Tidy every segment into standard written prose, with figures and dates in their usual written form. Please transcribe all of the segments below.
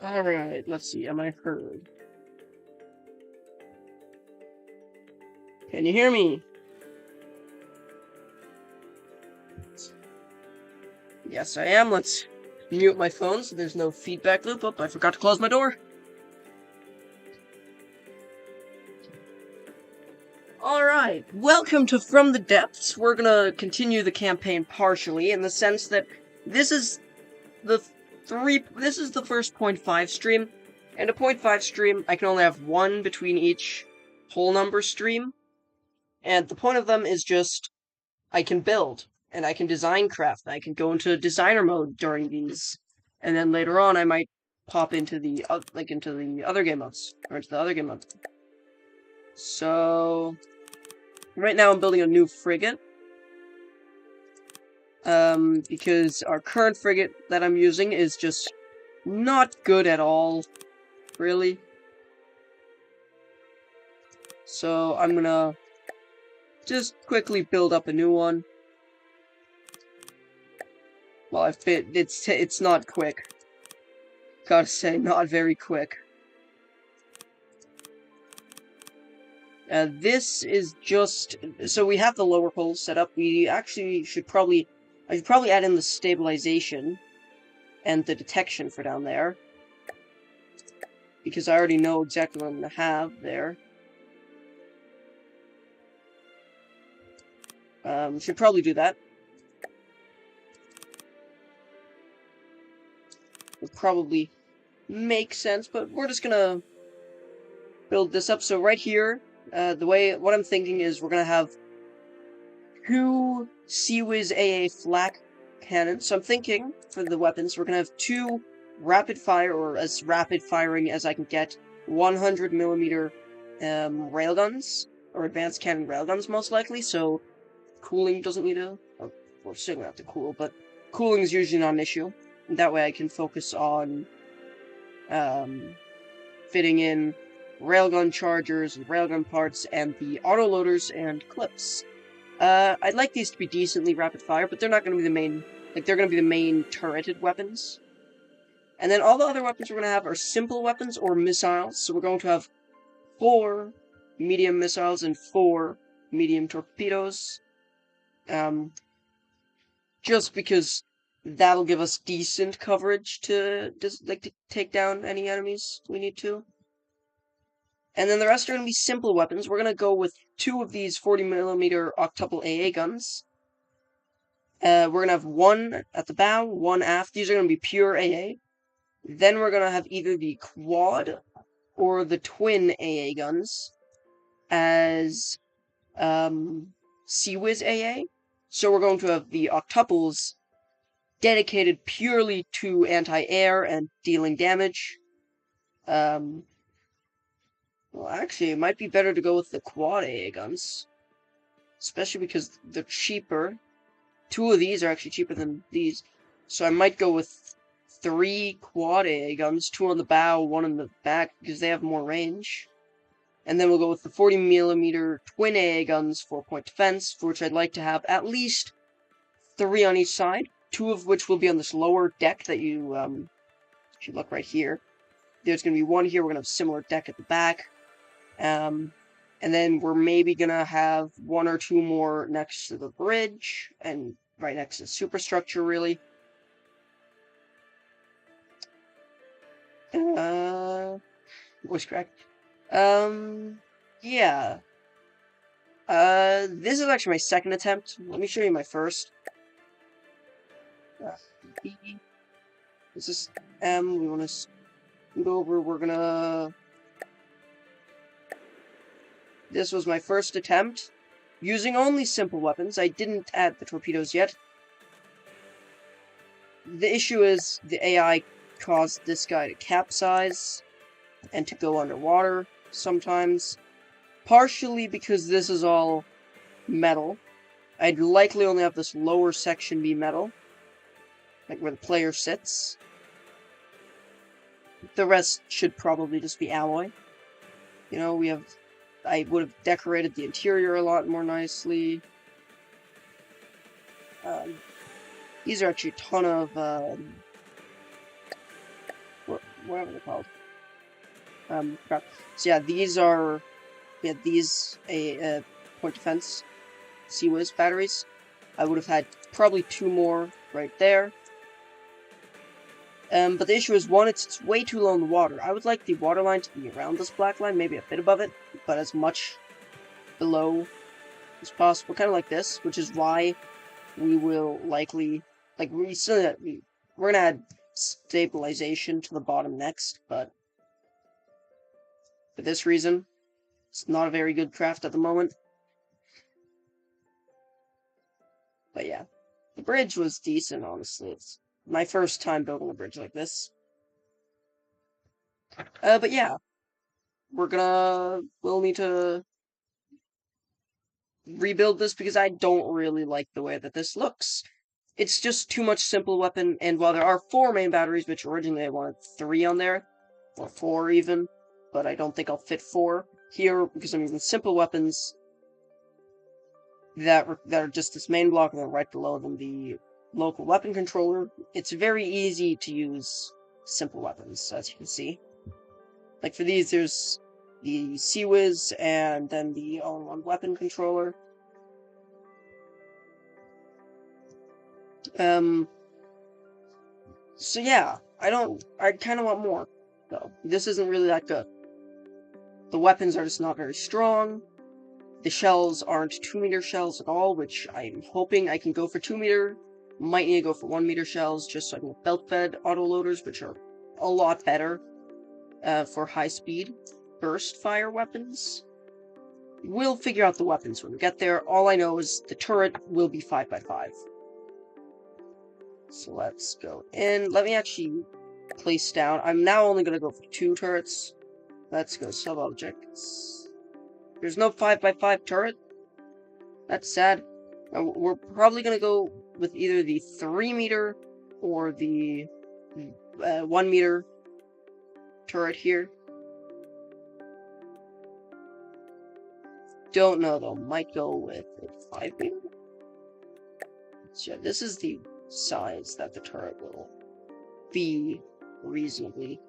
Alright, let's see, am I heard? Can you hear me? Yes, I am. Let's mute my phone so there's no feedback loop. Oh, I forgot to close my door. Alright, welcome to From the Depths. We're gonna continue the campaign partially in the sense that this is the first 0.5 stream, and a 0.5 stream, I can only have one between each whole number stream, and the point of them is just, I can build, and I can design craft, I can go into designer mode during these, and then later on I might pop into the, into the other game modes, or into the other game mode. So, right now I'm building a new frigate, because our current frigate that I'm using is just not good at all, really. So I'm gonna just quickly build up a new one. Well, it's not quick. Gotta say, not very quick. This is just, so we have the lower hull set up. We actually I should probably add in the stabilization and the detection for down there, because I already know exactly what I'm gonna have there. Should probably do that. Would probably make sense, but we're just gonna build this up. So right here, what I'm thinking is we're gonna have two Seawiz AA flak cannons. So I'm thinking for the weapons, we're gonna have two rapid fire, or as rapid firing as I can get, 100mm railguns, or advanced cannon railguns most likely. So cooling doesn't need to. We're still gonna have to cool, but cooling is usually not an issue. And that way I can focus on fitting in railgun chargers, and railgun parts, and the autoloaders and clips. I'd like these to be decently rapid fire, but they're not going to be the main, they're going to be the main turreted weapons. And then all the other weapons we're going to have are simple weapons or missiles, so we're going to have 4 medium missiles and 4 medium torpedoes. Just because that'll give us decent coverage to take down any enemies we need to. And then the rest are going to be simple weapons. We're going to go with 2 of these 40mm octuple AA guns. We're going to have 1 at the bow, 1 aft. These are going to be pure AA. Then we're going to have either the quad or the twin AA guns as Seawiz AA. So we're going to have the octuples dedicated purely to anti-air and dealing damage. Well, actually, it might be better to go with the quad AA guns. Especially because they're cheaper. 2 of these are actually cheaper than these. So I might go with 3 quad AA guns, 2 on the bow, 1 on the back, because they have more range. And then we'll go with the 40mm twin AA guns for point defense, for which I'd like to have at least 3 on each side. 2 of which will be on this lower deck that you, if you look right here. There's going to be 1 here, we're going to have a similar deck at the back. And then we're maybe going to have 1 or 2 more next to the bridge, and right next to the superstructure, really. Voice crack. Yeah. This is actually my second attempt. Let me show you my first. This is M. We want to scoot over. We're gonna. This was my first attempt, using only simple weapons. I didn't add the torpedoes yet. The issue is the AI caused this guy to capsize and to go underwater sometimes. Partially because this is all metal. I'd likely only have this lower section be metal, like where the player sits. The rest should probably just be alloy. You know, I would have decorated the interior a lot more nicely. These are actually a ton of whatever they're called. Crap. So yeah, these are these point defense CWIS batteries. I would have had probably 2 more right there. But the issue is, one, it's way too low in the water. I would like the water line to be around this black line, maybe a bit above it, but as much below as possible, kind of like this, which is why we will likely, like, we're gonna add stabilization to the bottom next, but for this reason, it's not a very good craft at the moment. But yeah, the bridge was decent, honestly. It's my first time building a bridge like this. But yeah, we'll need to rebuild this because I don't really like the way that this looks. It's just too much simple weapon, and while there are 4 main batteries, which originally I wanted 3 on there, or 4 even, but I don't think I'll fit 4 here because I'm using simple weapons that are just this main block and then right below them the local weapon controller. It's very easy to use simple weapons, as you can see. Like for these, there's the CWIS and then the all-in-one weapon controller. So yeah, I kind of want more, though. This isn't really that good. The weapons are just not very strong. The shells aren't 2-meter shells at all, which I'm hoping I can go for 2-meter. Might need to go for 1-meter shells, just so I can get belt-fed autoloaders, which are a lot better for high-speed burst fire weapons. We'll figure out the weapons when we get there. All I know is the turret will be 5x5. So let's go in. Let me actually place down. I'm now only going to go for 2 turrets. Let's go sub-objects. There's no 5x5 turret. That's sad. We're probably going to go with either the 3-meter or the 1-meter turret here. Don't know, though. Might go with a 5-meter. So yeah, this is the size that the turret will be reasonably.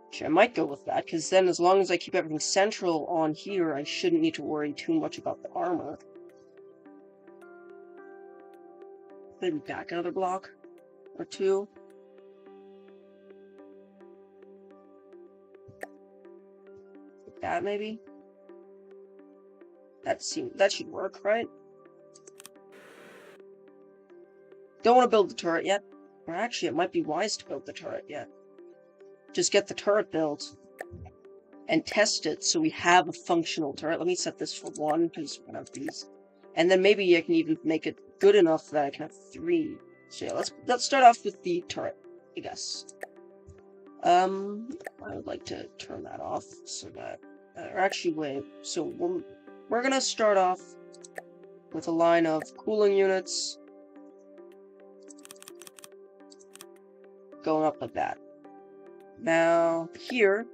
Actually, I might go with that, because then as long as I keep everything central on here, I shouldn't need to worry too much about the armor. Maybe back another block or 2. Like that, maybe? That should work, right? Don't want to build the turret yet. Or actually, it might be wise to build the turret yet. Just get the turret built and test it so we have a functional turret. Let me set this for 1, because we're going to have these. And then maybe I can even make it good enough that I can have 3. So yeah, let's start off with the turret, I guess. I would like to turn that off so that... or actually, wait. So we're going to start off with a line of cooling units going up like that. Now, here,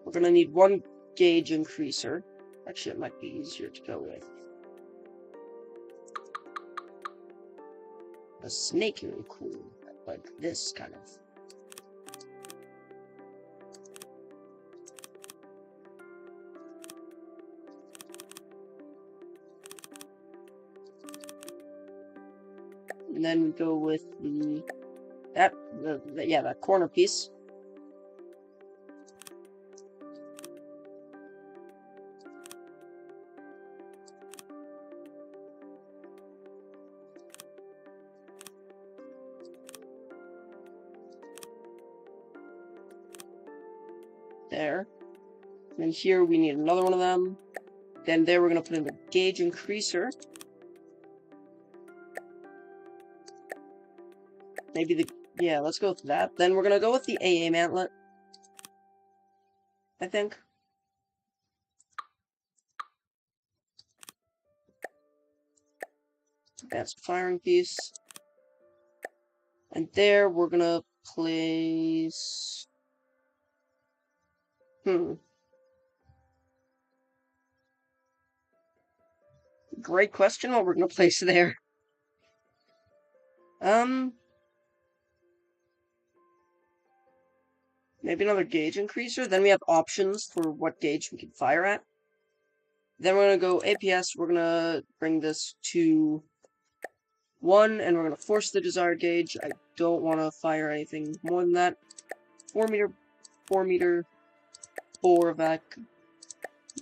we're going to need 1 gauge increaser. Actually, it might be easier to go with a snake really cool, like this kind of. And then we go with that corner piece. There. And here we need another one of them. Then there we're going to put in the gauge increaser. Maybe let's go with that. Then we're going to go with the AA mantlet, I think. That's a firing piece. And there we're going to place... Great question what we're going to place there. Maybe another gauge increaser. Then we have options for what gauge we can fire at. Then we're going to go APS. We're going to bring this to 1, and we're going to force the desired gauge. I don't want to fire anything more than that. 4 meter, bore vac,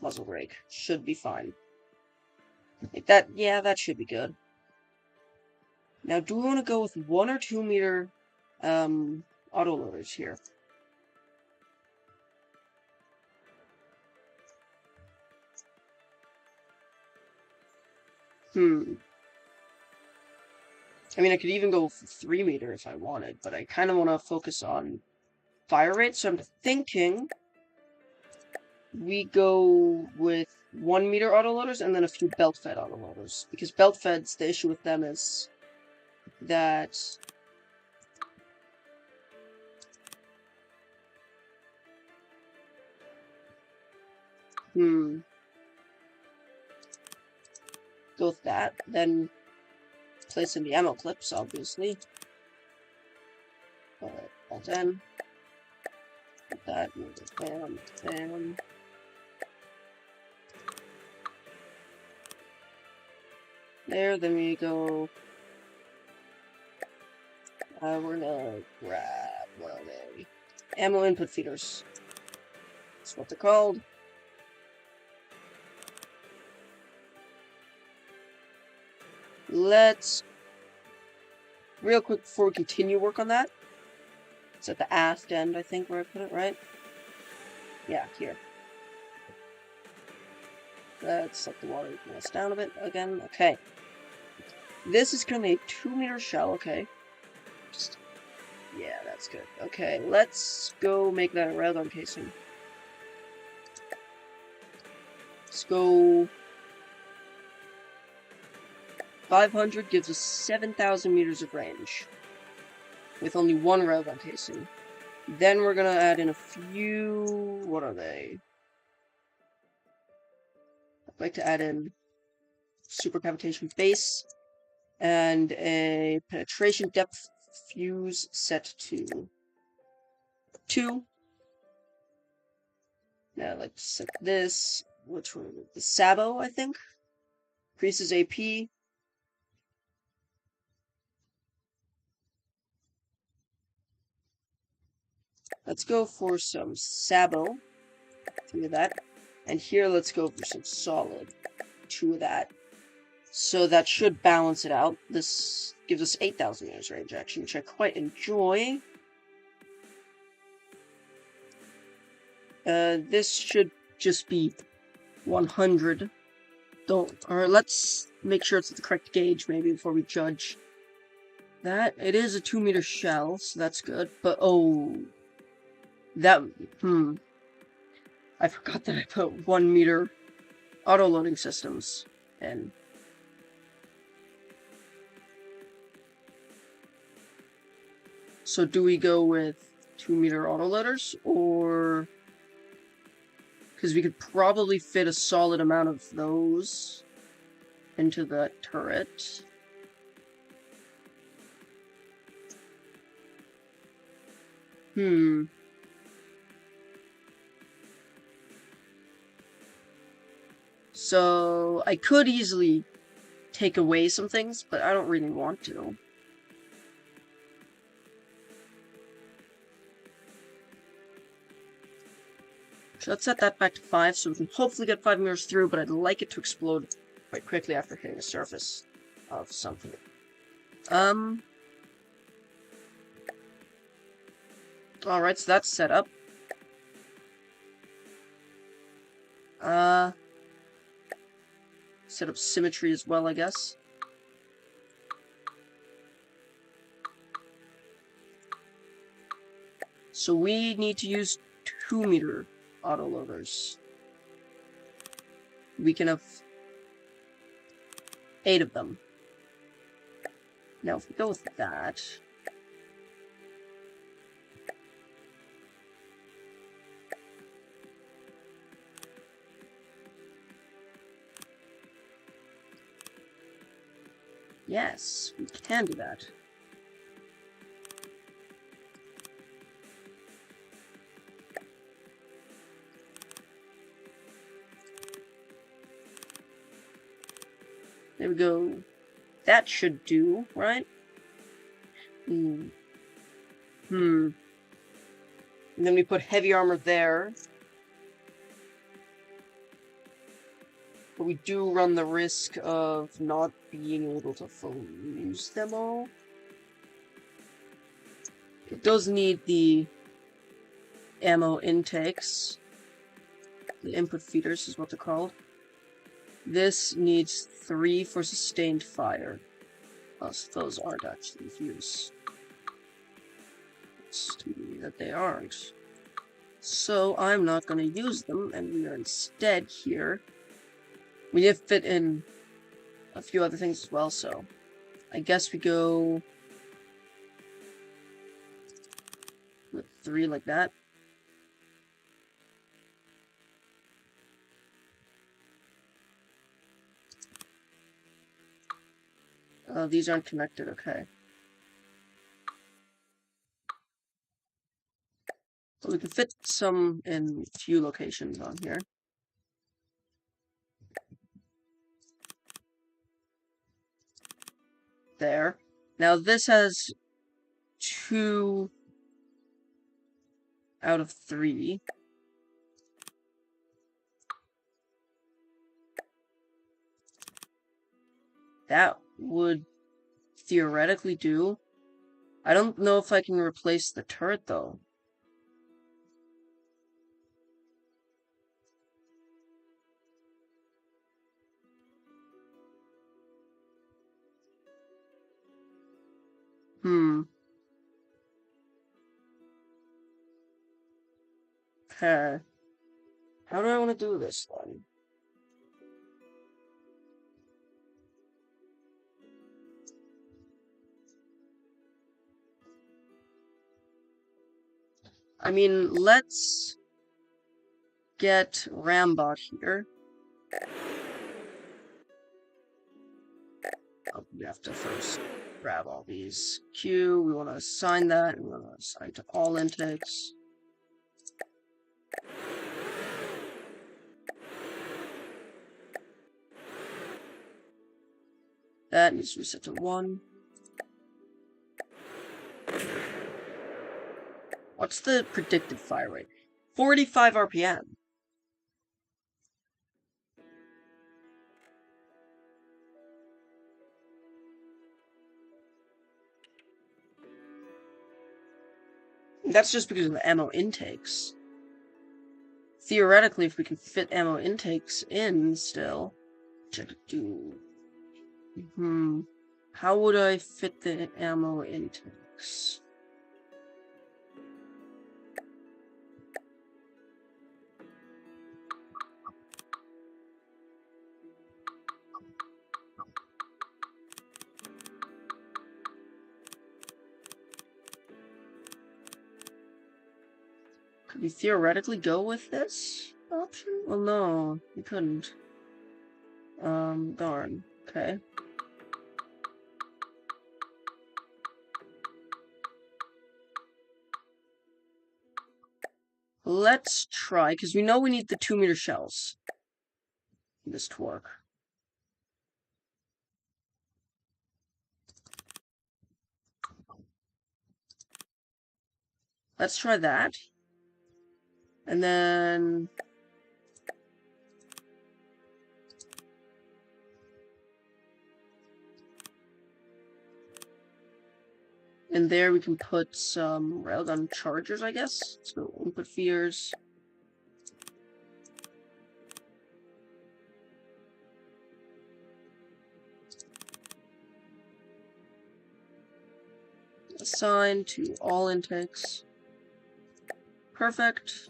muzzle brake. Should be fine. Like that, yeah, that should be good. Now, do we want to go with 1 or 2 meter autoloaders here? I mean, I could even go 3 meter if I wanted, but I kind of want to focus on fire rate, so I'm thinking we go with 1 meter autoloaders and then a few belt-fed autoloaders, because belt-feds, the issue with them is that go with that, then place in the ammo clips, obviously. All done. Put that, bam. There, then we go. We're gonna grab, what are they? Ammo input feeders. That's what they're called. Let's, real quick before we continue work on that, it's at the aft end, I think, where I put it, right? Yeah, here. Let's let the water cool us down a bit again. Okay. This is currently a 2 meter shell, okay. Yeah, that's good. Okay, let's go make that a railgun casing. Let's go. 500 gives us 7,000 meters of range with only 1 railgun casing. Then we're gonna add in a few. What are they? I'd like to add in super cavitation base and a penetration depth fuse set to 2. Now I'd like to set this, which one? The Sabo, I think. Increases AP. Let's go for some Sabo. 3 of that. And here, let's go for some solid. 2 of that. So that should balance it out. This gives us 8,000 meters range action, which I quite enjoy. This should just be 100. Or let's make sure it's the correct gauge, maybe, before we judge that. It is a 2 meter shell, so that's good. But, oh... That... I forgot that I put 1 meter auto-loading systems in. So do we go with 2 meter autoloaders, or... Because we could probably fit a solid amount of those into the turret. So, I could easily take away some things, but I don't really want to. So let's set that back to 5, so we can hopefully get 5 meters through, but I'd like it to explode quite quickly after hitting the surface of something. Alright, so that's set up. Set up symmetry as well, I guess. So we need to use 2 meter autoloaders. We can have 8 of them. Now, if we go with that... Yes, we can do that. There we go. That should do, right? And then we put heavy armor there. But we do run the risk of not being able to fully use them all. It does need the ammo intakes. The input feeders is what they're called. This needs 3 for sustained fire. Plus, those aren't actually fused. It's to me that they aren't. So I'm not going to use them, and we are instead here. We need to fit in a few other things as well, so I guess we go with 3 like that. These aren't connected, okay. So we can fit some in a few locations on here. There. Now this has 2 out of 3. That would theoretically do. I don't know if I can replace the turret, though. Okay. How do I want to do this, then? I mean, let's get Rambot here. Oh, we have to first grab all these. Q, we want to assign that, and we want to assign to all intakes. That needs to be set to 1. What's the predicted fire rate? 45 RPM. That's just because of the ammo intakes. Theoretically, if we can fit ammo intakes in still, which I could do. How would I fit the ammo intakes? Could we theoretically go with this option? Well, no, we couldn't. Darn. Okay. Let's try, because we know we need the 2-meter shells for this to work. Let's try that. And then in there we can put some railgun chargers, I guess. So input fears. Assign to all intakes. Perfect.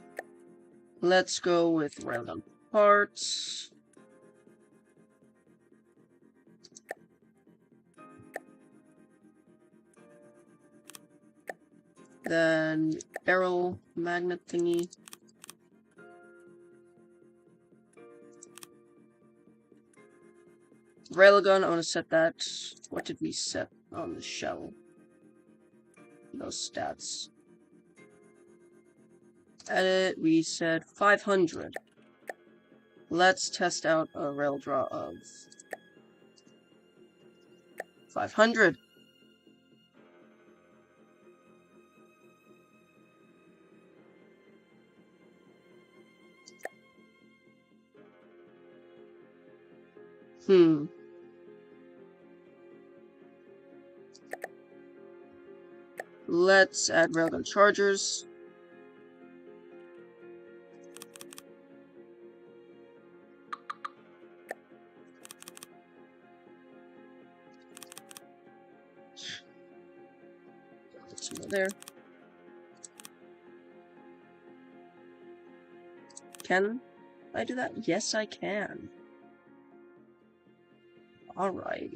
Let's go with railgun parts. Then barrel magnet thingy. Railgun, I want to set that. What did we set on the shell? Those stats. Edit, we said 500. Let's test out a rail draw of 500. Let's add railgun chargers. Put some more there. Can I do that? Yes, I can. Alright,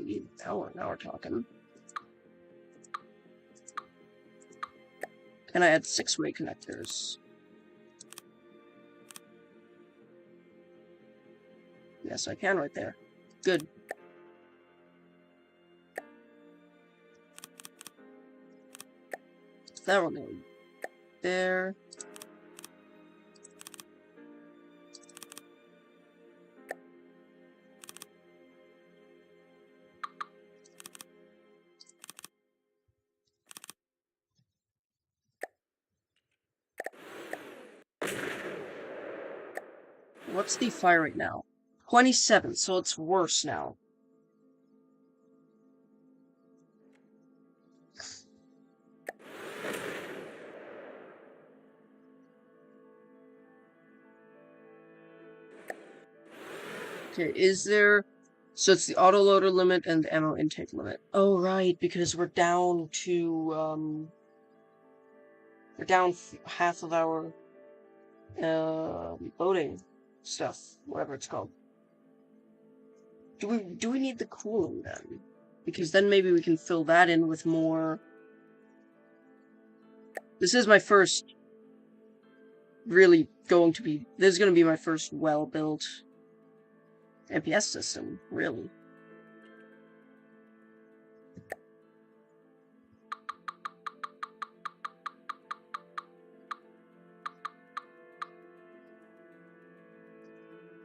now we're talking. Can I add 6-way connectors? Yes, I can right there. Good. That one there. What's the fire rate now? 27, so it's worse now. Okay, is there... So it's the autoloader limit and the ammo intake limit. Oh, right, because we're down to, we're down half of our, loading stuff, whatever it's called. Do we need the cooling then? Because then maybe we can fill that in with more... This is my first... Really going to be... This is going to be my first well-built MPS system, really.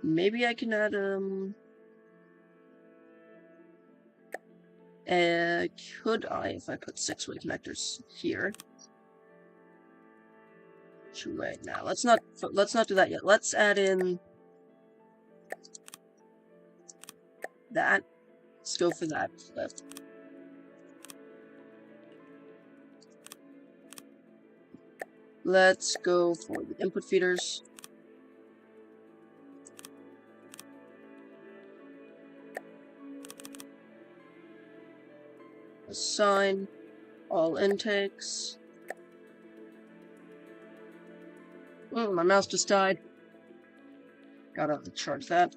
Maybe I can add, could I, if I put 6-way connectors here? 2-way. Now, let's not do that yet. Let's add in that. Let's go for that. Let's go for the input feeders. Assign all intakes. My mouse just died. Gotta charge that.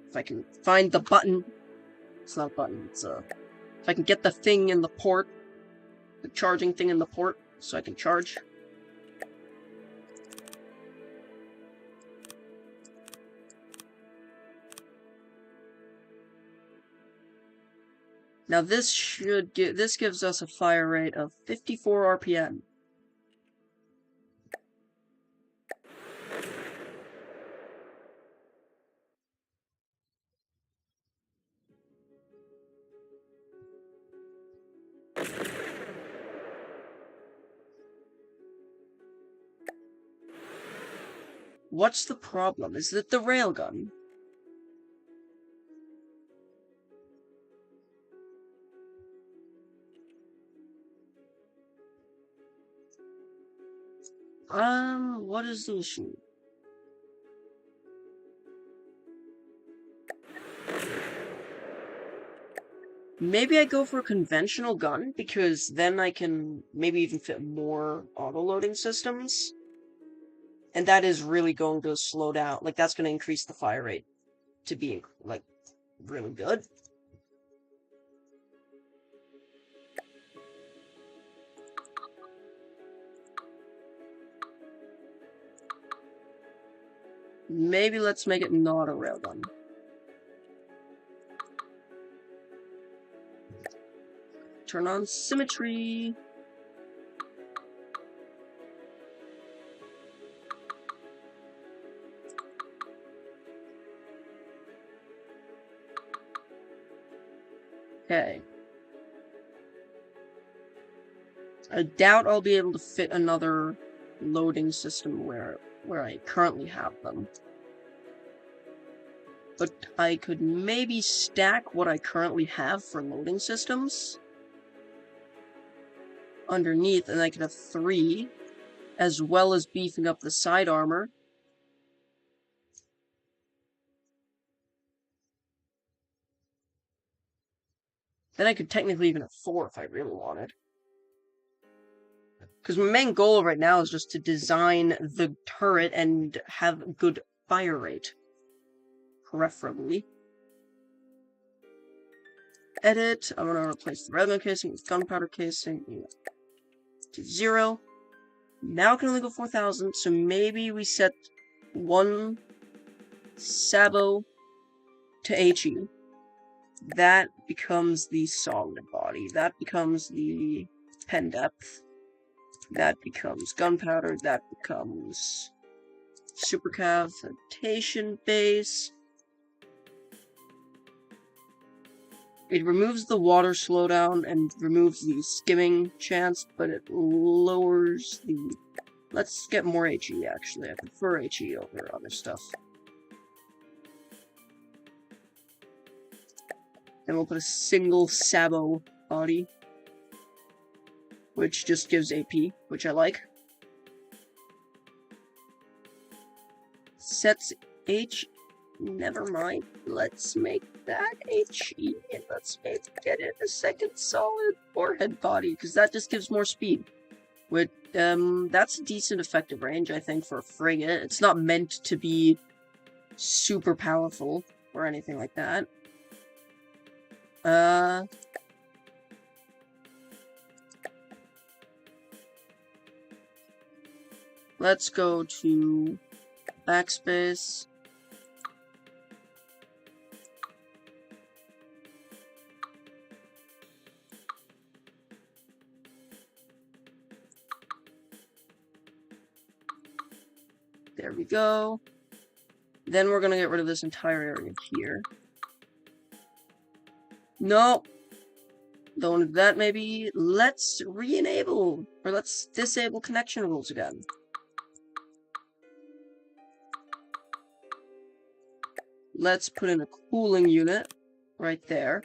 If I can find the button. It's not a button, it's a... If I can get the thing in the port. The charging thing in the port, so I can charge. Now this should give... This gives us a fire rate of 54 RPM. What's the problem? Is it the railgun? What is the issue? Maybe I go for a conventional gun, because then I can maybe even fit more auto-loading systems. And that is really going to slow down, like, that's going to increase the fire rate to be, like, really good. Maybe let's make it not a railgun. Turn on symmetry. Okay. I doubt I'll be able to fit another loading system where I currently have them. But I could maybe stack what I currently have for loading systems underneath, and I could have 3, as well as beefing up the side armor. Then I could technically even have 4 if I really wanted. Because my main goal right now is just to design the turret and have good fire rate. Preferably. Edit. I'm going to replace the redstone casing with gunpowder casing. To 0. Now it can only go 4,000, so maybe we set 1 Sabo to HE. That becomes the solid body. That becomes the pen depth. That becomes gunpowder. That becomes supercavitation base. It removes the water slowdown and removes the skimming chance, but it lowers the... Let's get more HE, actually. I prefer HE over other stuff. Then we'll put a single Sabo body, which just gives AP, which I like. Sets H... Never mind. Let's make that HE, and let's get it a second solid forehead body, because that just gives more speed. With, that's a decent effective range, I think, for a frigate. It's not meant to be super powerful or anything like that. Let's go to backspace. There we go. Then we're gonna get rid of this entire area here. No. Don't want to do that, maybe. Let's re-enable, or let's disable connection rules again. Let's put in a cooling unit right there.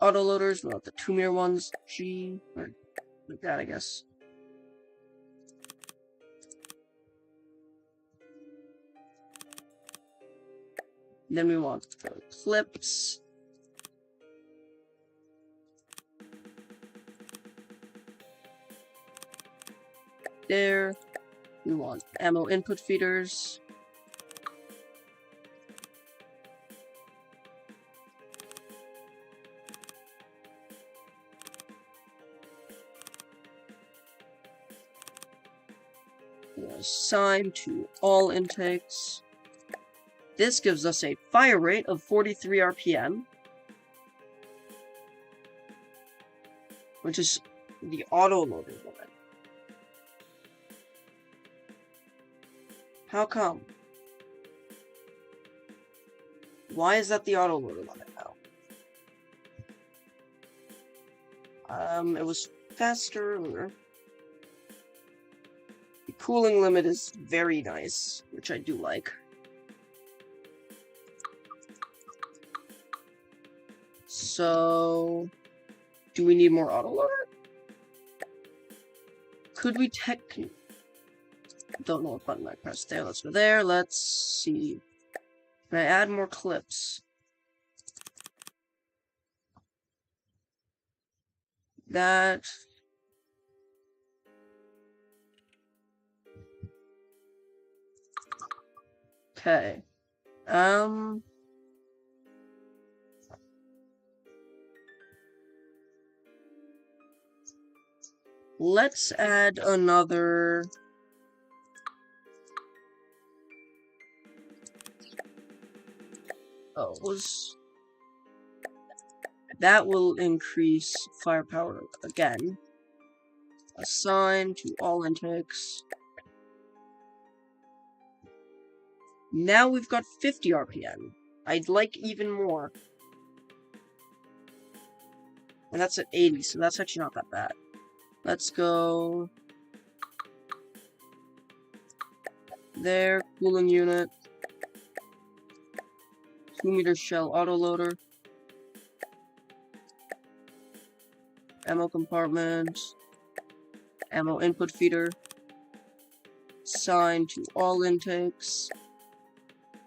Autoloaders, we'll have the 2-meter ones. G, or like that, I guess. Then we want the clips. There. We want ammo input feeders. Assign to all intakes. This gives us a fire rate of 43 RPM, which is the auto-loader limit. How come? Why is that the auto-loader limit now? It was faster earlier. The cooling limit is very nice, which I do like. So, do we need more autoloader? Could we don't know what button I pressed there. Let's go there. Let's see. Can I add more clips? That... Okay. Let's add another... Oh, that will increase firepower again. Assign to all intakes. Now we've got 50 RPM. I'd like even more. And that's at 80, so that's actually not that bad. Let's go there, cooling unit, 2-meter shell autoloader, ammo compartment, ammo input feeder, assign to all intakes.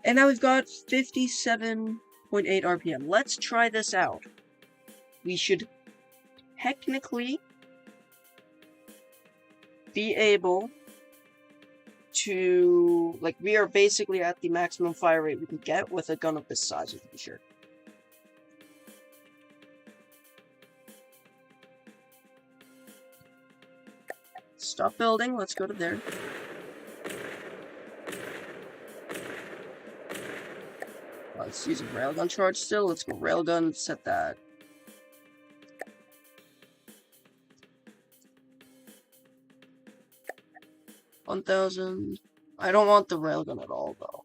And now we've got 57.8 RPM. Let's try this out. We should technically be able to, like, we are basically at the maximum fire rate we can get with a gun of this size, I'm pretty sure. Stop building, let's go to there. Let's use a railgun charge still. Let's go railgun, set that. $1,000. I don't want the railgun at all, though.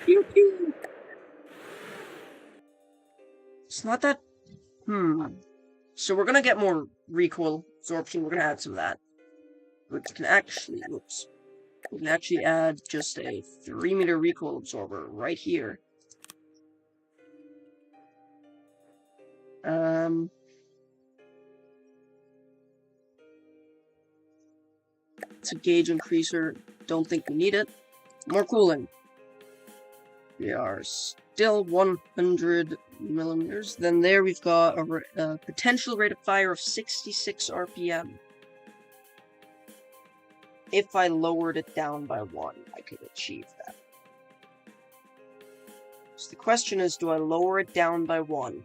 Pew pew. It's not that. So we're gonna get more recoil absorption. We're gonna add some of that. Which can actually, whoops. We can actually add just a 3-meter recoil absorber right here. It's a gauge increaser. Don't think we need it. More cooling. We are still 100 millimeters. Then there we've got a potential rate of fire of 66 RPM. If I lowered it down by 1, I could achieve that. So the question is, do I lower it down by 1?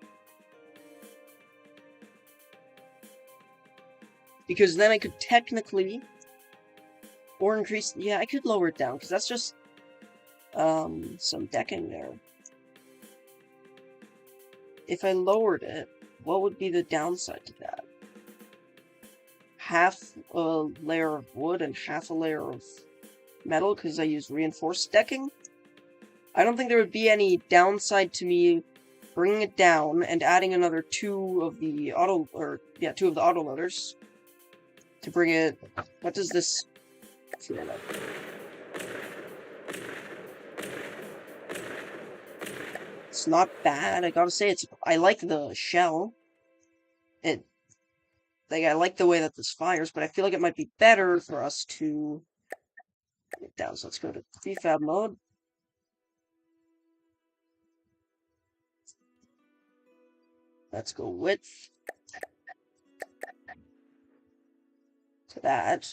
Because then I could technically, or increase, yeah, I could lower it down, because that's just, some decking there. If I lowered it, what would be the downside to that? Half a layer of wood and half a layer of metal because I use reinforced decking? I don't think there would be any downside to me bringing it down and adding another 2 of the autoloaders to bring it. What does this feel like? It's not bad. I gotta say, I like the shell. I like the way that this fires, but I feel like it might be better for us to get it down. So let's go to prefab mode. Let's go width to that.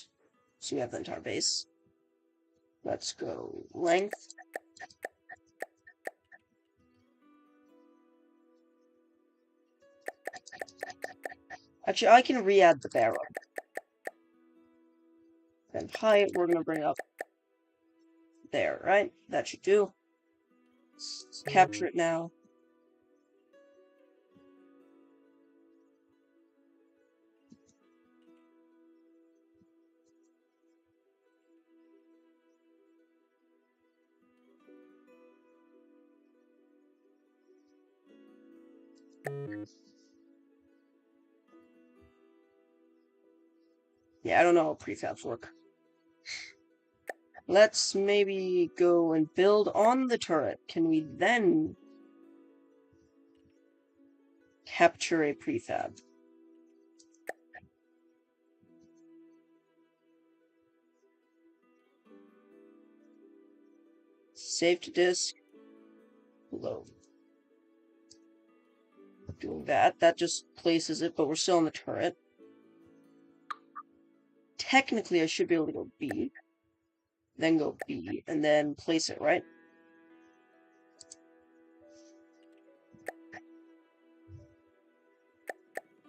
So we have the entire base. Let's go length. Actually, I can re-add the barrel. And height, we're going to bring up there, right? That should do. Let's capture it now. Yeah, I don't know how prefabs work. Let's maybe go and build on the turret. Can we then capture a prefab? Save to disk. Load. Doing that. That just places it, but we're still on the turret. Technically, I should be able to go B. Then go B, and then place it, right?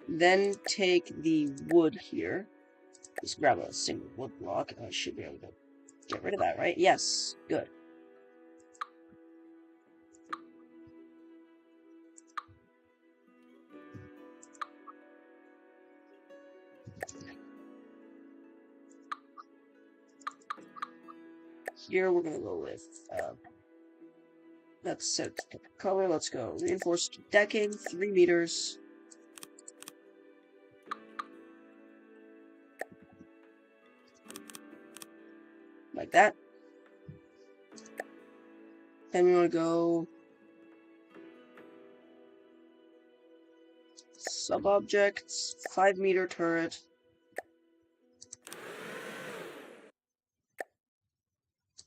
Then take the wood here. Just grab a single wood block, and I should be able to get rid of that, right? Yes. Good. here we're gonna go with let's set the color. Let's go reinforced decking, 3 meters. Like that. Then we want to go sub-objects, 5-meter turret.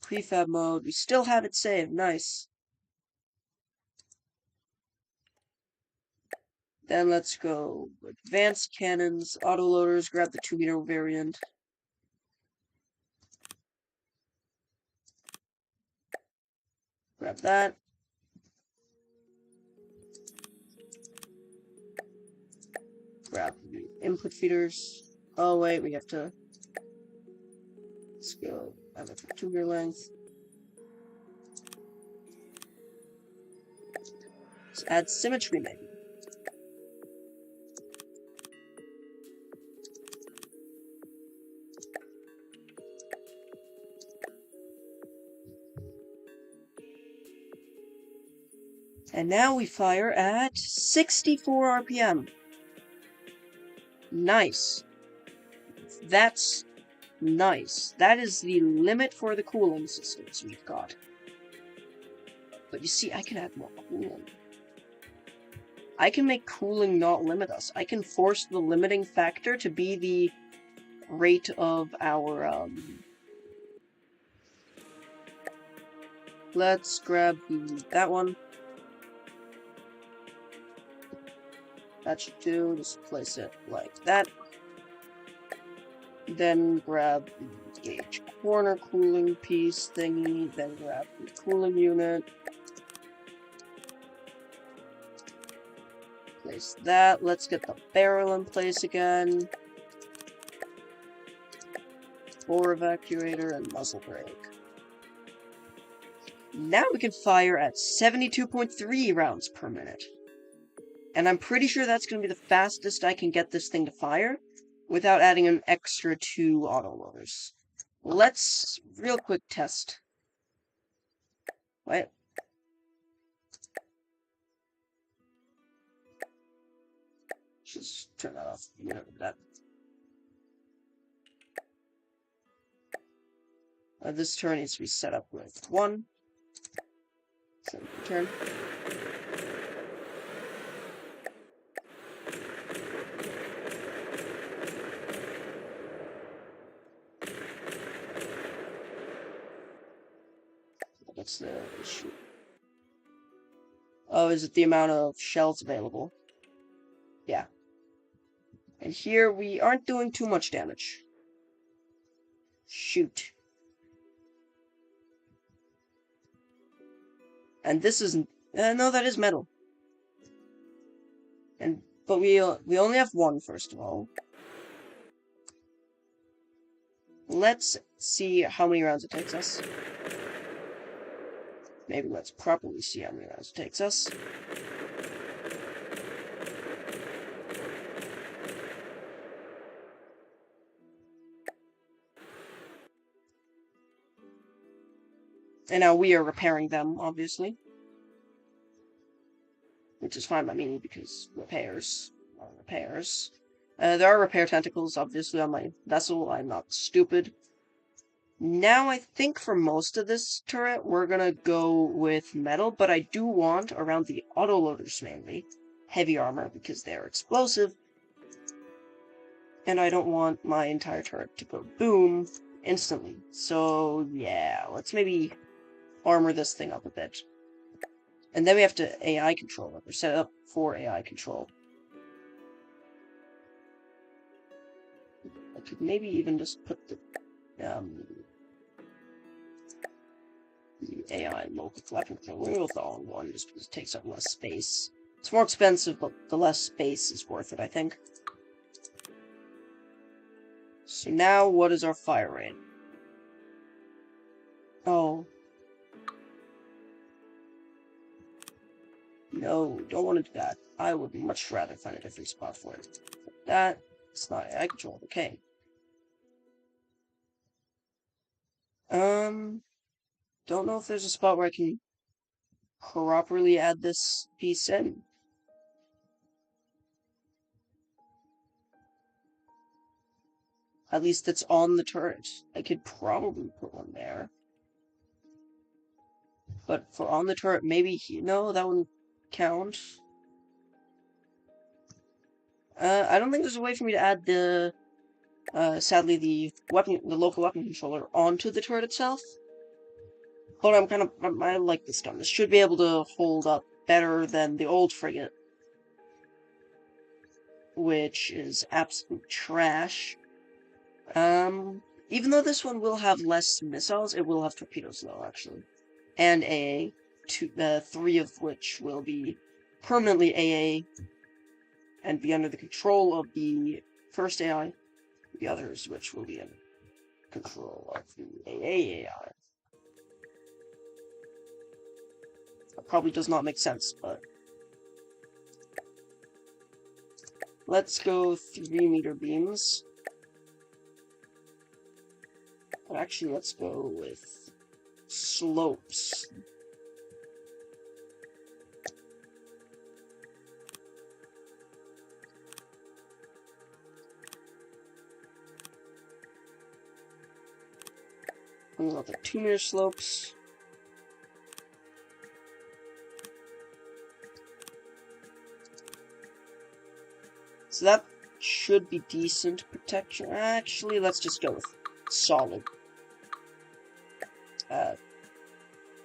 Prefab mode. We still have it saved. Nice. Then let's go advanced cannons, autoloaders, grab the 2-meter variant. Grab that. Grab the input feeders. Oh wait, we have to. Let's go. I have a 2-meter length. Let's add symmetry maybe. And now we fire at 64 RPM. Nice. That's nice. That is the limit for the cooling systems we've got. But you see, I can add more cooling. I can make cooling not limit us. I can force the limiting factor to be the rate of our, Let's grab that one. That should do. Just place it like that. Then grab the gauge corner cooling piece thingy. Then grab the cooling unit. Place that. Let's get the barrel in place again. Bore evacuator and muzzle brake. Now we can fire at 72.3 rounds per minute. And I'm pretty sure that's going to be the fastest I can get this thing to fire without adding an extra 2 autoloaders. Let's real quick test. Wait. Just turn that off. You know that. This turn needs to be set up with 1. So turn. What's the issue? Oh, is it the amount of shells available? Yeah. And here we aren't doing too much damage. Shoot. And this isn't. No, that is metal. But we only have 1, first of all. Let's see how many rounds it takes us. Maybe let's properly see how many rounds it takes us. And now we are repairing them, obviously. Which is fine by me, because repairs are repairs. There are repair tentacles, obviously, on my vessel. I'm not stupid. Now, I think for most of this turret, we're gonna go with metal, but I do want, around the autoloaders mainly, heavy armor, because they're explosive. And I don't want my entire turret to go boom instantly. So, yeah, let's maybe armor this thing up a bit. And then we have to AI control it, or set it up for AI control. I could maybe even just put the AI local weapon control on one, just because it takes up less space. It's more expensive, but the less space is worth it, I think. So now, what is our fire rate? Oh. No, don't want to do that. I would much rather find a different spot for it. That, it's not AI control, okay. don't know if there's a spot where I can properly add this piece in. At least it's on the turret. I could probably put one there. But for on the turret, maybe no, that wouldn't count. I don't think there's a way for me to add the sadly the local weapon controller onto the turret itself. But I like this gun. This should be able to hold up better than the old frigate, which is absolute trash. Even though this one will have less missiles, it will have torpedoes though, actually. And AA, 3 of which will be permanently AA and be under the control of the first AI, the others which will be in control of the AA. That probably does not make sense, but let's go 3-meter beams. But actually, let's go with slopes. I'm going with the 2-meter slopes. So that should be decent protection. Actually, let's just go with solid.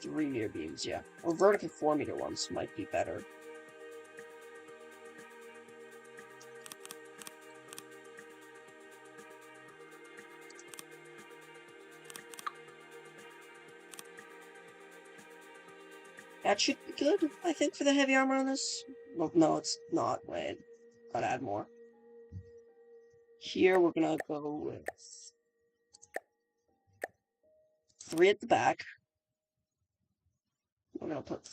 3-meter beams, yeah. Or vertical 4-meter ones might be better. That should be good, I think, for the heavy armor on this. Well, no, it's not. Wait. Gotta add more. Here, we're gonna go with 3 at the back. We're gonna put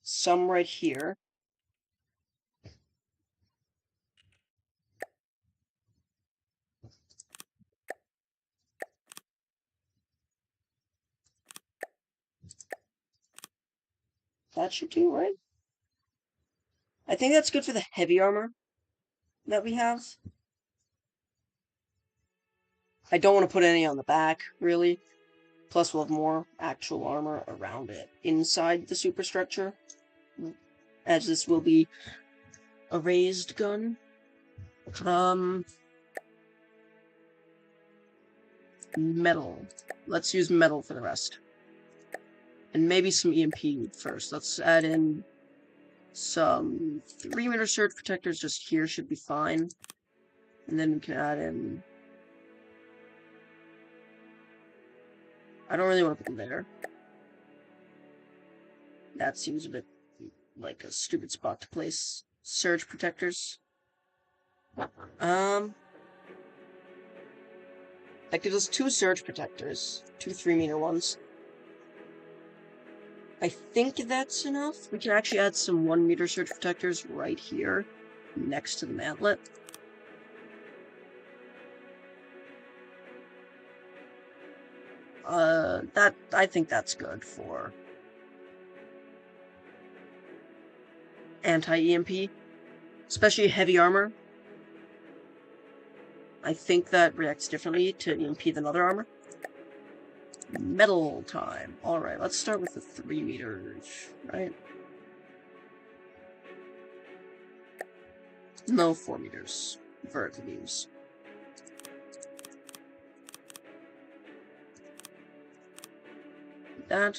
some right here. That should do, right? I think that's good for the heavy armor that we have. I don't want to put any on the back, really. Plus, we'll have more actual armor around it, inside the superstructure, as this will be a raised gun. Metal. Let's use metal for the rest. And maybe some EMP first. Let's add in some 3-meter surge protectors just here should be fine. And then we can add in... I don't really want to put them there. That seems a bit like a stupid spot to place surge protectors. That gives us 2 surge protectors. 2 3-meter ones. I think that's enough. We can actually add some 1-meter surge protectors right here, next to the mantlet. I think that's good for anti-EMP, especially heavy armor. I think that reacts differently to EMP than other armor. Metal time. Alright, let's start with the 3 meters, right? No, 4 meters. Vertical beams. That.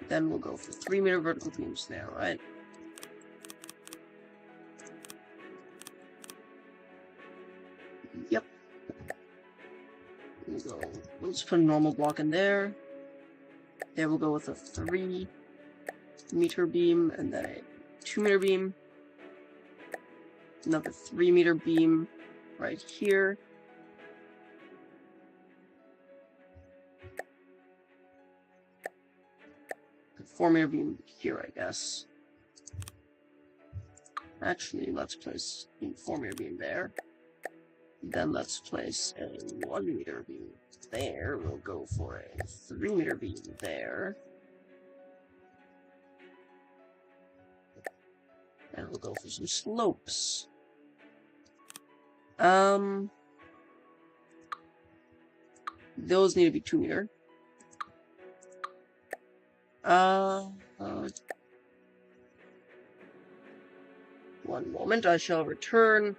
Then we'll go for 3-meter vertical beams there, right? Yep. We'll go. Let's put a normal block in there. There we'll go with a 3-meter beam and then a 2-meter beam. Another 3-meter beam right here. A 4-meter beam here, I guess. Actually, let's place a 4-meter beam there. Then let's place a 1 meter beam there. We'll go for a 3 meter beam there. And we'll go for some slopes. Those need to be 2 meter. One moment, I shall return.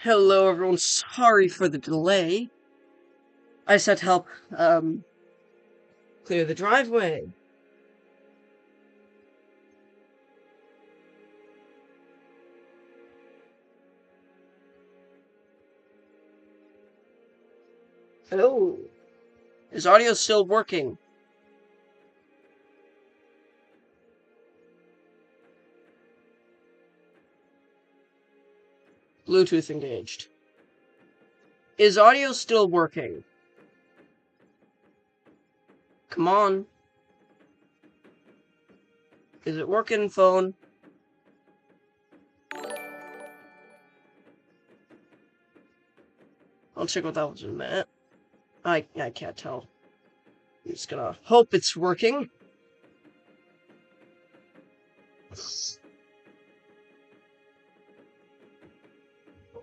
Hello everyone, sorry for the delay. I just had to help, clear the driveway. Hello. Is audio still working? Bluetooth engaged. Is audio still working? Come on. Is it working, phone? I'll check what that was in a minute. I can't tell. I'm just gonna hope it's working.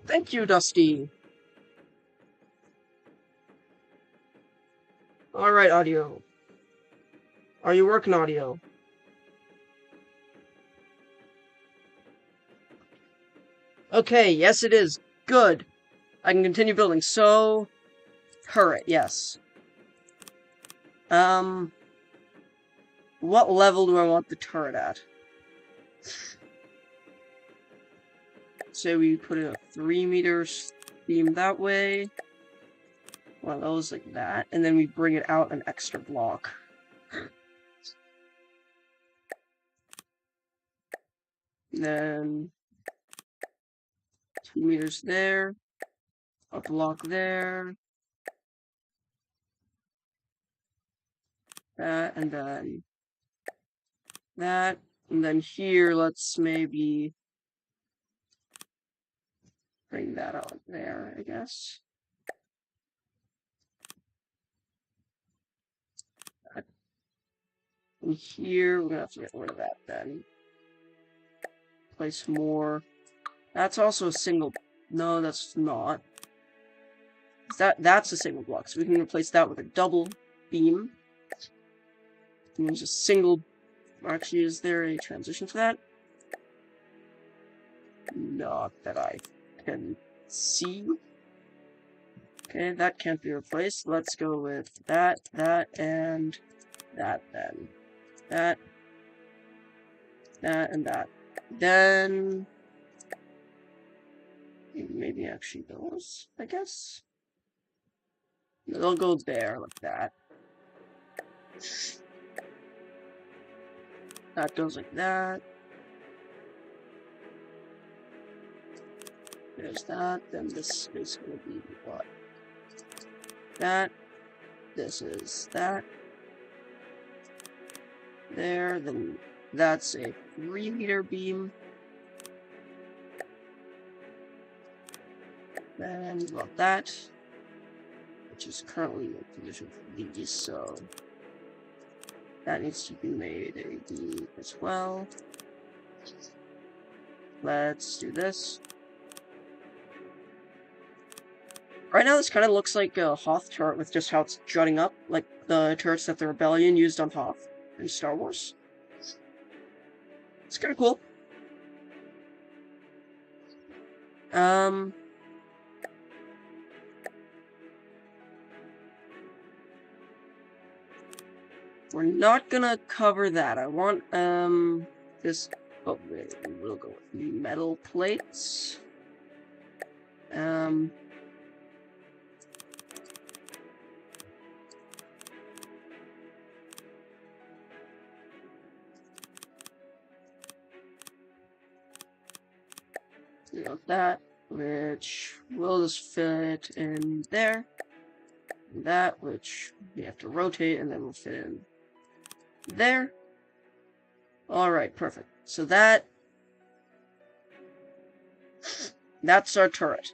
Thank you, Dusty. Alright, audio. Are you working, audio? Okay, yes it is. Good. I can continue building. So, turret, yes. What level do I want the turret at? Say we put it at 3 meters beam that way. One of those like that, and then we bring it out an extra block. Then 2 meters there, a block there, that, and then that, and then here, let's maybe bring that out there, I guess. And here, we're gonna have to get rid of that then. Place more. That's also a single. No, that's not. That's a single block, so we can replace that with a double beam. And there's a single. Actually, is there a transition for that? Not that I can see. Okay, that can't be replaced. Let's go with that, and that then. That, and that. Then maybe actually those, I guess. They'll go there like that. That goes like that. There's that. Then this is going to be what? That. This is that. There. Then that's a 3 meter beam. Then we got that, which is currently in position for these, so that needs to be made a beam as well. Let's do this. Right now, this kind of looks like a Hoth turret with just how it's jutting up, like the turrets that the Rebellion used on Hoth in Star Wars. It's kind of cool. We're not gonna cover that. I want, this, oh, we'll go with metal plates. You know, that, which will just fit in there. And that, which we have to rotate, and then we'll fit in there. Alright, perfect. So that's our turret.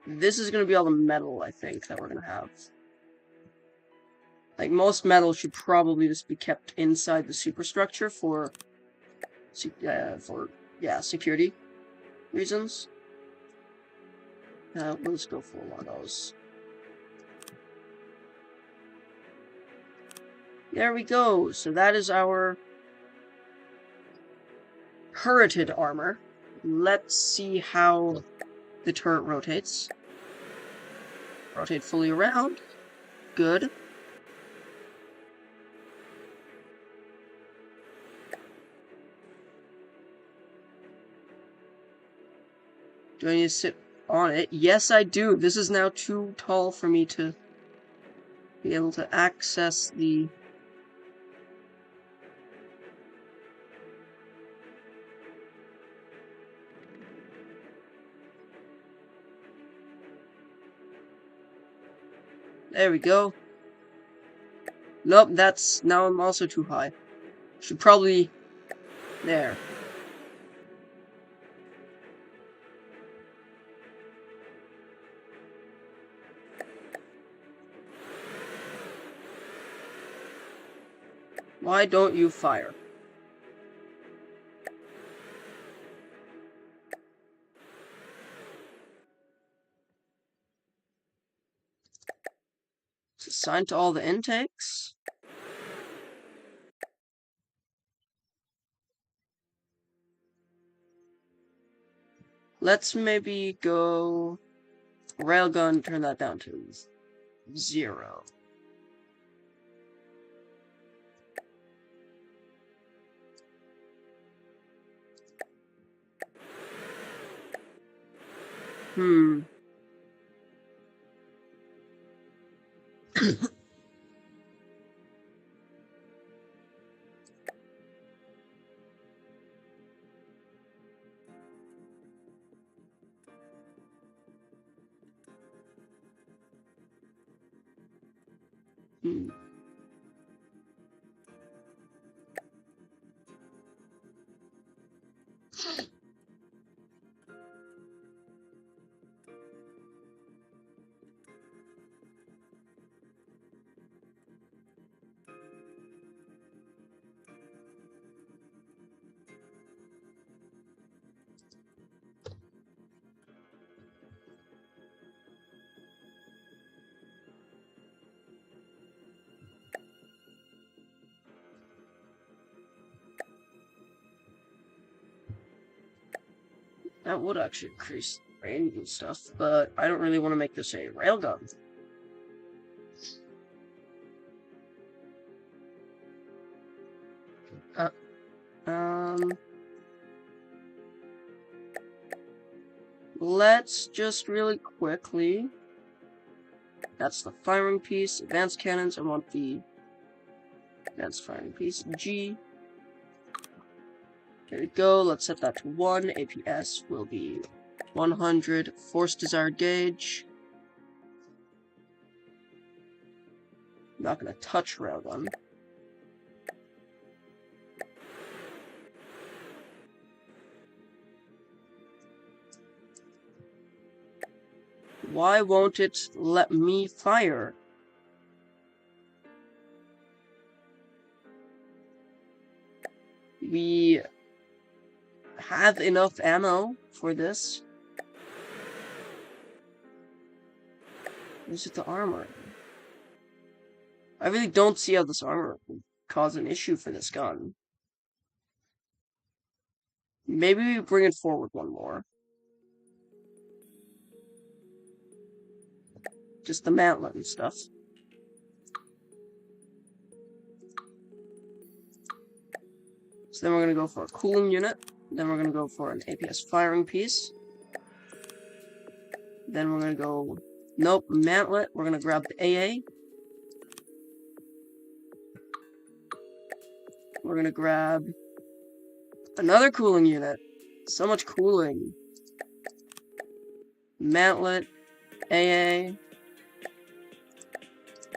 This is going to be all the metal, I think, that we're going to have. Like, most metal should probably just be kept inside the superstructure for security reasons. Let's go for one of those. There we go. So that is our turreted armor. Let's see how the turret rotates. Rotate fully around. Good. Do I need to sit on it? Yes, I do. This is now too tall for me to be able to access the... There we go. Nope, that's... Now I'm also too high. Should probably... There. Why don't you fire? It's assigned to all the intakes. Let's maybe go... Railgun, turn that down to 0. Hmm. Hmm. That would actually increase range and stuff, but I don't really want to make this a railgun. Let's just really quickly... That's the firing piece. Advanced cannons, I want the advanced firing piece. G. There we go, let's set that to 1. APS will be 100. Force desired gauge. I'm not gonna touch railgun. Why won't it let me fire? We have enough ammo for this. Is it the armor? I really don't see how this armor would cause an issue for this gun. Maybe we bring it forward one more. Just the mantlet and stuff. So then we're going to go for a cooling unit. Then we're going to go for an APS firing piece. Then we're going to go... Nope, mantlet. We're going to grab the AA. We're going to grab another cooling unit. So much cooling. Mantlet. AA.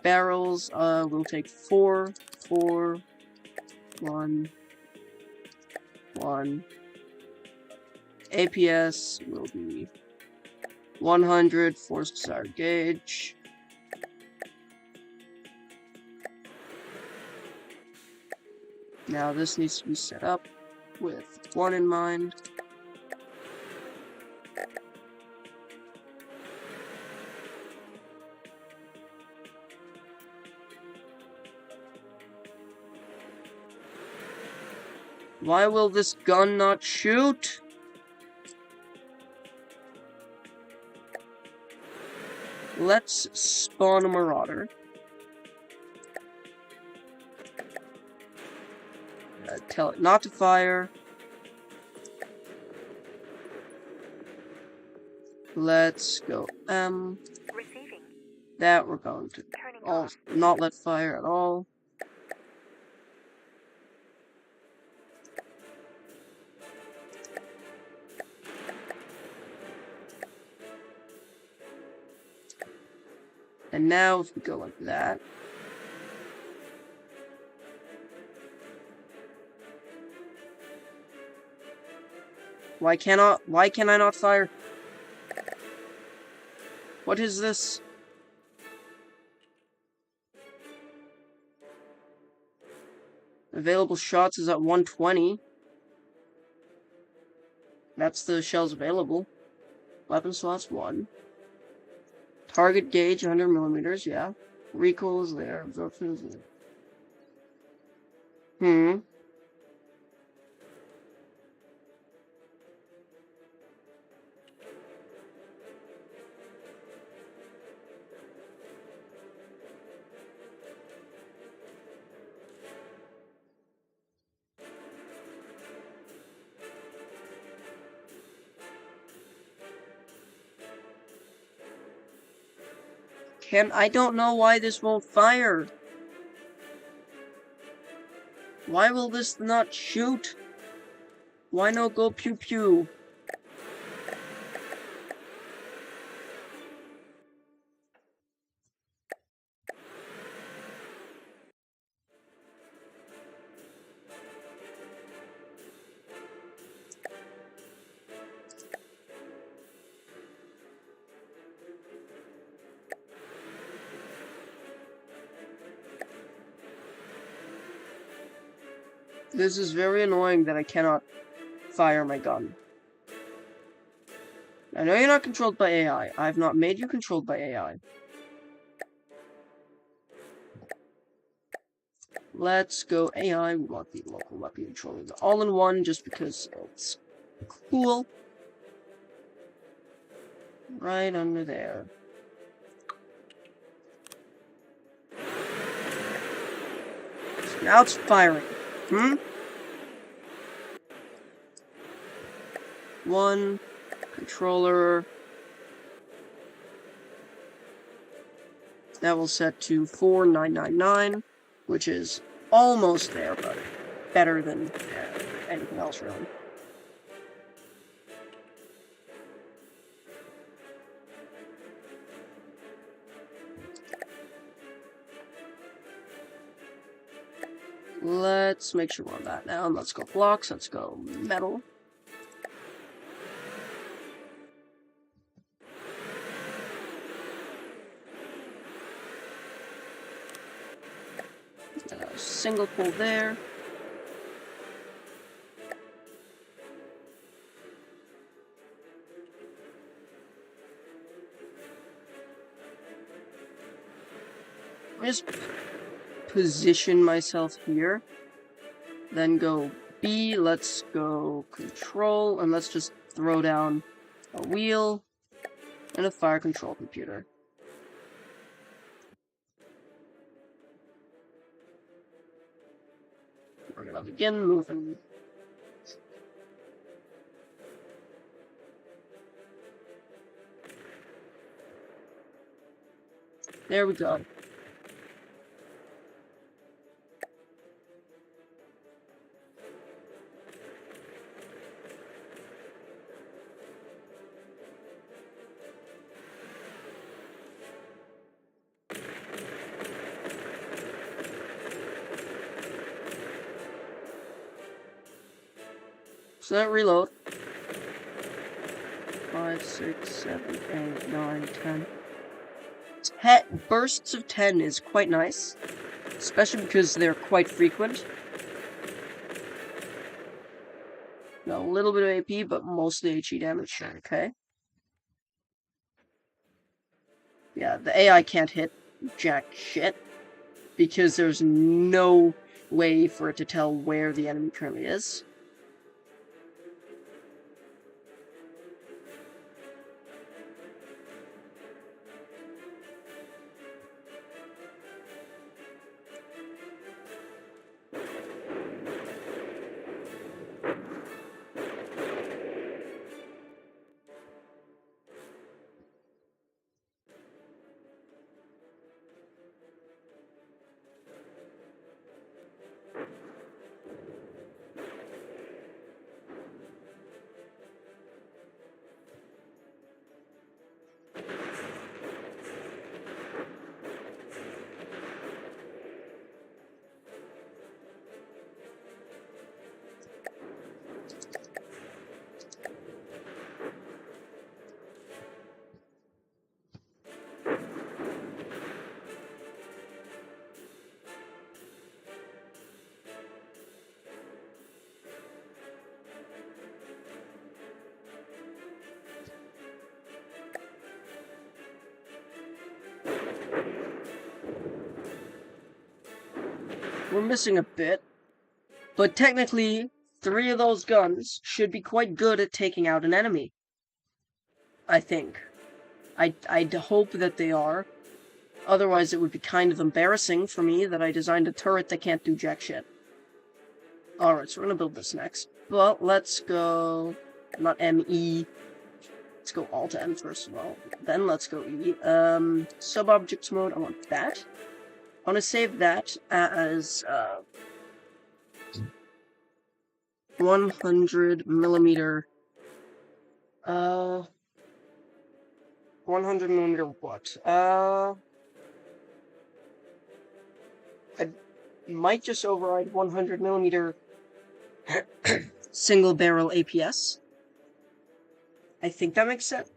Barrels. We'll take 4. 4. 1. 1. APS will be 100. Force desired gauge. Now this needs to be set up with 1 in mind. Why will this gun not shoot? Let's spawn a marauder. Tell it not to fire. Let's go Receiving. That we're going to not let fire at all. And now if we go like that. Why can I not fire? What is this? Available shots is at 120. That's the shells available. Weapon slots 1. Target gauge 100 millimeters, yeah. Recoil is there. Absorption is there. I don't know why this won't fire. Why will this not shoot? Why no go pew pew? This is very annoying that I cannot fire my gun. I know you're not controlled by AI. I have not made you controlled by AI. Let's go AI. We want the local weapon controller, the all-in-one, just because it's cool. Right under there. So now it's firing. One controller. That will set to 4999, which is almost there, but better than anything else, really. Let's make sure we're on that now. Let's go blocks. Let's go metal. Single pull there. Just position myself here. Then go B. Let's go control. And let's just throw down a wheel and a fire control computer. We're gonna begin moving. There we go. So that reload. 5, 6, 7, 8, 9, 10. Bursts of 10 is quite nice, especially because they're quite frequent. Got a little bit of AP, but mostly HE damage. Okay. Yeah, the AI can't hit jack shit, because there's no way for it to tell where the enemy currently is. we're missing a bit. But technically, 3 of those guns should be quite good at taking out an enemy. I think. I'd hope that they are. Otherwise, it would be kind of embarrassing for me that I designed a turret that can't do jack shit. Alright, so we're gonna build this next. Well, let's go... not M-E. Let's go Alt-M first of all. Then let's go E. Sub-objects mode, I want that. I want to save that as, 100 millimeter... 100 millimeter what? I might just override 100 millimeter single barrel APS. I think that makes sense.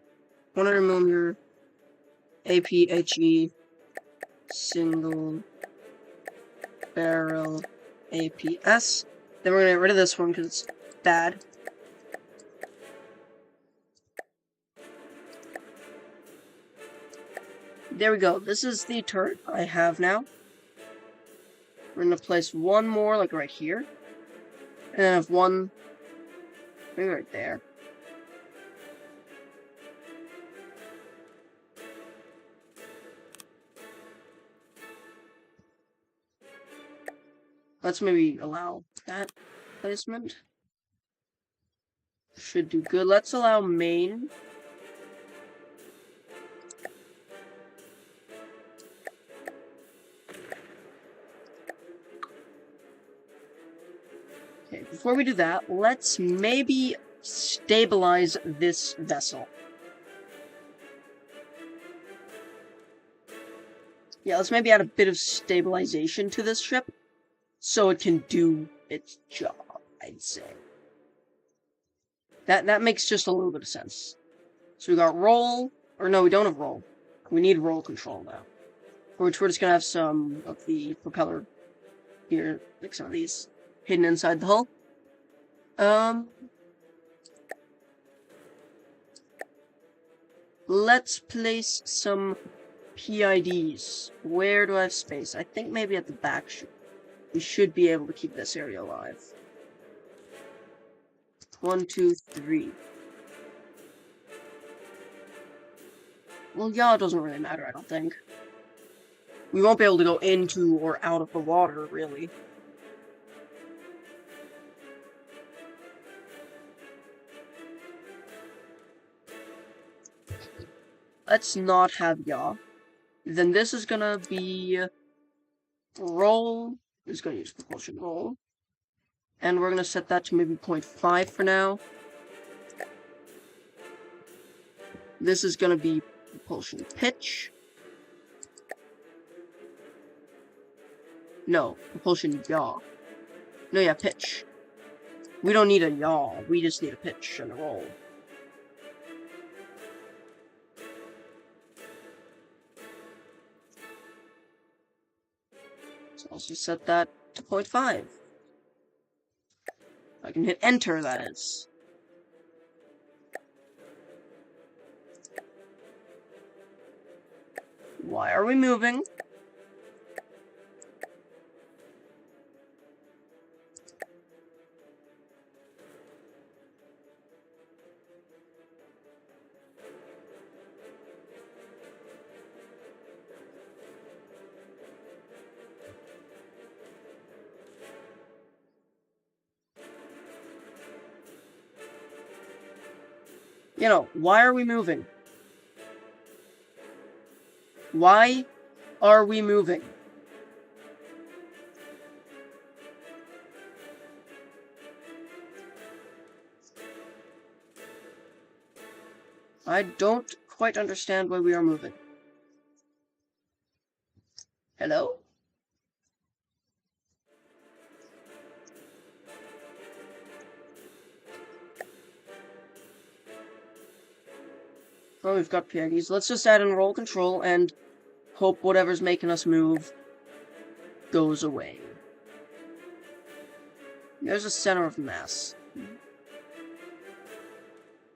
100 millimeter APHE single barrel APS. Then we're gonna get rid of this one because it's bad. There we go. This is the turret I have now. We're gonna place one more, like right here. And then have one, maybe right there. Let's maybe allow that placement. Should do good. Let's allow main. Okay, before we do that, let's maybe stabilize this vessel. Yeah, let's maybe add a bit of stabilization to this ship, so it can do its job, I'd say. That makes just a little bit of sense. So we got roll, or no, we don't have roll. We need roll control now. For which we're just gonna have some of the propeller here, like some of these, hidden inside the hull. Let's place some PIDs. Where do I have space? I think maybe at the back. We should be able to keep this area alive. 1, 2, 3. Well, yeah, it doesn't really matter, I don't think. We won't be able to go into or out of the water, really. Let's not have yaw. Then this is gonna be roll. Is gonna use propulsion roll. And we're gonna set that to maybe 0.5 for now. This is gonna be propulsion pitch. No, propulsion yaw. No, yeah, pitch. We don't need a yaw, we just need a pitch and a roll. So I'll just set that to 0.5. I can hit enter, that is. Why are we moving? You know, why are we moving? Why are we moving? I don't quite understand why we are moving. Hello? Oh, we've got PIDs. Let's just add in roll control and hope whatever's making us move goes away. There's a center of mass.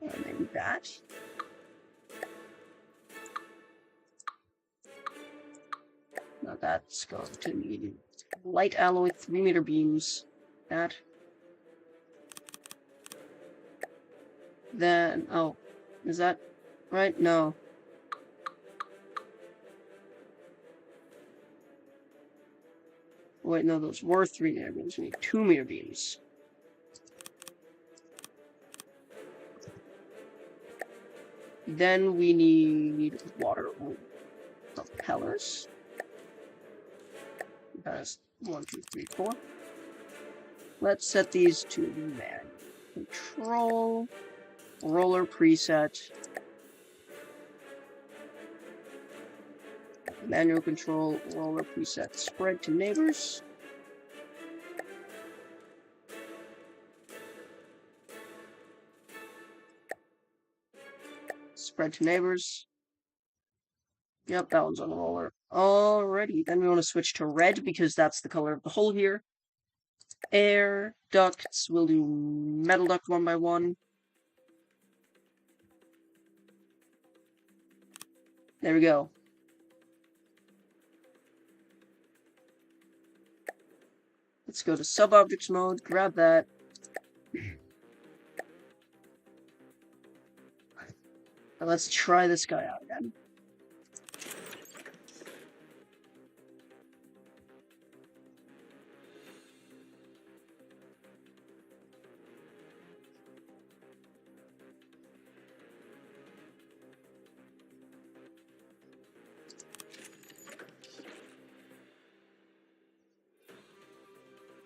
Maybe that. Now that's going to need light alloy 3-meter beams. That. Then, oh, is that right? No. Wait, no, those were 3-meter beams. We need 2-meter beams. Then we need water propellers. That's 1, 2, 3, 4. Let's set these to man control, roller preset, manual control, roller preset, spread to neighbors. Spread to neighbors. Yep, that one's on the roller. Alrighty, then we want to switch to red because that's the color of the hole here. Air ducts, we'll do metal duct 1 by 1. There we go. Let's go to sub-objects mode, grab that. Now let's try this guy out again.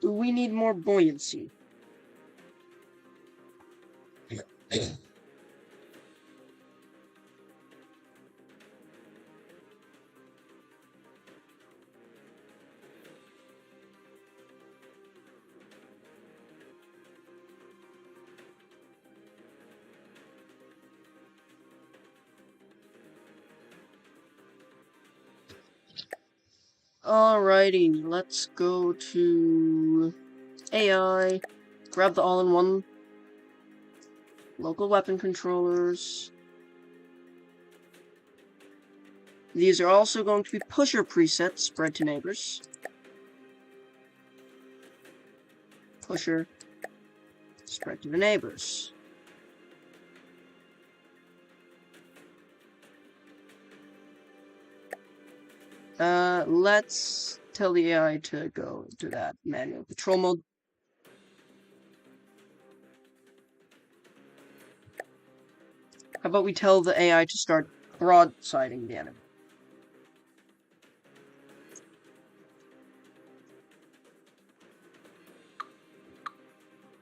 We need more buoyancy. Alrighty, let's go to AI, grab the all-in-one local weapon controllers. These are also going to be pusher presets, spread to neighbors. Pusher, spread to the neighbors. Let's tell the AI to go to that manual control mode. How about we tell the AI to start broadsiding the enemy?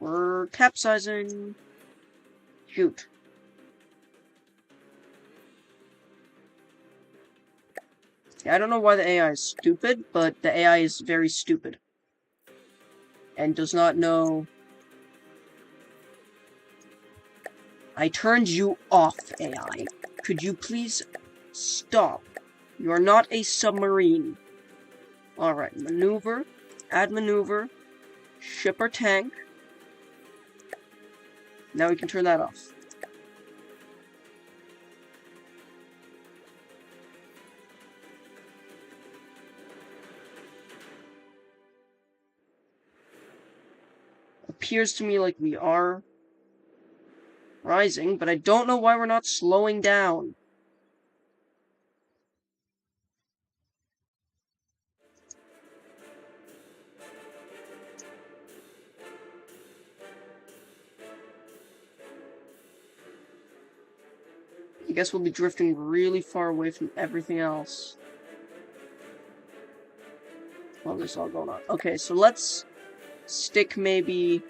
We're capsizing. Shoot. I don't know why the AI is stupid, but the AI is very stupid. And does not know... I turned you off, AI. Could you please stop? You are not a submarine. Alright, maneuver. Add maneuver. Shipper tank. Now we can turn that off. Appears to me like we are rising, but I don't know why we're not slowing down. I guess we'll be drifting really far away from everything else. While this is all going on. Okay, so let's stick maybe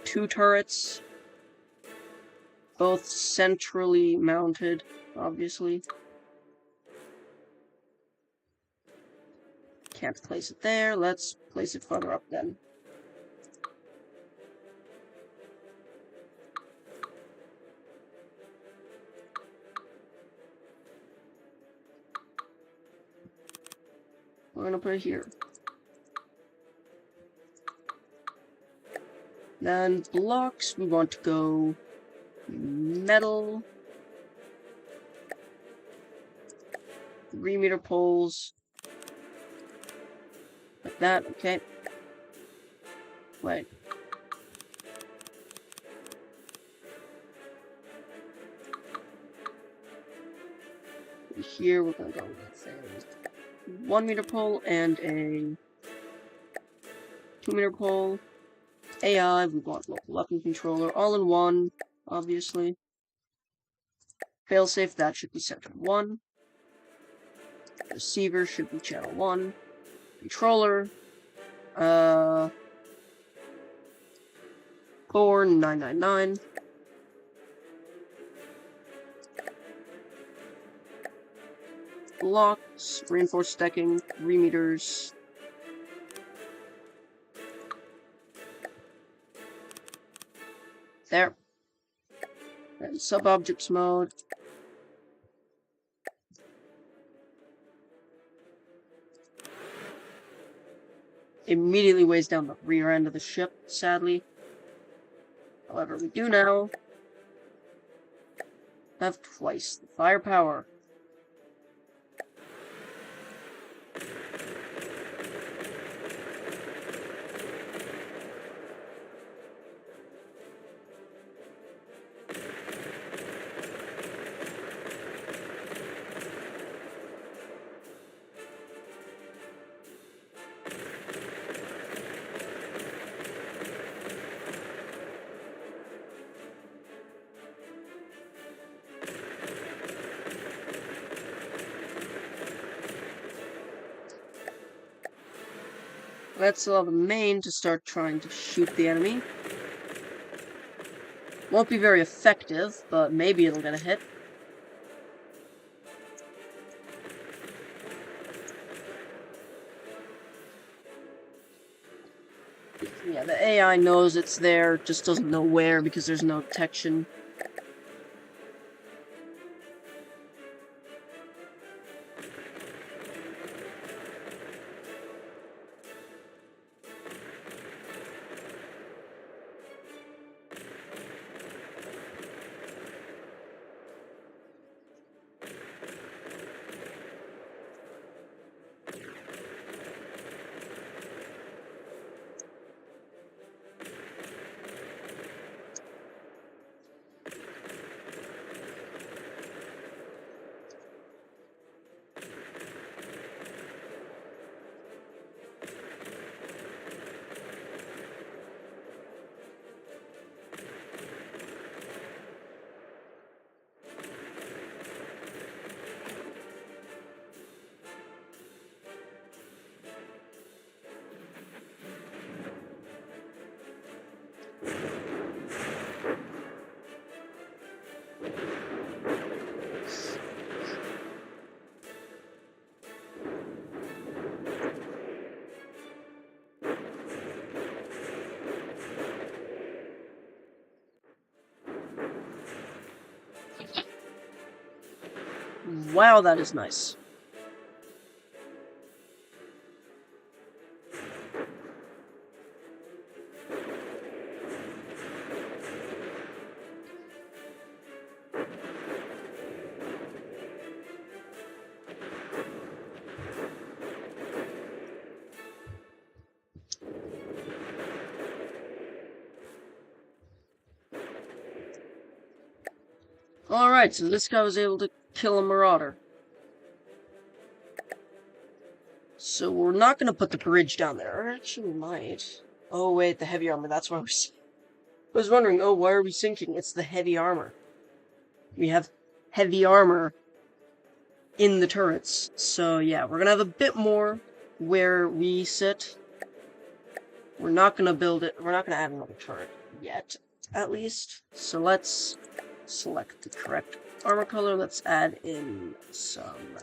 2 turrets. Both centrally mounted, obviously. Can't place it there. Let's place it further up then. We're gonna put it here. Then blocks, we want to go metal. 3-meter poles. that, okay. Wait. Here we're gonna go with a 1 meter pole and a 2 meter pole. AI, we want local weapon controller, all in one, obviously. Failsafe, that should be set to 1. Receiver should be channel 1. Controller, 4999. Blocks, reinforced decking, 3 meters. There. And sub-objects mode. Immediately weighs down the rear end of the ship, sadly. However, we do now have twice the firepower. Let's allow the main to start trying to shoot the enemy. Won't be very effective, but maybe it'll get a hit. Yeah, the AI knows it's there, just doesn't know where because there's no detection. Wow, that is nice. Alright, so this guy was able to kill a marauder. So we're not gonna put the bridge down there. Or actually, we might. Oh, wait, the heavy armor, that's why I was wondering, oh, why are we sinking? It's the heavy armor. We have heavy armor in the turrets. So, yeah, we're gonna have a bit more where we sit. We're not gonna build it. We're not gonna add another turret yet, at least. So let's select the correct armor color. Let's add in some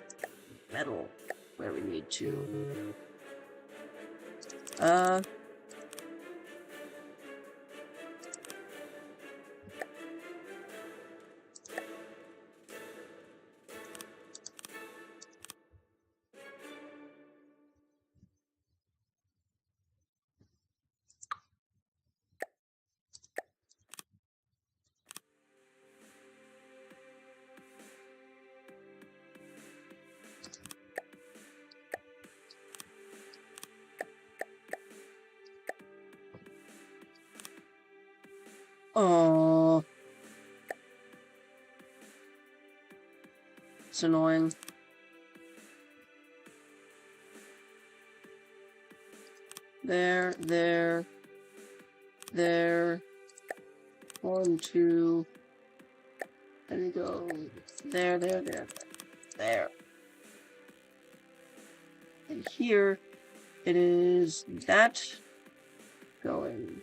metal where we need to. Oh, it's annoying. There, there, there. 1, 2. There we go. There, there, there, there. And here, it is that going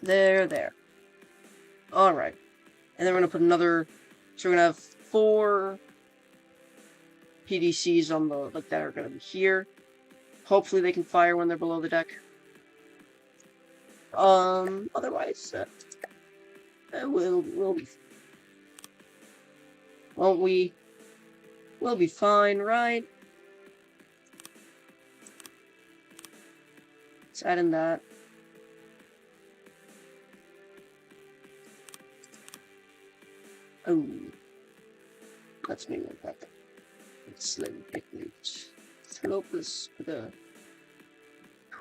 there, there. Alright. And then we're gonna put another, so we're gonna have 4 PDCs on the, like, that are gonna be here. Hopefully they can fire when they're below the deck. Otherwise, we'll be, won't we? We'll be fine, right? Let's add in that. Oh. Let's make it back. Let's let me pick it. Slope this with a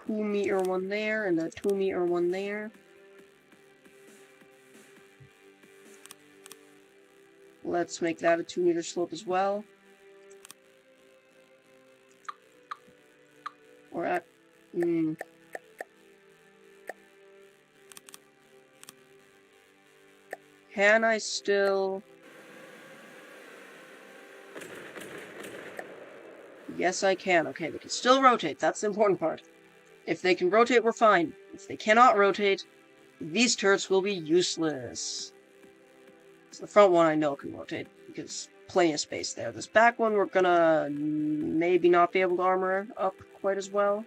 2-meter one there and a 2-meter one there. Let's make that a 2-meter slope as well. Or at Can I still? Yes, I can. Okay, they can still rotate. That's the important part. If they can rotate, we're fine. If they cannot rotate, these turrets will be useless. So the front one I know can rotate, because plenty of space there. This back one we're gonna maybe not be able to armor up quite as well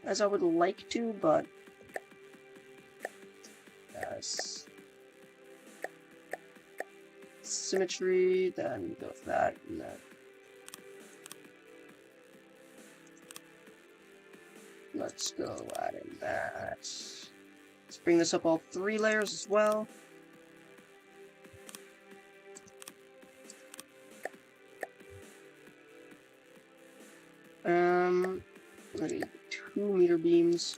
as I would like to, but yes. Symmetry, then go with that, and then let's go add in that. Let's bring this up all 3 layers as well. I need 2-meter beams.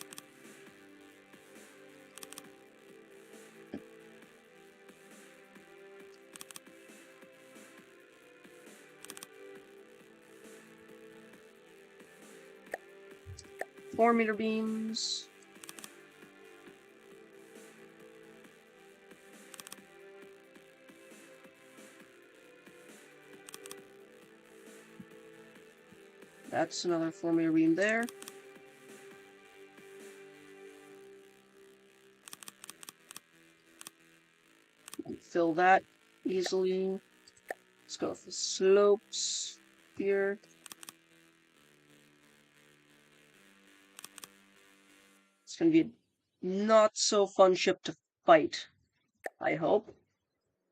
Four-meter beams. That's another 4-meter beam there. Fill that easily. Let's go with the slopes here. It's gonna be a not so fun ship to fight, I hope.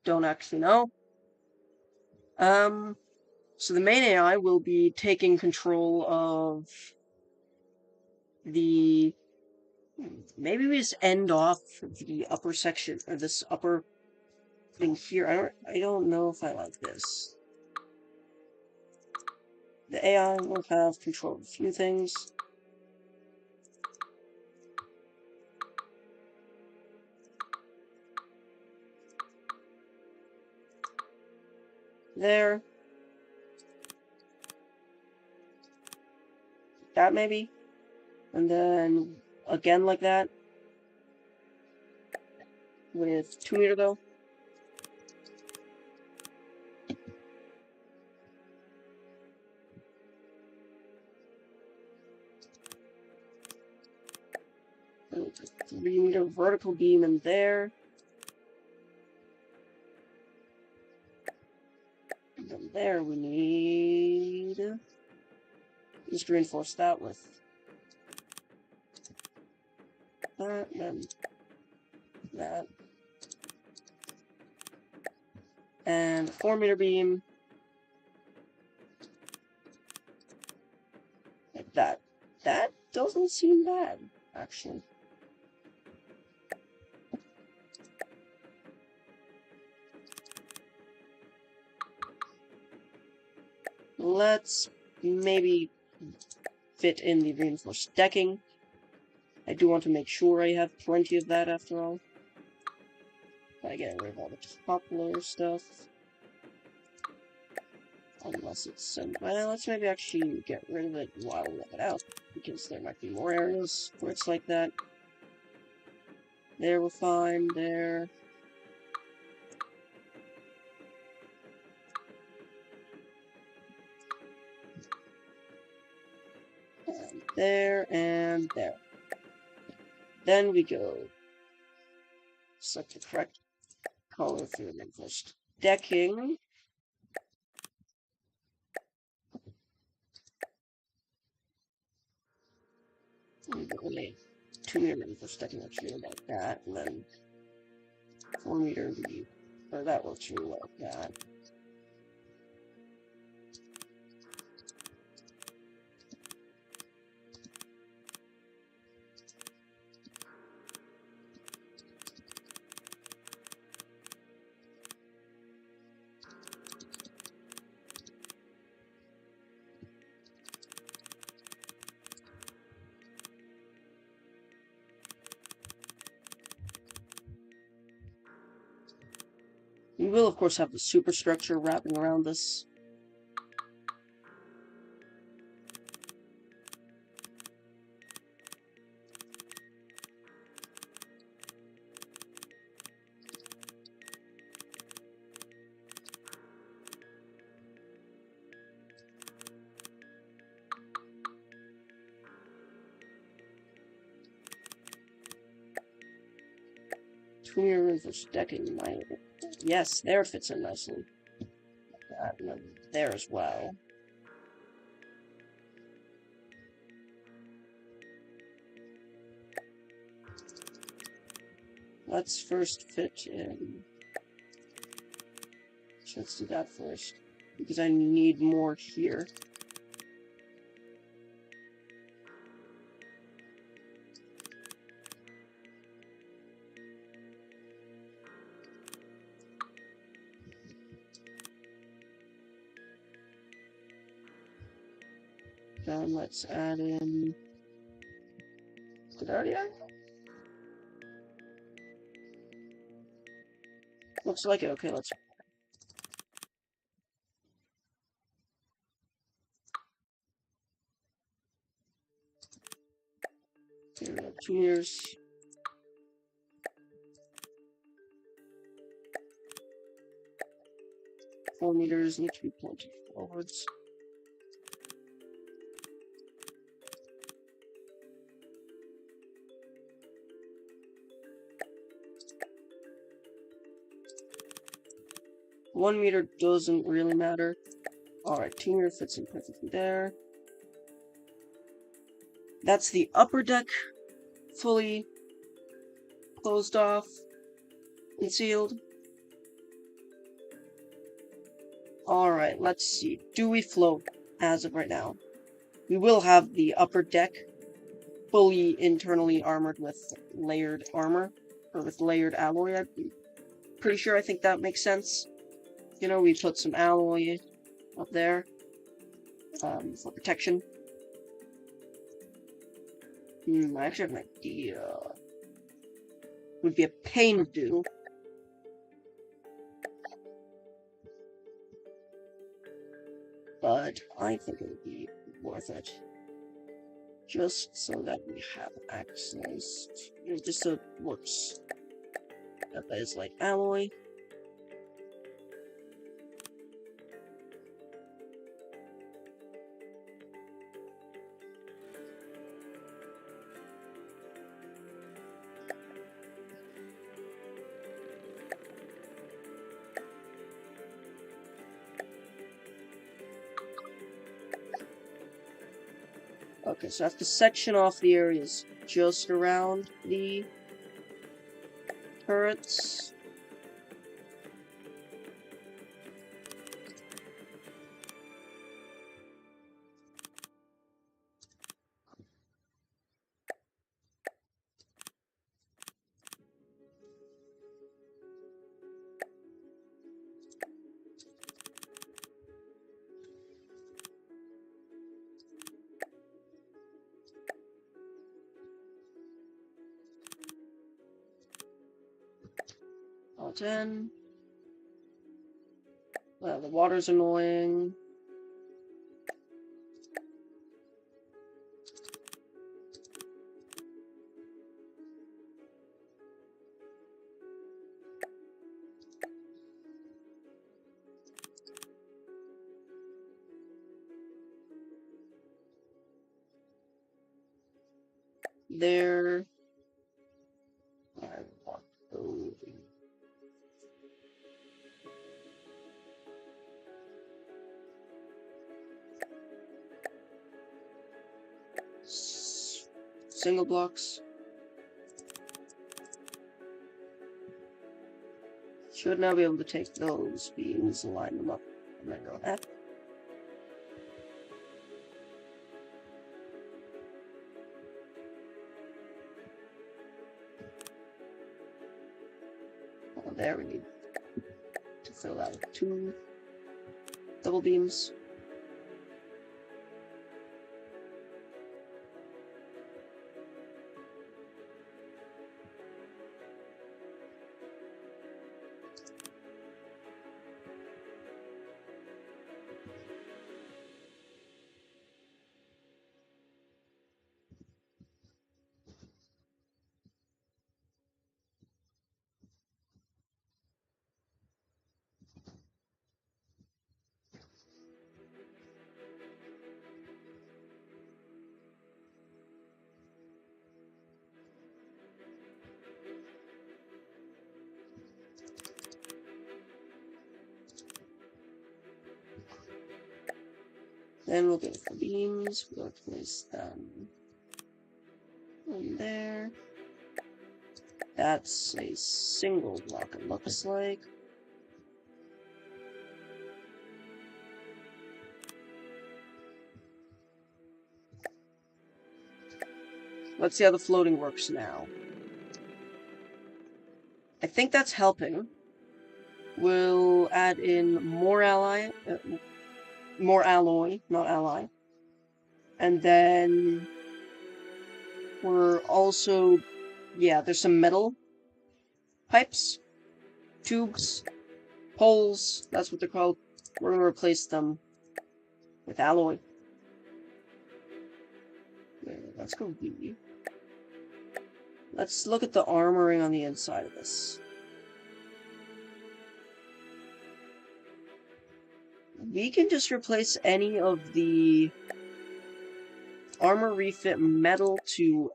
Don't actually know. So the main AI will be taking control of the... Maybe we just end off the upper section, or this upper thing here. I don't know if I like this. The AI will have control of a few things. There. That maybe. And then again like that. With 2-meter though. And 3-meter vertical beam in there. And then there we need... Just reinforce that with that, and then that. And 4-meter beam. Like that. That doesn't seem bad, actually. Let's maybe fit in the reinforced decking. I do want to make sure I have plenty of that after all. By getting rid of all the top layer stuff. Unless it's some... Well, let's maybe actually get rid of it while we let it out. Because there might be more areas where it's like that. There, we're fine. There. And there, and there. Then we go select the correct color for the reinforced decking. Only 2 meter reinforced decking actually like that, and then 4 meter V. Or that works really well like that. We will, of course, have the superstructure wrapping around this. Two-meter reinforced decking might... Yes, there it fits in nicely. That, and then there as well. Let's first fit in... Let's do that first. Because I need more here. Then let's add in... Did I already add? Looks like it. Okay, let's... Here we have 2 meters. Four meters need to be pointed forwards. One meter doesn't really matter. Alright, 2 meter fits in perfectly there. That's the upper deck fully closed off and sealed. Alright, let's see. Do we float as of right now? We will have the upper deck fully internally armored with layered armor, or with layered alloy. I'm pretty sure I think that makes sense. You know, we put some alloy up there for protection. I actually have an idea. Would be a pain to do. But I think it would be worth it. Just so that we have access to, just so it works. That is like alloy. Okay, so I have to section off the areas just around the turrets. 10. The water's annoying. There. I want those. Single blocks. Should now be able to take those beams and line them up. And then go F. Oh, there we need to fill out 2 double beams. Then we'll go for beams. We'll place them in there. That's a single block, it looks like. Let's see how the floating works now. I think that's helping. We'll add in more alloy, not ally. And then we're also, yeah, there's some metal pipes, tubes, poles, that's what they're called. We're going to replace them with alloy. Let's go B. Let's look at the armoring on the inside of this. We can just replace any of the armor refit metal to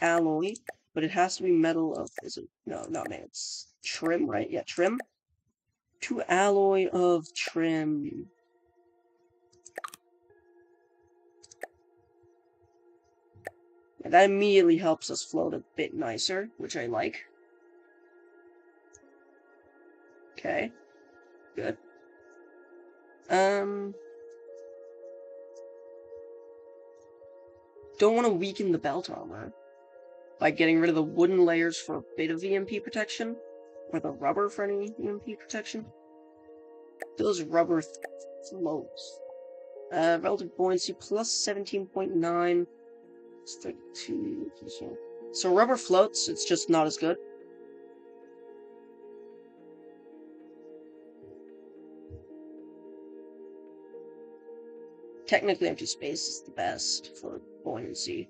alloy, but it has to be metal of, is it? No, not made. It's trim, right? Yeah, trim. To alloy of trim. Yeah, that immediately helps us float a bit nicer, which I like. Okay. Good. Don't want to weaken the belt armor by getting rid of the wooden layers for a bit of EMP protection, or the rubber for any EMP protection. Those rubber floats. Relative buoyancy plus 17.9. It's 32. So rubber floats, it's just not as good. Technically, empty space is the best for buoyancy.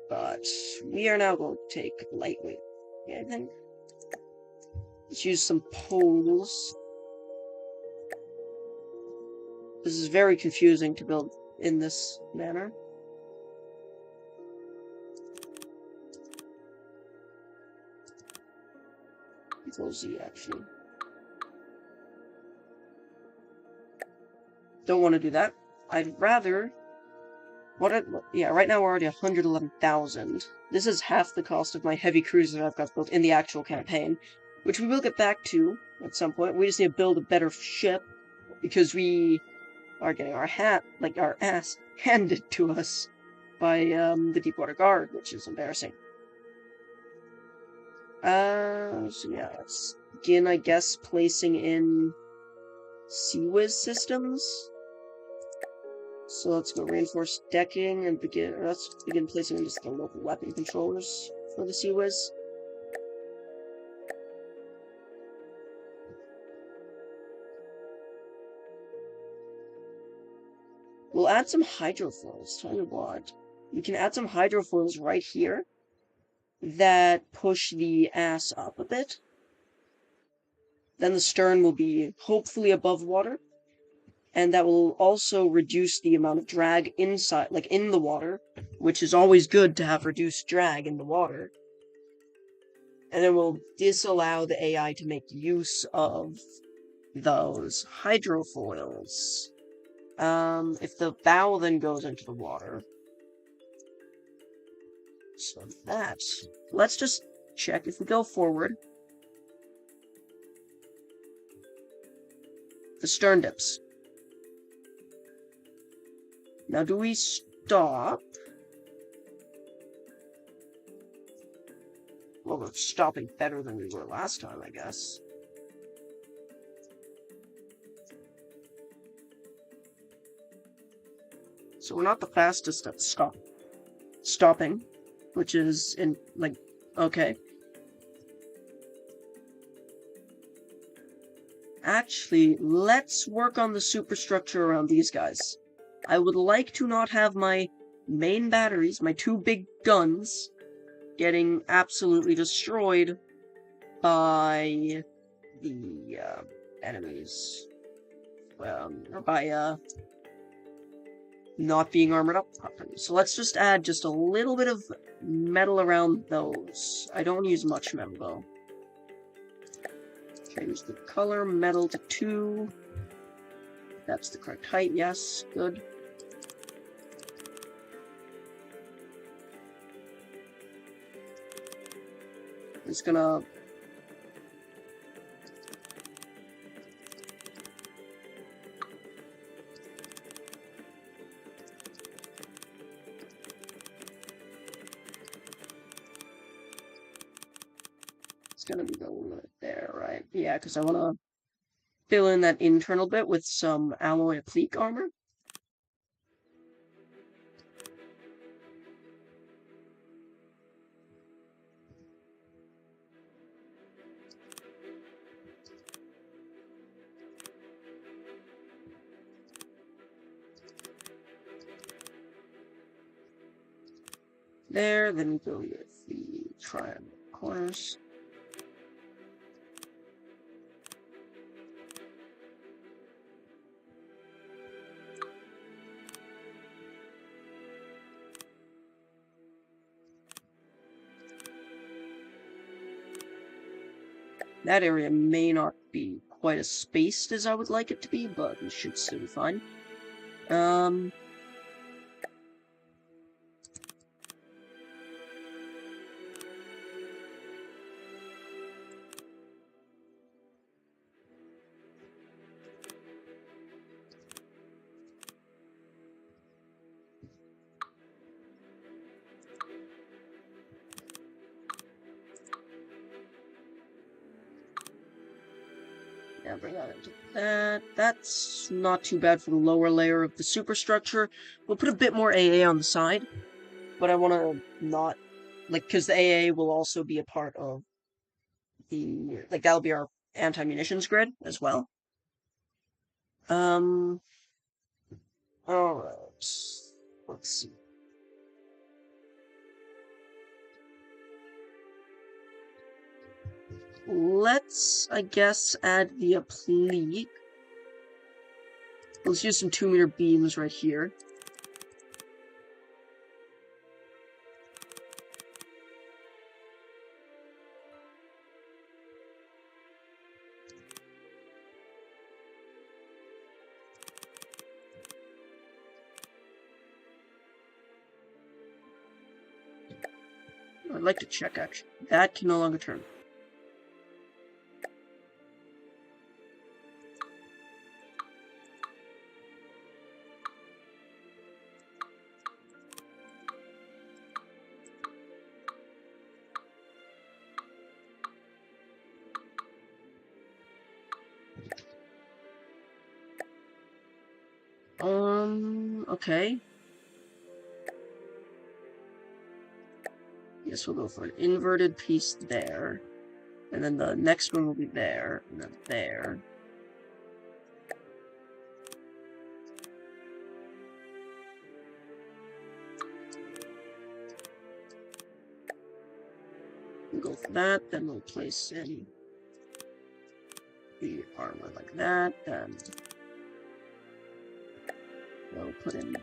But we are now going to take lightweight. Yeah, I think. Let's use some poles. This is very confusing to build in this manner. Control Z, actually. Don't want to do that. I'd rather... yeah, right now we're already 111,000. This is half the cost of my heavy cruiser that I've got built in the actual campaign, which we will get back to at some point. We just need to build a better ship, because we are getting our ass handed to us by the Deepwater Guard, which is embarrassing. So yeah, let's begin, I guess, placing in CWIS systems. So let's go reinforce decking and let's begin placing in just the local weapon controllers for the CWIS. We'll add some hydrofoils. Tell you what, we can add some hydrofoils right here that push the ass up a bit. Then the stern will be hopefully above water, and that will also reduce the amount of drag inside, like in the water, which is always good to have reduced drag in the water. And it will disallow the AI to make use of those hydrofoils. If the bow then goes into the water, so let's just check. If we go forward, the stern dips. Now, do we stop? Well, we're stopping better than we were last time, I guess. So we're not the fastest at stopping, which is okay. Actually, let's work on the superstructure around these guys. I would like to not have my main batteries, my two big guns, getting absolutely destroyed by the enemies. Or by not being armored up properly. So let's just add just a little bit of metal around those. I don't use much metal though. Change the color, metal to 2. That's the correct height, yes, good. It's gonna... It's gonna be going right there, right? Yeah, because I want to fill in that internal bit with some alloy applique armor. There, then we go with the triangle corners. That area may not be quite as spaced as I would like it to be, but it should still be fine. Yeah, bring that into that. That's not too bad for the lower layer of the superstructure. We'll put a bit more AA on the side, but I want to not, because the AA will also be a part of the, that'll be our anti-munitions grid as well. Alright. Let's see. Let's, I guess, add the applique. Let's use some 2-meter beams right here. I'd like to check, actually. That can no longer turn. Okay. Guess we'll go for an inverted piece there. And then the next one will be there, and then there. We'll go for that, then we'll place in the armor like that, then we'll put in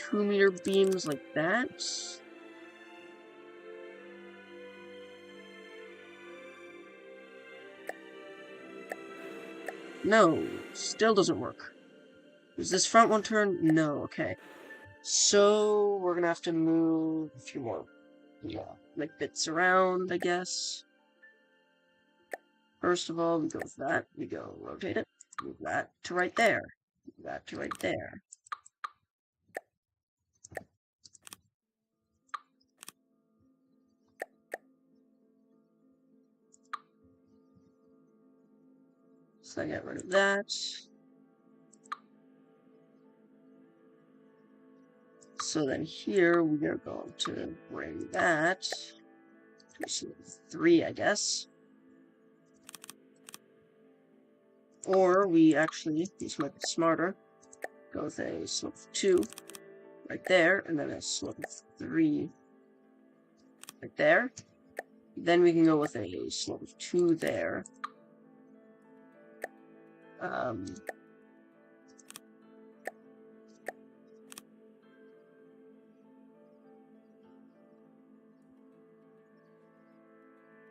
2-meter beams like that. No, still doesn't work. Does this front one turn? No, okay. So, we're gonna have to move a few more, like, bits around, I guess. First of all, we go with that. We go rotate it. Move that to right there. Move that to right there. So I get rid of that. So then here we are going to bring that to 3, I guess. Or we actually, this might be smarter, go with a slope of 2 right there, and then a slope of 3 right there. Then we can go with a slope of 2 there.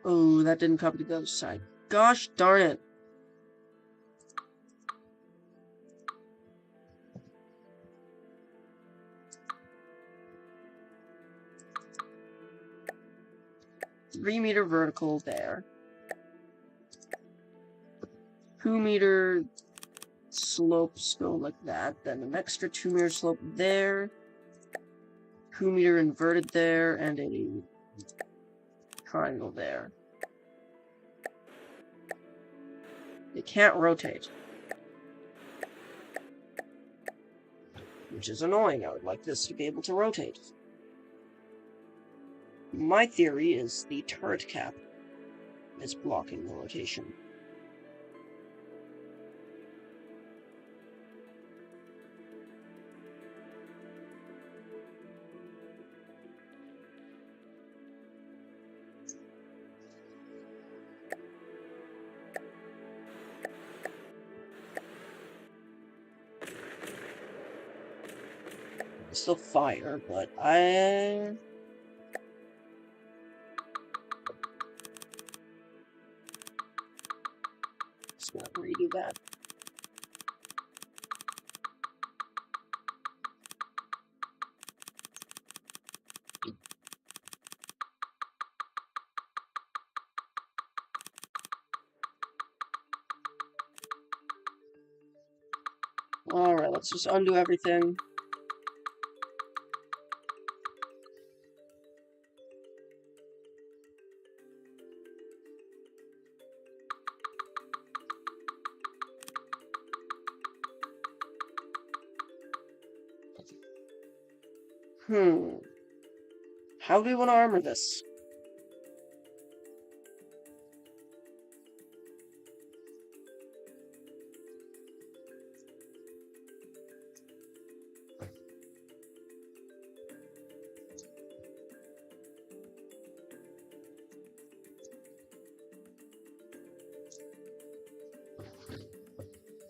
Oh, that didn't copy to the other side. Gosh darn it. Three-meter vertical there. 2-meter slopes go like that. Then an extra 2-meter slope there. 2-meter inverted there, and a triangle there. It can't rotate. Which is annoying. I would like this to be able to rotate. My theory is the turret cap is blocking the rotation. Still fire, but I... just gonna redo that. Alright, let's just undo everything. How do we want to armor this?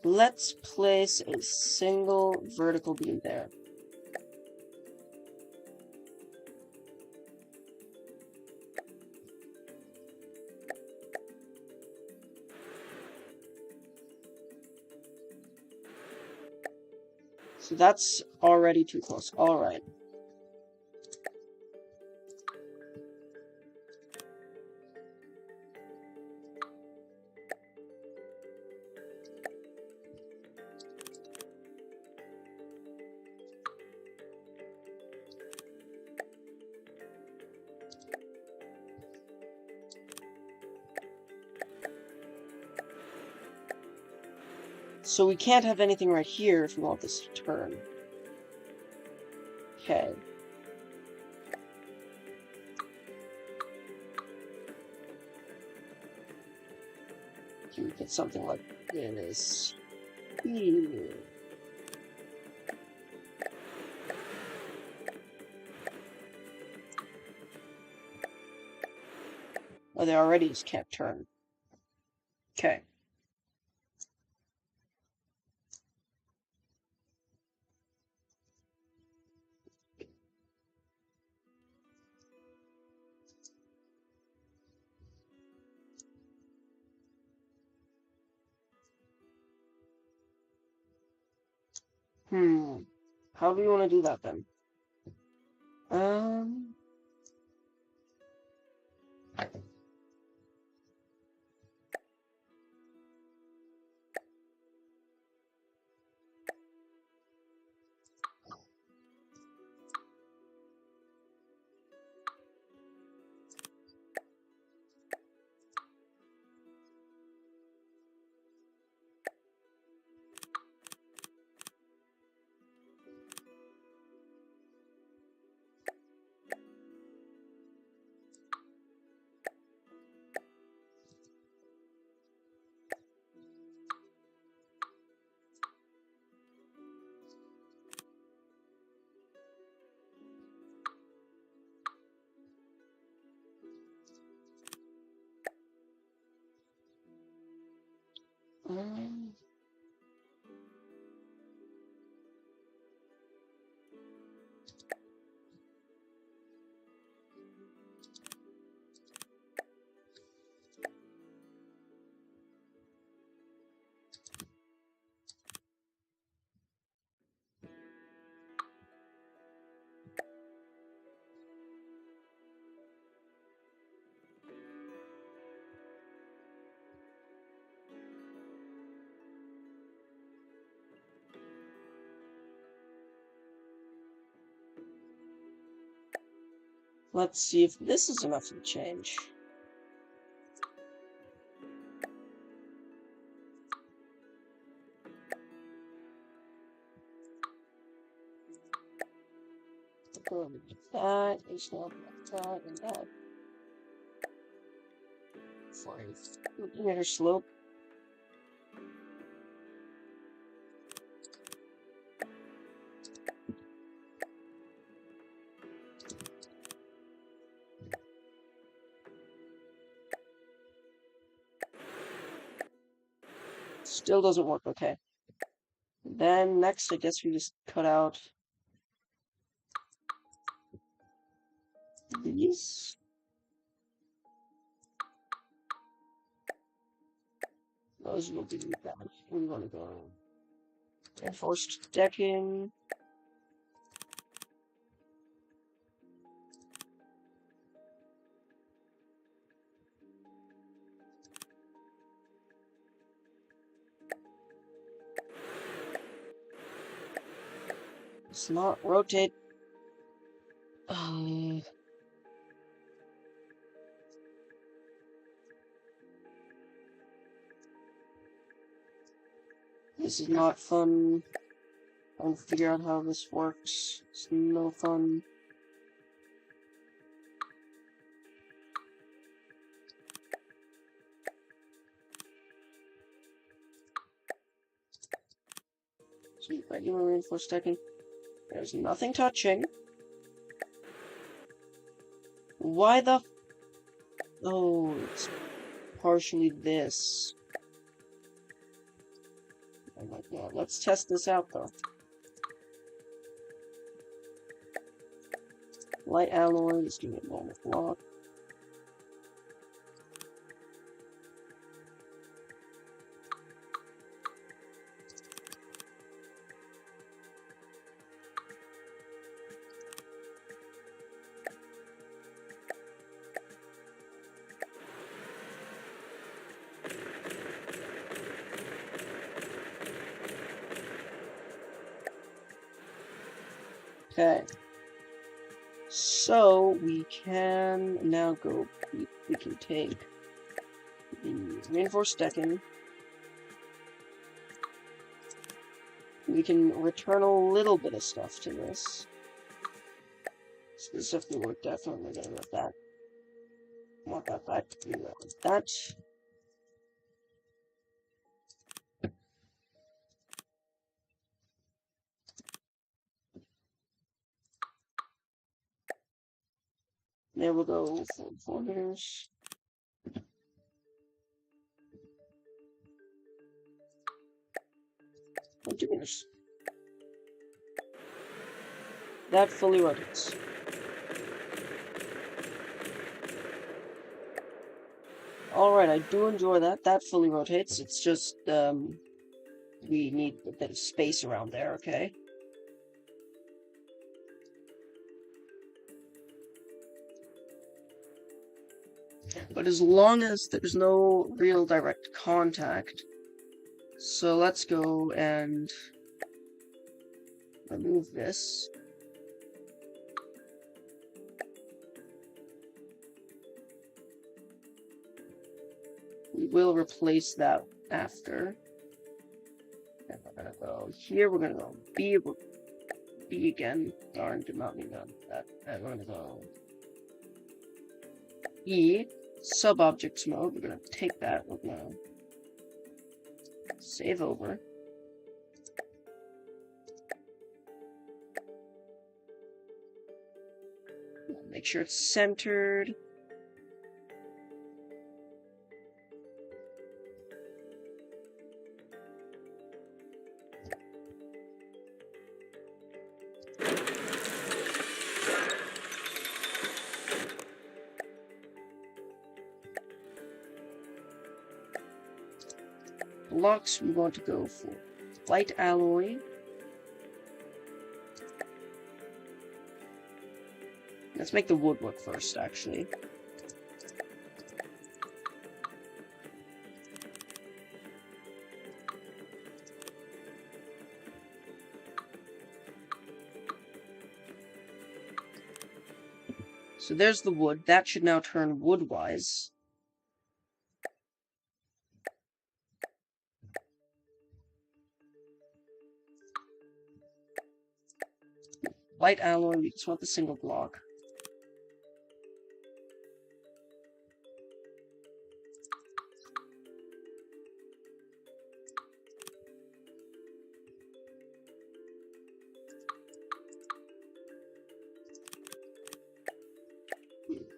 Let's place a single vertical beam there. So that's already too close. Alright. So we can't have anything right here if we want this to turn. Okay. Can we get something like this? Oh, they already just can't turn. Okay. How do we want to do that then? Um, um, let's see if this is enough to change. That is not that and that. 4 meter slope. Still doesn't work. Okay. Then next, I guess we just cut out these. Those will be bad. We want to go reinforced decking. Let's not rotate. This is not fun. Trying to figure out how this works. It's no fun. So regular reinforced decking. There's nothing touching. Why the? Oh, it's partially this. Oh my god, let's test this out though. Light alloy, let's give it a normal block. Okay. So we can now go. We can take the reinforced decking. We can return a little bit of stuff to this. Specifically, we're definitely gonna let that. Want that back to be like that. There we go. 4 meters. Oh, goodness. That fully rotates. Alright, I do enjoy that. That fully rotates. It's just, we need a bit of space around there, okay? But as long as there's no real direct contact, so let's go and remove this. We will replace that after. And we're gonna go here, we're gonna go B again. Darn, did not mean that. And we're gonna go E, sub-objects mode. We're gonna take that, we're gonna save over. Make sure it's centered. Blocks, we want to go for light alloy. Let's make the woodwork first, actually. So there's the wood. That should now turn woodwise. Light alloy, we just want the single block.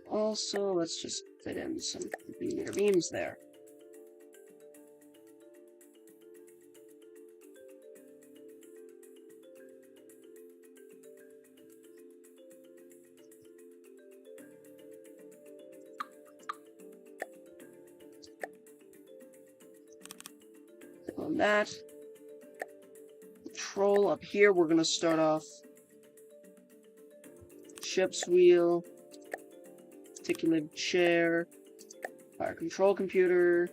Also, let's just fit in some meter beams there. On that. Control up here, we're going to start off ship's wheel, articulated chair, fire control computer.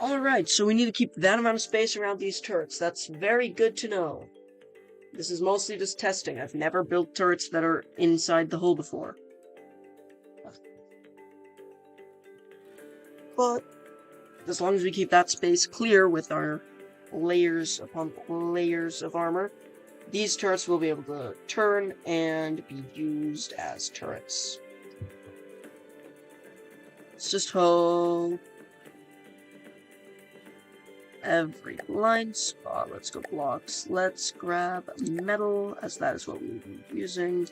Alright, so we need to keep that amount of space around these turrets. That's very good to know. This is mostly just testing. I've never built turrets that are inside the hull before. But as long as we keep that space clear with our layers upon layers of armor, these turrets will be able to turn and be used as turrets. Let's just hope every blind spot. Let's go blocks. Let's grab metal, as that is what we'll be using.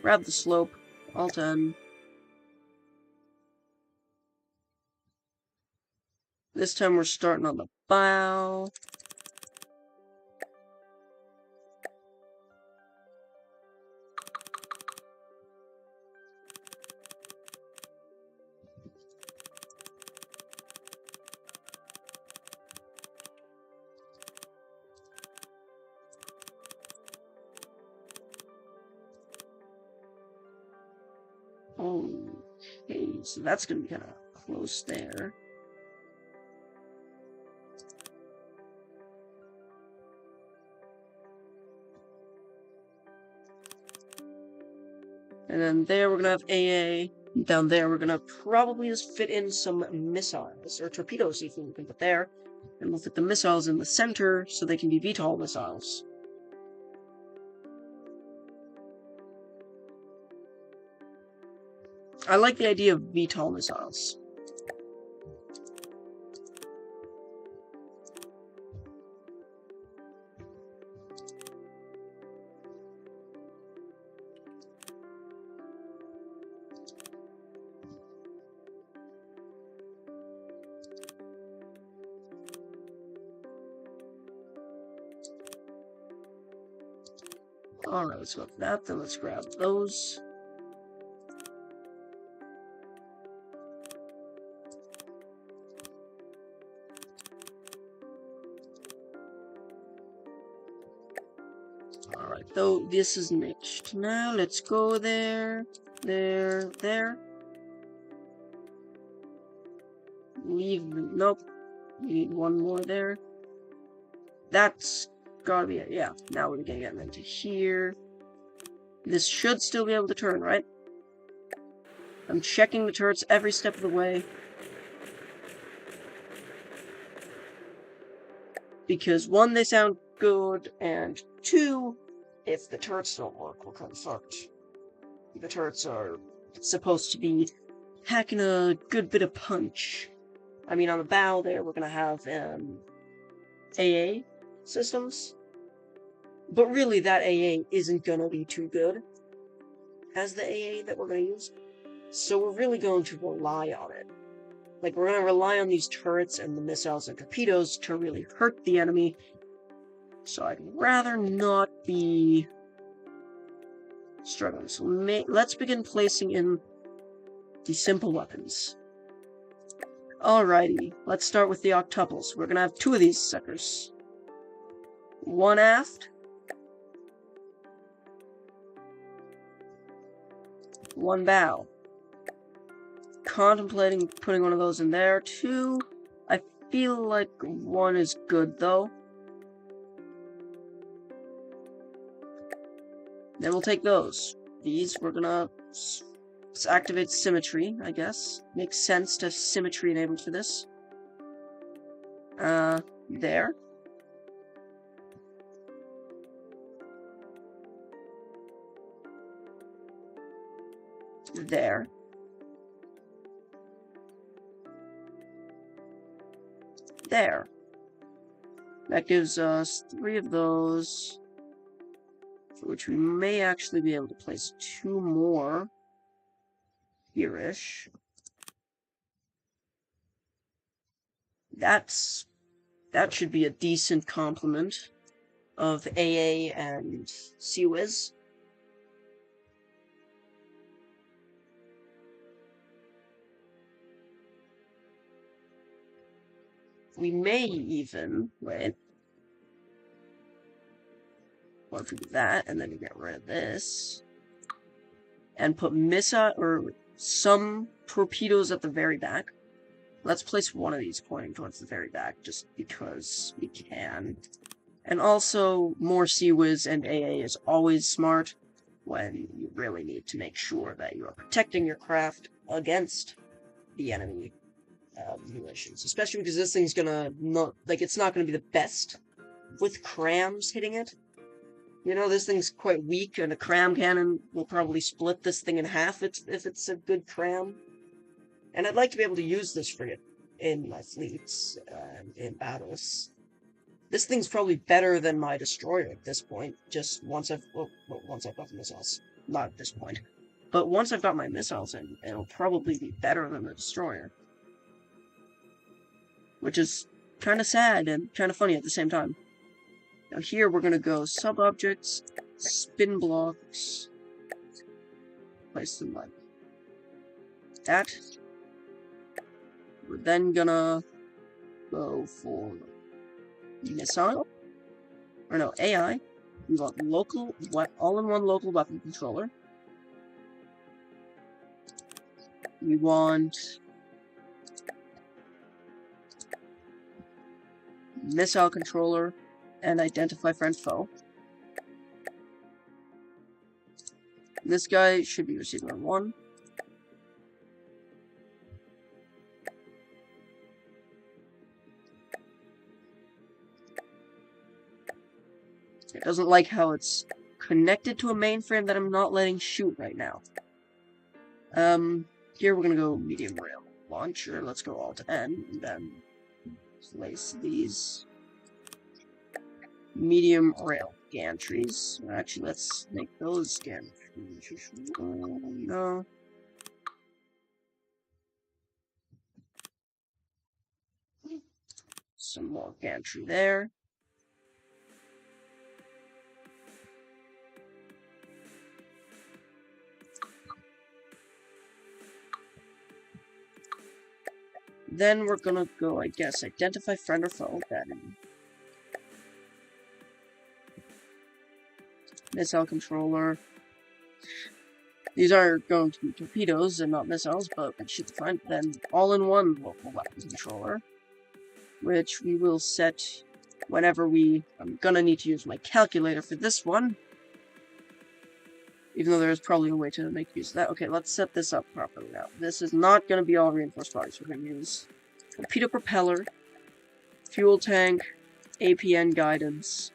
Grab the slope, Alt N. This time we're starting on the bow. Okay, so that's gonna be kind of close there. And then there we're gonna have AA. Down there we're gonna probably just fit in some missiles, or torpedoes even we can put there. And we'll fit the missiles in the center so they can be VTOL missiles. I like the idea of VTOL missiles. Alright, let's go for that, then let's grab those. Alright, though this is mixed. Now let's go there, there. Leave, nope. We need one more there. That's gotta be it, yeah. Now we're gonna get them into here. This should still be able to turn, right? I'm checking the turrets every step of the way. Because one, they sound good, and two, if the turrets don't work, we're kind of fucked. The turrets are supposed to be packing a good bit of punch. I mean, on the bow there, we're gonna have AA systems. But really, that AA isn't gonna be too good as the AA that we're gonna use. So we're really going to rely on it. Like, we're gonna rely on these turrets and the missiles and torpedoes to really hurt the enemy. So I'd rather not be struggling. So let's begin placing in the simple weapons. Alrighty, let's start with the octuples. We're gonna have two of these suckers. One aft. One bow. Contemplating putting one of those in there. Two, I feel like one is good, though. Then we'll take those. These, we're gonna activate symmetry, I guess. Makes sense to have symmetry enabled for this. There. There. There. That gives us 3 of those, for which we may actually be able to place 2 more here-ish. That should be a decent complement of AA and CWIS. We may even, wait, what if we do that, and then we get rid of this, and put missile, or some torpedoes at the very back. Let's place one of these pointing towards the very back, just because we can. And also, more CWIS and AA is always smart when you really need to make sure that you are protecting your craft against the enemy munitions. Especially because this thing's gonna not, like, it's not gonna be the best with crams hitting it. You know, this thing's quite weak, and a cram cannon will probably split this thing in half if it's a good cram. And I'd like to be able to use this frigate in my fleets, in battles. This thing's probably better than my destroyer at this point, just once I've got the missiles. Not at this point. But once I've got my missiles in, it'll probably be better than the destroyer. Which is kind of sad and kind of funny at the same time. Now here we're going to go sub-objects, spin blocks, place them like that. We're then gonna go for missile, or no, AI. We want local, all-in-one local weapon controller. We want missile controller and identify friend foe. This guy should be receiving on 1. It doesn't like how it's connected to a mainframe that I'm not letting shoot right now. Here we're gonna go medium rail launcher. Let's go Alt-N, and then place these medium rail gantries. Actually, let's make those gantries. No. Some more gantry there. Then we're gonna go, I guess, identify friend or foe. Then missile controller. These are going to be torpedoes and not missiles, but it should be fine. Then all-in-one local weapon controller, which we will set whenever I'm gonna need to use my calculator for this one. Even though there's probably a way to make use of that. Okay, let's set this up properly now. This is not going to be all reinforced bodies. We're going to use torpedo propeller, fuel tank, APN guidance,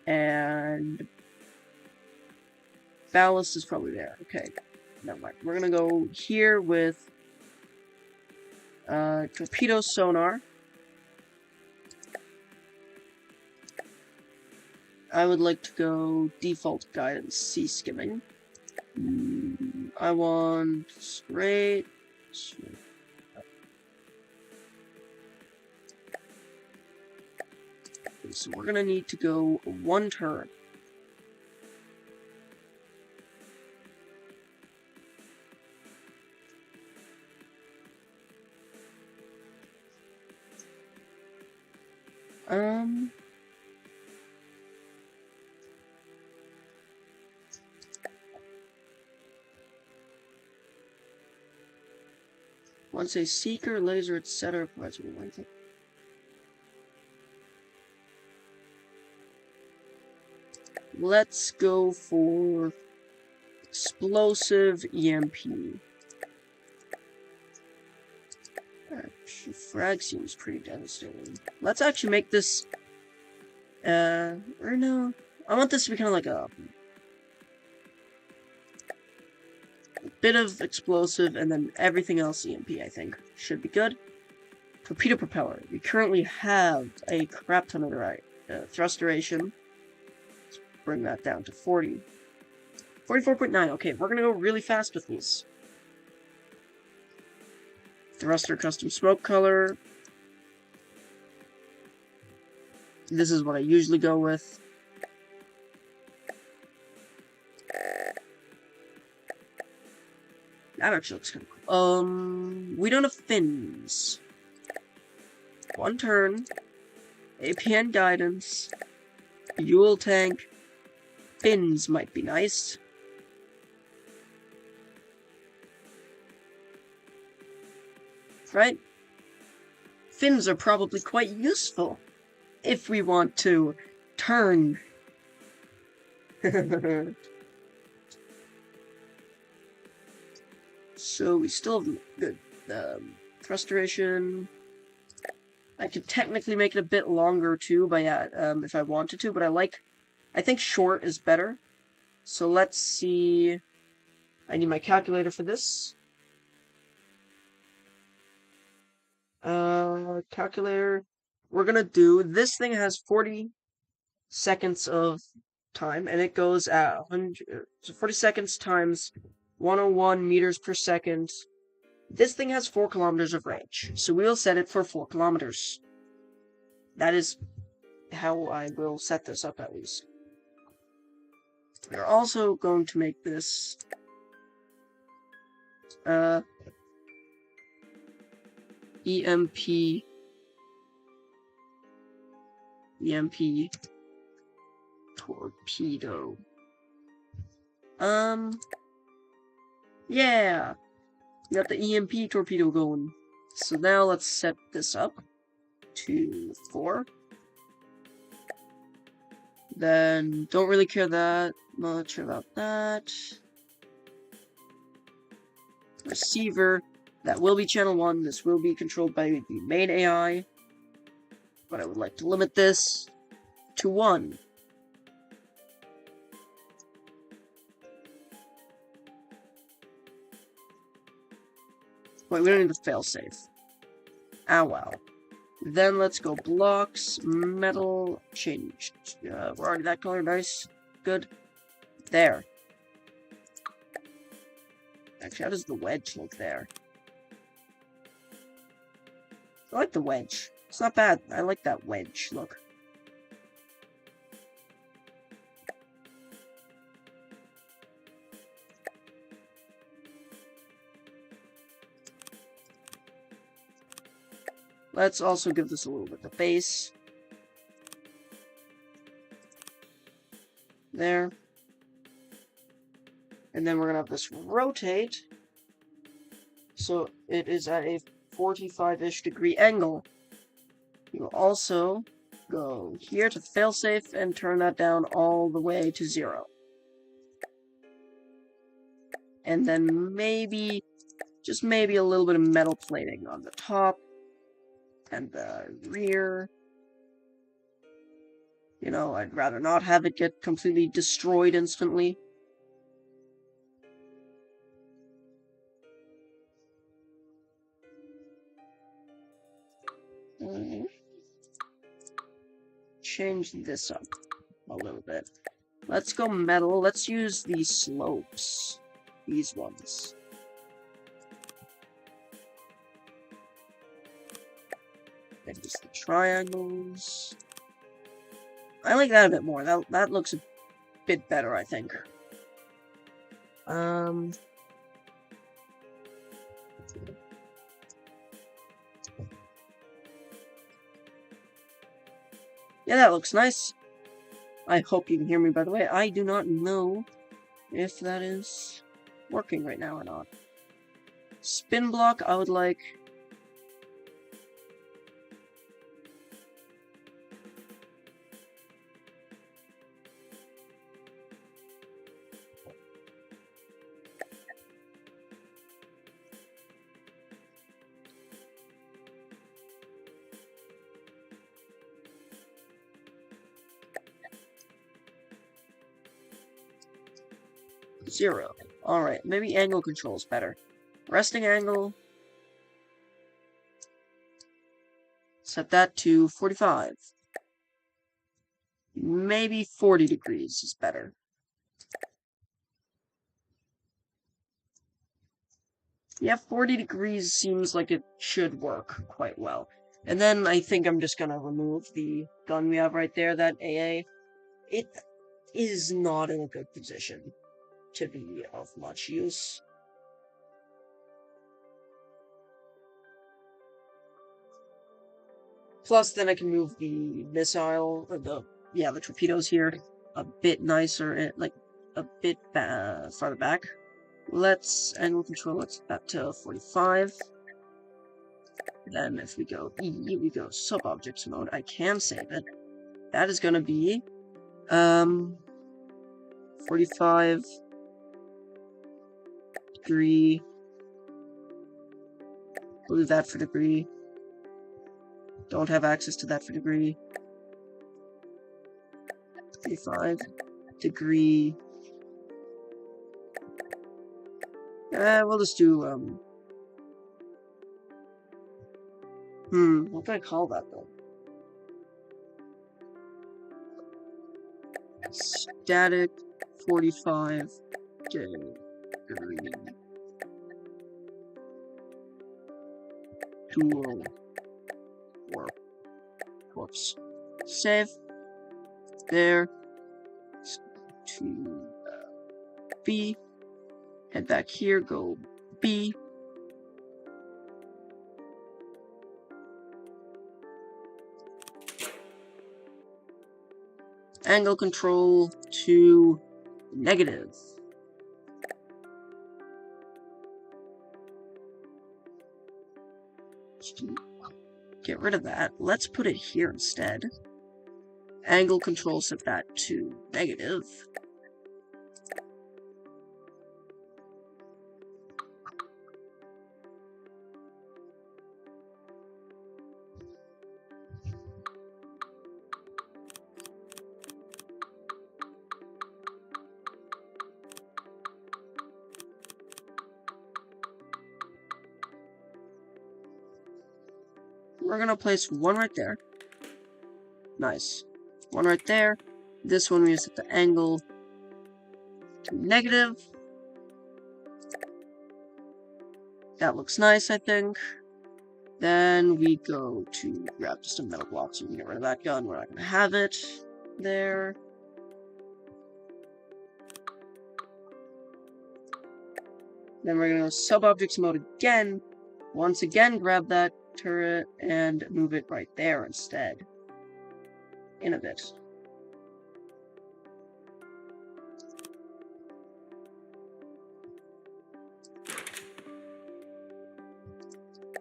and ballast is probably there. Okay, never mind. We're going to go here with torpedo sonar. I would like to go default guidance, sea skimming. I want straight. Okay, so we're gonna need to go one turn. Once a seeker, laser, etc. provides me length. Let's go for explosive EMP. Actually, frag seems pretty devastating. Let's actually make this, or no. I want this to be kind of like a bit of explosive, and then everything else EMP, I think. Should be good. Torpedo propeller. We currently have a crap ton of thrust duration. Let's bring that down to 40. 44.9. Okay, we're gonna go really fast with these. Thruster custom smoke color. This is what I usually go with. That actually looks kind of cool. We don't have fins. One turn. APN guidance. Fuel tank. Fins might be nice. Right? Fins are probably quite useful if we want to turn. So we still have good thrust duration. I could technically make it a bit longer too, by if I wanted to, but I think short is better. So let's see. I need my calculator for this. Calculator. We're gonna do, this thing has 40 seconds of time, and it goes at 100, so 40 seconds times 101 meters per second. This thing has 4 kilometers of range, so we'll set it for 4 kilometers. That is how I will set this up, at least. We're also going to make this EMP torpedo. Yeah, we got the EMP torpedo going. So now let's set this up to 4. Then don't really care that much about that. Receiver, that will be channel 1. This will be controlled by the main AI. But I would like to limit this to 1. Wait, we don't need the failsafe. Ah, wow. Then let's go blocks, metal, changed. We're already that color, nice. Good. There. Actually, how does the wedge look there? I like the wedge. It's not bad. I like that wedge look. Let's also give this a little bit of base. There. And then we're gonna have this rotate. So it is at a 45-ish degree angle. You also go here to failsafe and turn that down all the way to 0. And then maybe, just maybe a little bit of metal plating on the top and the rear. You know, I'd rather not have it get completely destroyed instantly. Change this up a little bit. Let's go metal. Let's use these slopes. These ones. And just the triangles. I like that a bit more. That looks a bit better, I think. Yeah, that looks nice. I hope you can hear me, by the way. I do not know if that is working right now or not. Spin block, I would like... Zero. Alright, maybe angle control is better. Resting angle. Set that to 45. Maybe 40 degrees is better. Yeah, 40 degrees seems like it should work quite well. And then I think I'm just gonna remove the gun we have right there, that AA. It is not in a good position to be of much use. Plus, then I can move the missile, or the torpedoes here a bit nicer, like a bit farther back. Let's angle control, let's set that to 45. Then if we go E, we go sub-objects mode, I can save it. That is gonna be, 45 degree. We'll do that for degree. Don't have access to that for degree. 35 degree. We'll just do, what do I call that, though? Static 45 degree. Dual warp. Whoops. Save. There. To B. Head back here, go B. Angle control to negative. Get rid of that. Let's put it here instead. Angle control, set that to negative. we're gonna place one right there. Nice. One right there. This one we set the angle to negative. That looks nice, I think. Then we go to grab just a metal block so we can get rid of that gun. We're not going to have it there. Then we're going to go sub-objects mode again. Once again, grab that turret and move it right there instead. In a bit.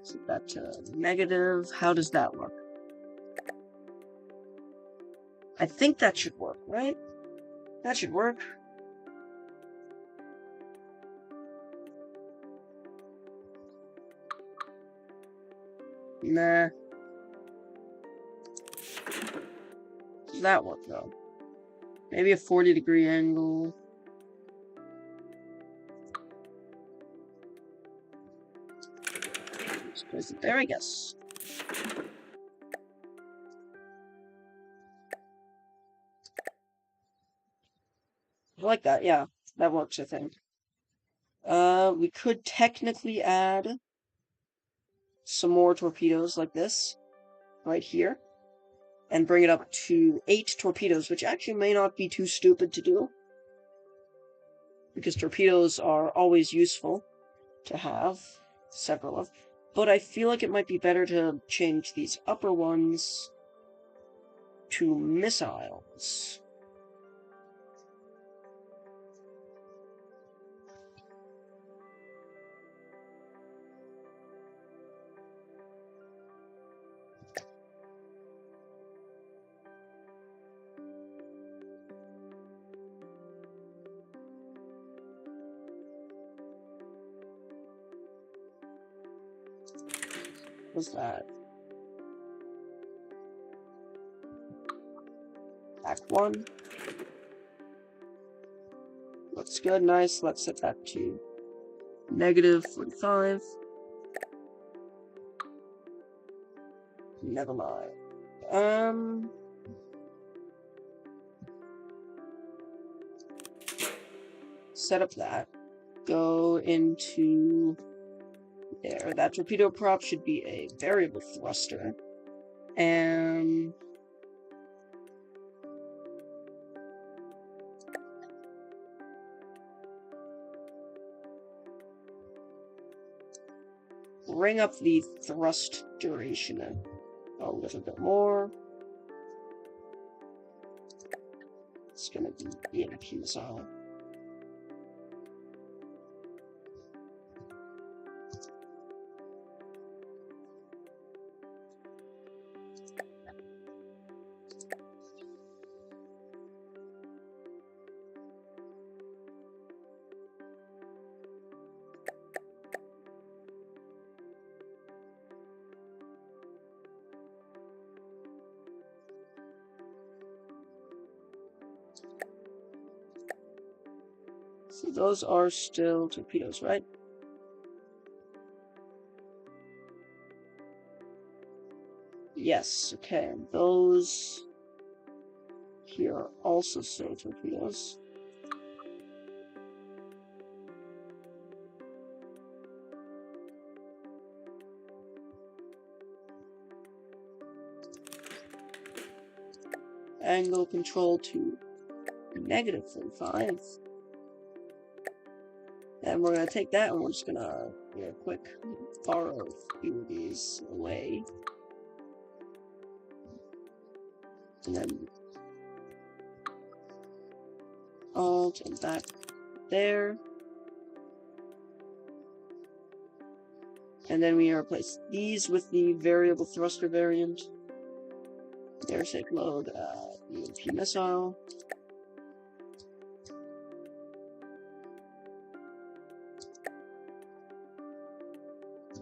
Set that to negative. How does that work? I think that should work, right? That should work. Nah. Does that work, though? Maybe a 40-degree angle. Just place it there, I guess. I like that, yeah. That works, I think. We could technically add some more torpedoes like this, right here, and bring it up to 8 torpedoes, which actually may not be too stupid to do, because torpedoes are always useful to have several of, but I feel like it might be better to change these upper ones to missiles. What's that? Back one. Looks good, nice. Let's set that to negative 45. Never mind. Set up that. Go into there. That torpedo prop should be a variable thruster. And bring up the thrust duration a little bit more. It's gonna be an EMP missile. So those are still torpedoes, right? Yes, okay. Those here are also still torpedoes. Angle control to negative 45. And we're going to take that and we're just going to real quick borrow a few of these away. And then Alt and back there. And then we replace these with the variable thruster variant. Airsafe load, EMP missile.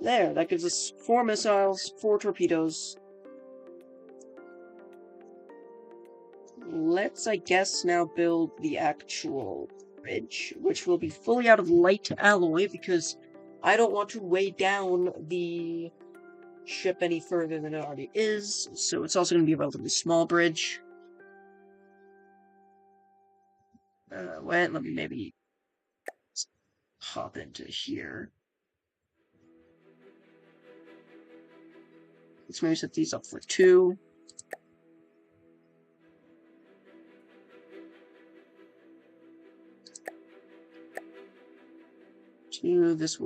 There, that gives us 4 missiles, 4 torpedoes. Let's, I guess, now build the actual bridge, which will be fully out of light alloy, because I don't want to weigh down the ship any further than it already is, so it's also going to be a relatively small bridge. Let me maybe hop into here. Let's maybe set these up for 2. This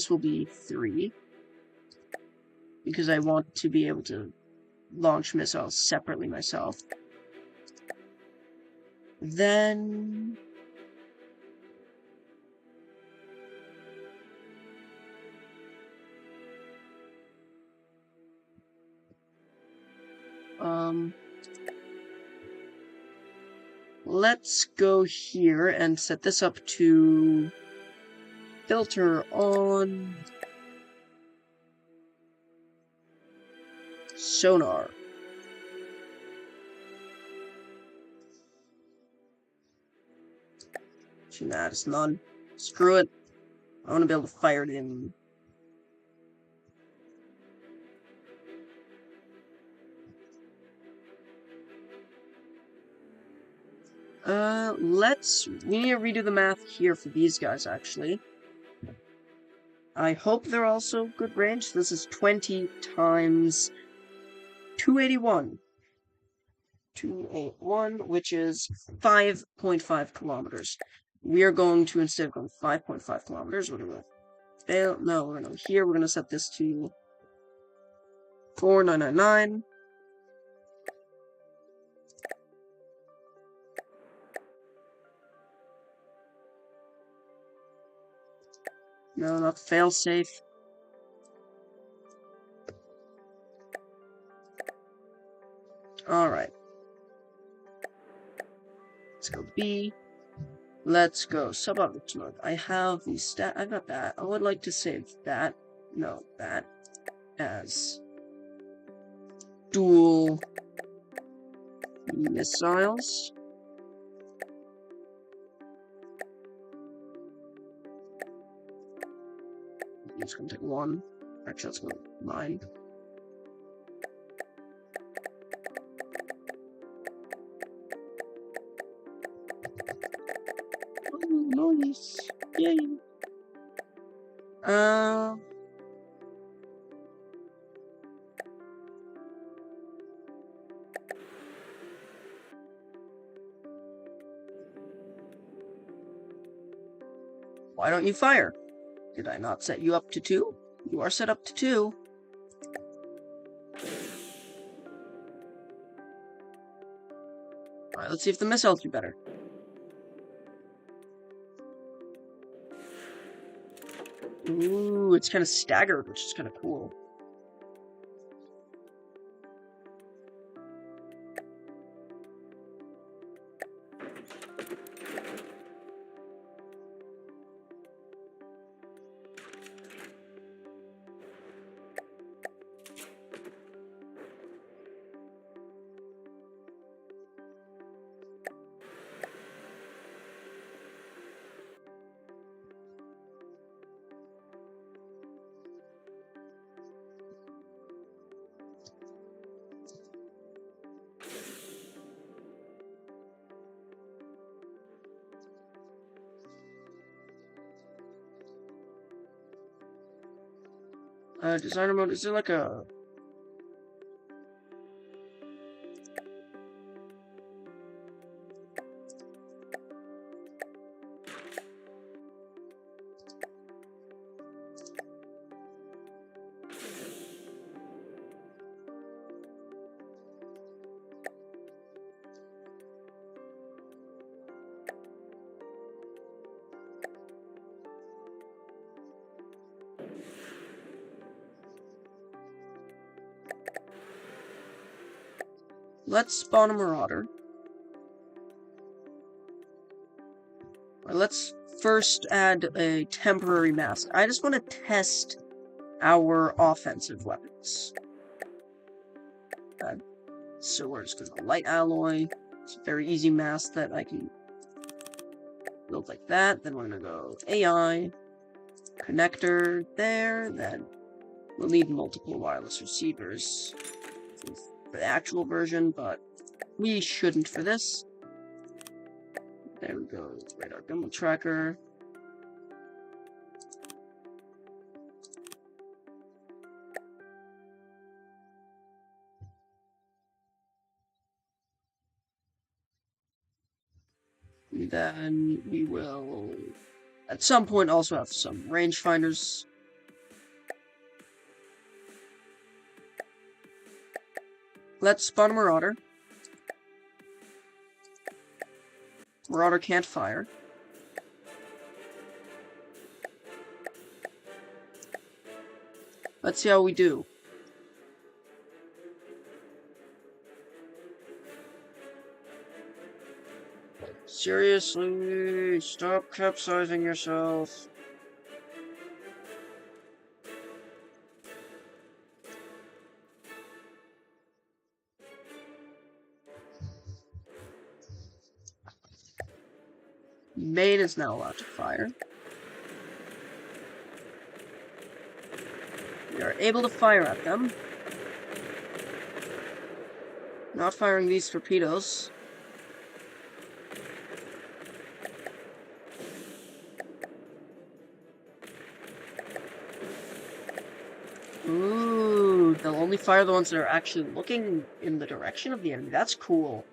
will be 3. Because I want to be able to launch missiles separately myself. Then... let's go here and set this up to filter on sonar. Nah, it's none. Screw it. I want to be able to fire it in. We need to redo the math here for these guys, actually. I hope they're also good range. This is 20 times 281. 281, which is 5.5 kilometers. We are going to, instead of going 5.5 kilometers, we're going to fail. No, we're going to here. We're going to set this to 4999. No, not failsafe. Alright. Let's go B. Let's go suborbit mode. I have the stat. I got that. I would like to save that. No, that as dual missiles. It's gonna take 1. Actually, let's go 9. Oh, nice. Yay. Why don't you fire? Did I not set you up to 2? You are set up to 2. Alright, let's see if the missiles do better. Ooh, it's kind of staggered, which is kind of cool. Designer mode, is there like a... Let's spawn a Marauder. Let's first add a temporary mask. I just want to test our offensive weapons. So we're just going to light alloy. It's a very easy mask that I can build like that. Then we're going to go AI, connector there, then We'll need multiple wireless receivers for the actual version, but we shouldn't for this. There we go, radar gimbal tracker. Then we will, at some point, also have some rangefinders. Let's spawn a Marauder. Marauder can't fire. Let's see how we do. Seriously, stop capsizing yourself. Main is now allowed to fire. We are able to fire at them. Not firing these torpedoes. Ooh, they'll only fire the ones that are actually looking in the direction of the enemy. That's cool.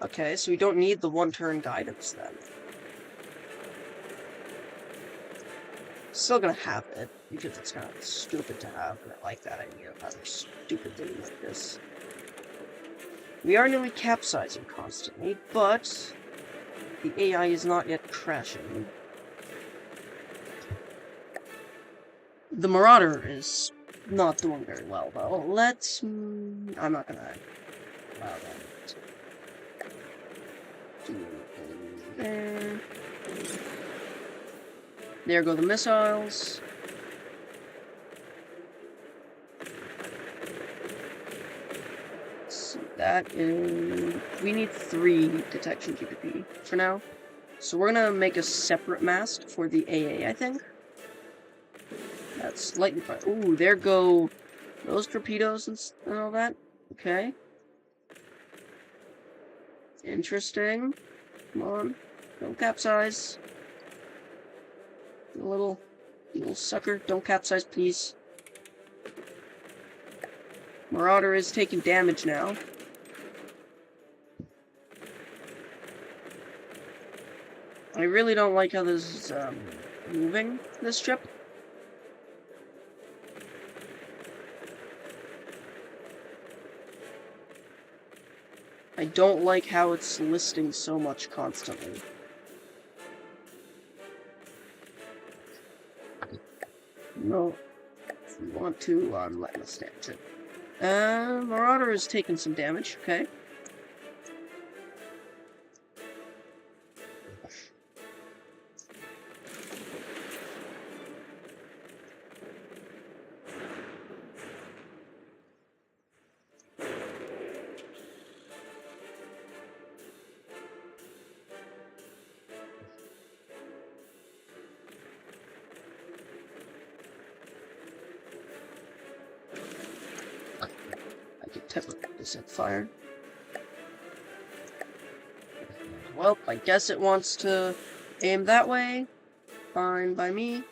Okay, so we don't need the one-turn guidance then. Still gonna have it, because it's kind of stupid to have, and I like that idea of having stupid things like this. We are nearly capsizing constantly, but the AI is not yet crashing. The Marauder is not doing very well, though. Let's... I'm not gonna allow that. There. There go the missiles. So that is... We need 3 detection GPP for now. So we're gonna make a separate mast for the AA, I think. That's lightning fire. Ooh, there go those torpedoes and all that. Okay. Interesting. Come on. Don't capsize. You little sucker. Don't capsize, please. Marauder is taking damage now. I really don't like how this is moving, this ship. I don't like how it's listing so much constantly. No, if you want to, I'm letting it stand. Marauder is taking some damage, okay. Set fire. Well, I guess it wants to aim that way. Fine by me.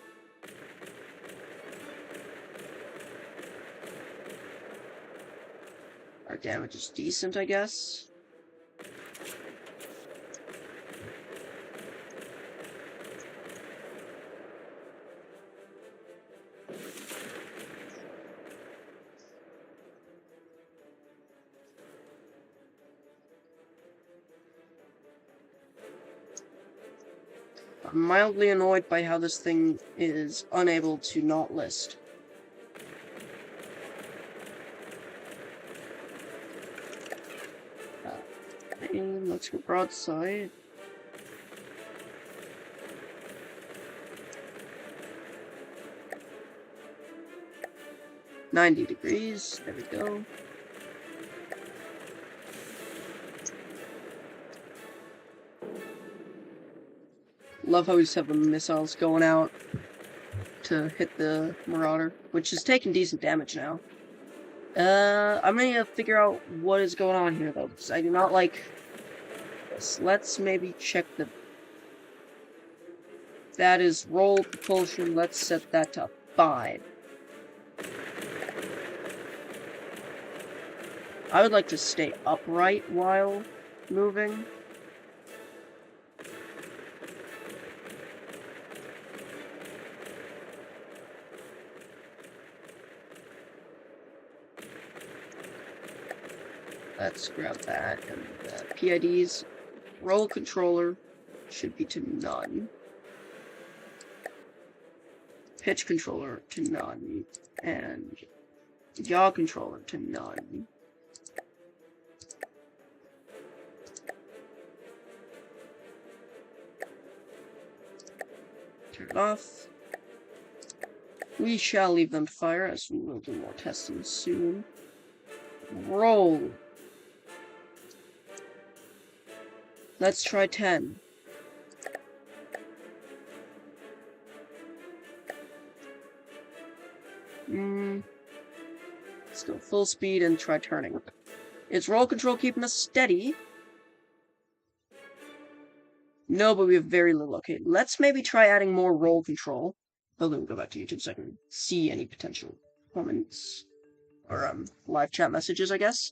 Our damage is decent, I guess. I'm mildly annoyed by how this thing is unable to not list. And let's go broadside. "90 degrees, there we go. Love how we just have the missiles going out. to hit the Marauder, which is taking decent damage now. I'm gonna figure out what is going on here, though, because I do not like this. Let's maybe check the... That is roll propulsion. Let's set that to 5. I would like to stay upright while moving. Let's grab that, and PIDs, roll controller should be to none. Pitch controller to none, and yaw controller to none. Turn it off. We shall leave them to fire, as we will do more testing soon. Roll. Let's try 10. Let's go full speed and try turning. Is roll control keeping us steady? No, but we have very little. Okay, let's maybe try adding more roll control. Oh, let me go back to YouTube so I can see any potential comments. Or, live chat messages, I guess.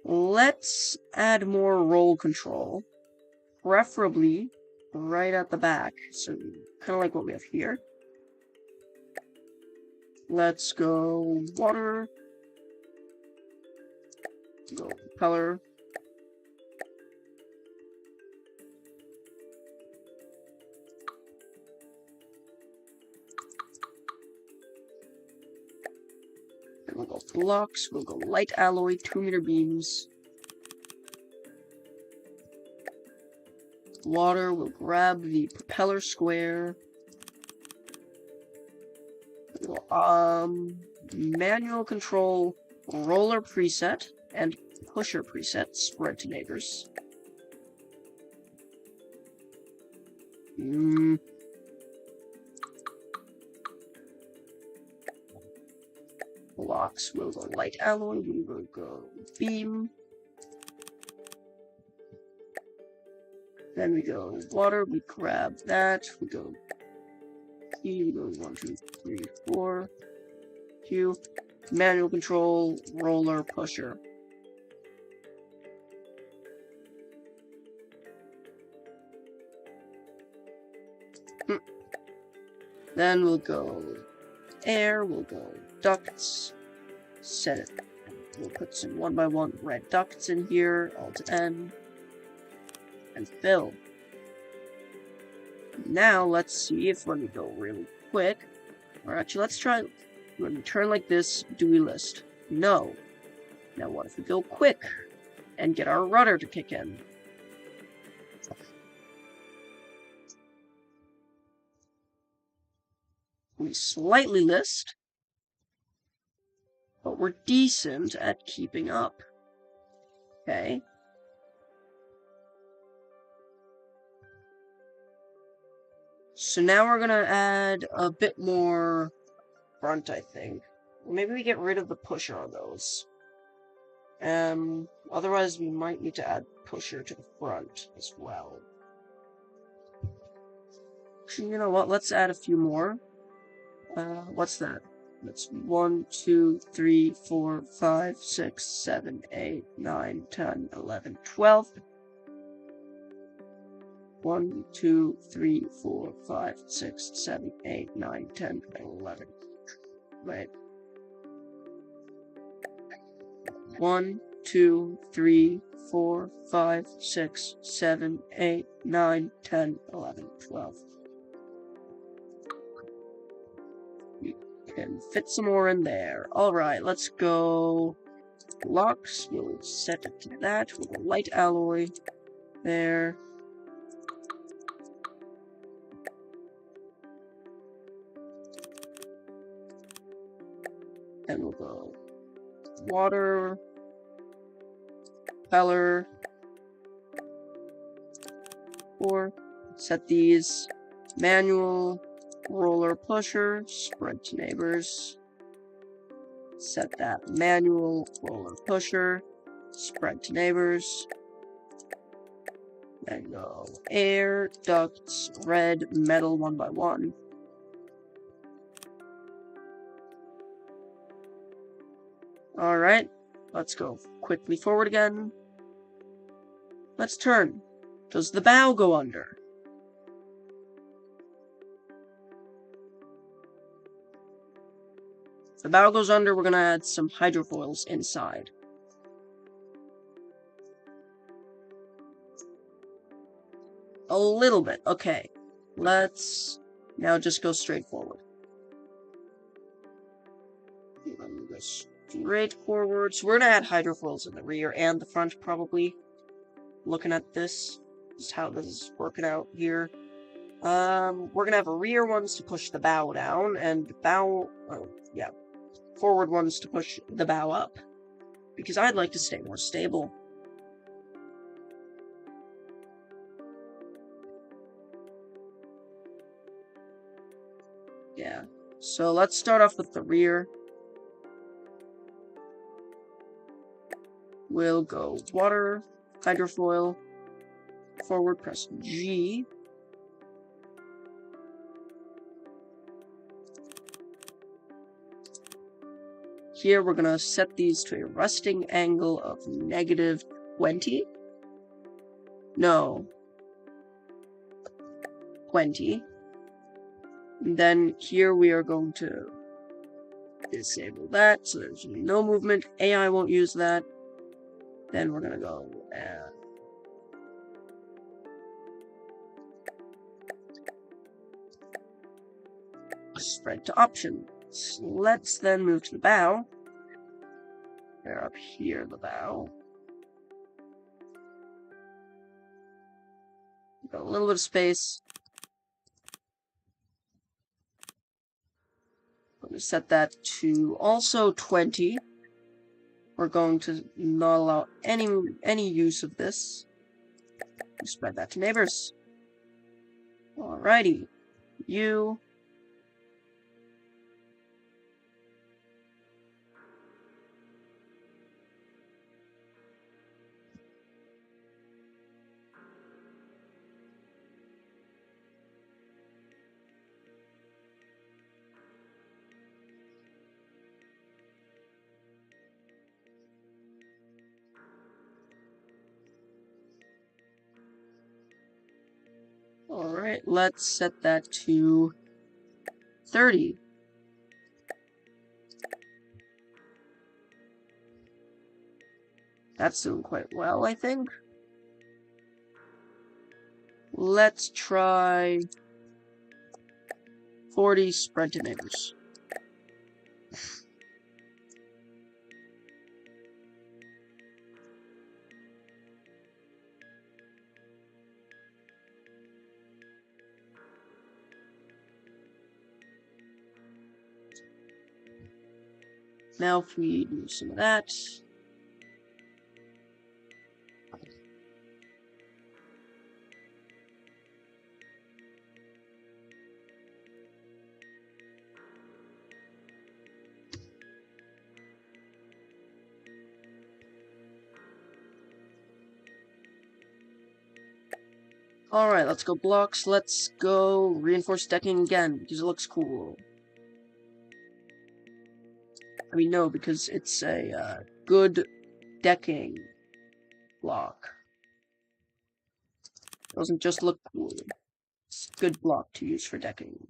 Let's add more roll control. Preferably right at the back. So, kind of like what we have here. Let's go water. Go propeller. Then we'll go blocks. We'll go light alloy, 2-meter beams. Water, we'll grab the propeller square. Manual control, roller preset, and pusher preset, spread to neighbors. Blocks, we'll go light alloy, we will go beam. Then we go water, we grab that, we go Q, we go 1, 2, 3, 4, Q, manual control, roller, pusher. Then we'll go air, we'll go ducts, set it. We'll put some 1x1 red ducts in here, Alt N, and fill. Now, let's see if when we go really quick, or actually, let's try, when we turn like this, do we list? No. Now, what if we go quick and get our rudder to kick in? We slightly list, but we're decent at keeping up. Okay. So now we're gonna add a bit more front, I think. Maybe we get rid of the pusher on those. Otherwise we might need to add pusher to the front as well. You know what, let's add a few more. What's that? That's 1, 2, 3, 4, 5, 6, 7, 8, 9, 10, 11, 12. 1, 2, 3, 4, 5, 6, 7, 8, 9, 10, 11. Wait. 1, 2, 3, 4, 5, 6, 7, 8, 9, 10, 11, 12. You can fit some more in there. Alright, let's go. Blocks, we'll set it to that. We'll go light alloy there. Then we'll go water, propeller, 4, set these, manual, roller pusher, spread to neighbors. Set that manual, roller pusher, spread to neighbors. Then go air, ducts, red, metal 1 by 1. Alright, let's go quickly forward again. Let's turn. Does the bow go under? If the bow goes under, we're gonna add some hydrofoils inside. A little bit, okay. Let's now just go straight forward. Go straight forward. So we're gonna add hydrofoils in the rear and the front, probably. Looking at this, is how this is working out here. We're gonna have rear ones to push the bow down, and forward ones to push the bow up. Because I'd like to stay more stable. Yeah, so let's start off with the rear. We'll go water, hydrofoil, forward, press G. Here we're gonna set these to a resting angle of -20. No. 20. And then here we are going to disable that, so there's no movement. AI won't use that. Then we're gonna go and spread to options. Let's then move to the bow. They're up here, the bow. Got a little bit of space. I'm going to set that to also 20. We're going to not allow any use of this. Spread that to neighbors. Alrighty. You. Alright, let's set that to 30. That's doing quite well, I think. Let's try 40 spread to neighbors. Now if we do some of that. Alright, let's go blocks. Let's go reinforced decking again, because it looks cool. I mean, no, because it's a good decking block. It doesn't just look cool. It's a good block to use for decking.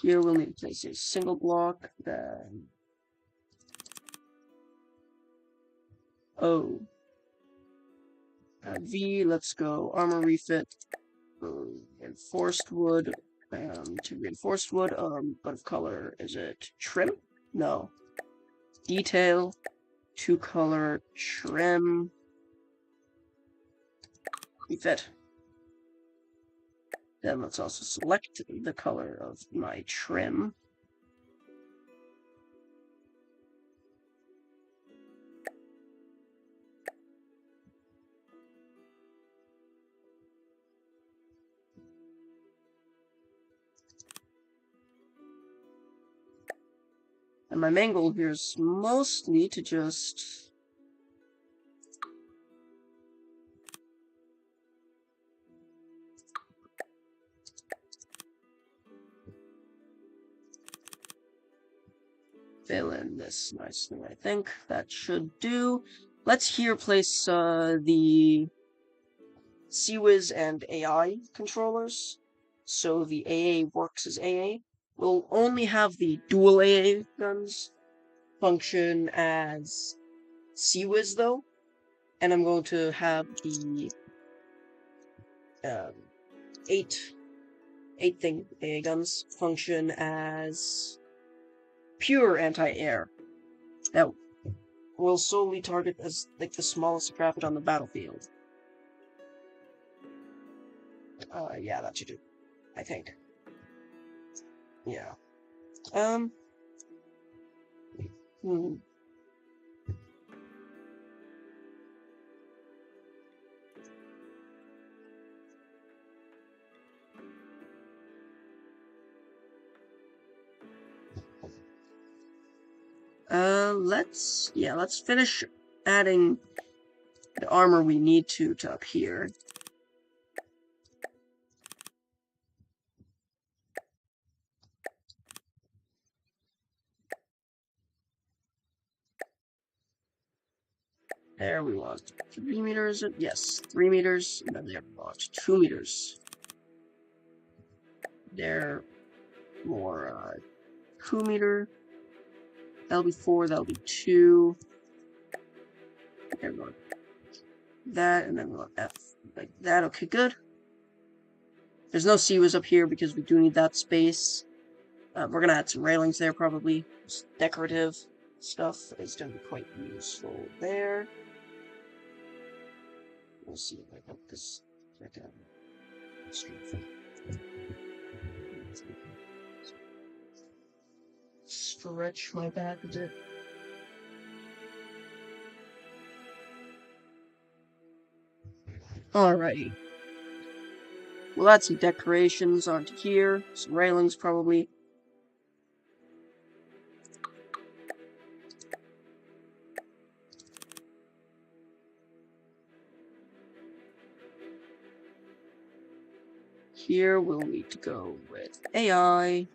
Here we'll need to place a single block, then O. V, let's go armor refit, reinforced wood, to reinforced wood, what color is it? Trim? No. Detail, 2-color trim, refit. Then let's also select the color of my trim. And my main goal here is mostly to just fill in this nicely. I think that should do. Let's here place the CWiz and AI controllers. So the AA works as AA. We'll only have the dual AA guns function as CWiz though. And I'm going to have the 8 AA guns function as pure anti-air. That will solely target as like the smallest craft on the battlefield. Yeah, that should do. I think. Yeah. Let's finish adding the armor we need to up here. There we want 3 meters. Yes, 3 meters. And then there we want 2 meters. There, more 2 meter. That'll be 4. That'll be 2. There we go. That, and then we'll F like that. Okay, good. There's no CWiz up here because we do need that space. We're gonna add some railings there, probably. Just decorative stuff is gonna be quite useful there. We'll see if I put this right down. Stretch my back a bit. Alrighty. We'll add some decorations onto here. Some railings, probably. Here we'll need to go with AI.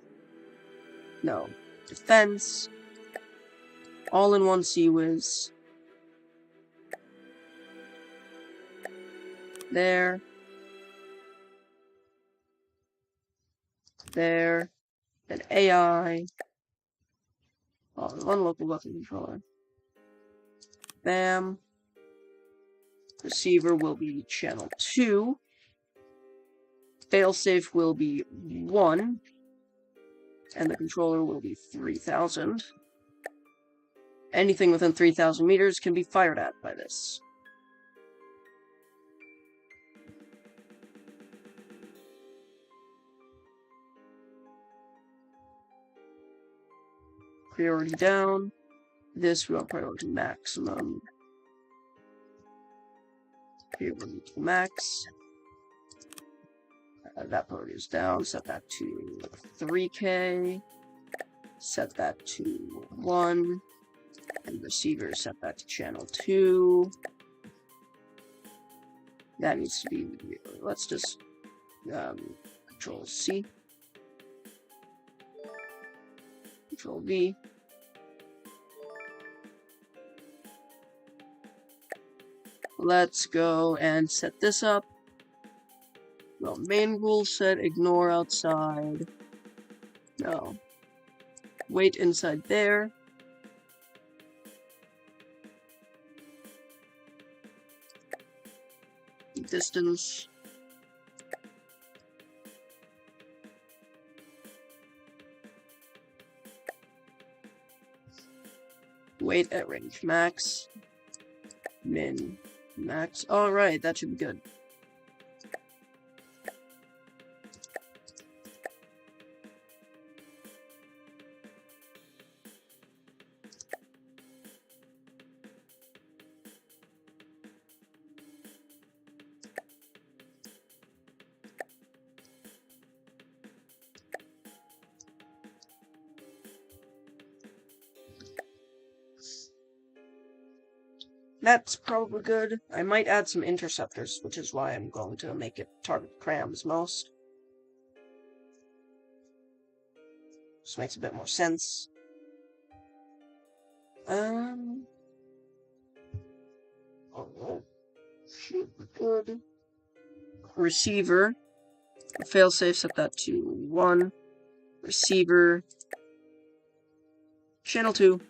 No. Defense. All-in-one CWiz. There. There. Then AI. All-in-one local weapon controller. Bam. Receiver will be channel 2. Failsafe will be 1. And the controller will be 3000. Anything within 3000 meters can be fired at by this. Priority down. This we want priority maximum. Priority to max. That priority is down. Set that to 3K. Set that to 1. And receiver, set that to channel 2. That needs to be. Let's just Control C. Control V. Let's go and set this up. Well, main rule set, ignore outside. No. Wait inside there. Distance. Wait at range max. Min max. Alright, that should be good. That's probably good. I might add some interceptors, which is why I'm going to make it target crams most. Just makes a bit more sense. Oh, good. Receiver. Failsafe, set that to 1. Receiver. Channel 2.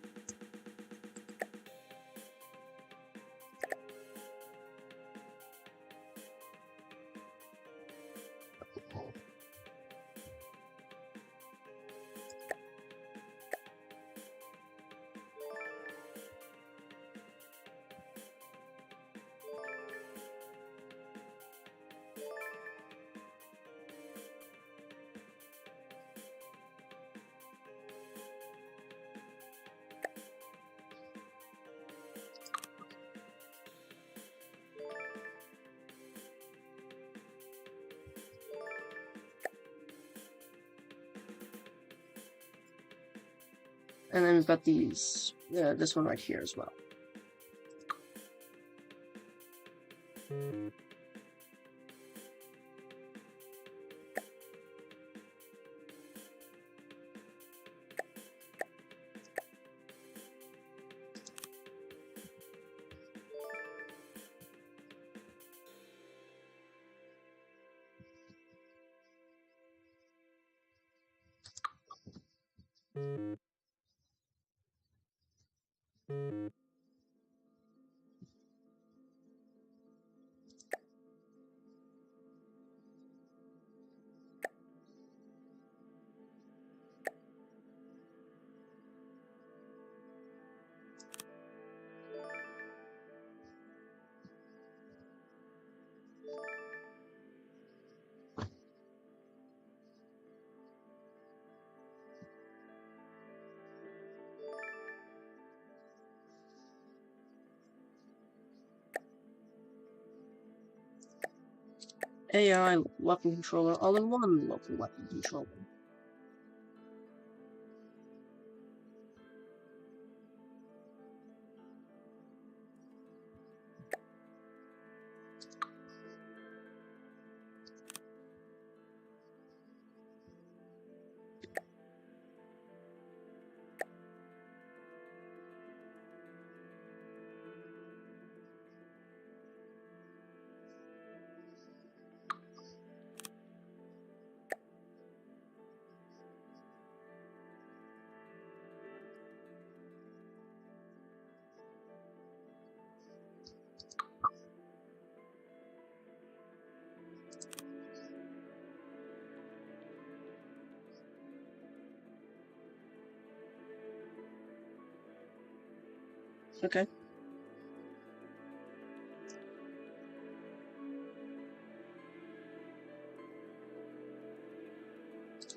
And then we've got these, this one right here as well. AI weapon controller, all-in-one local weapon controller. Okay.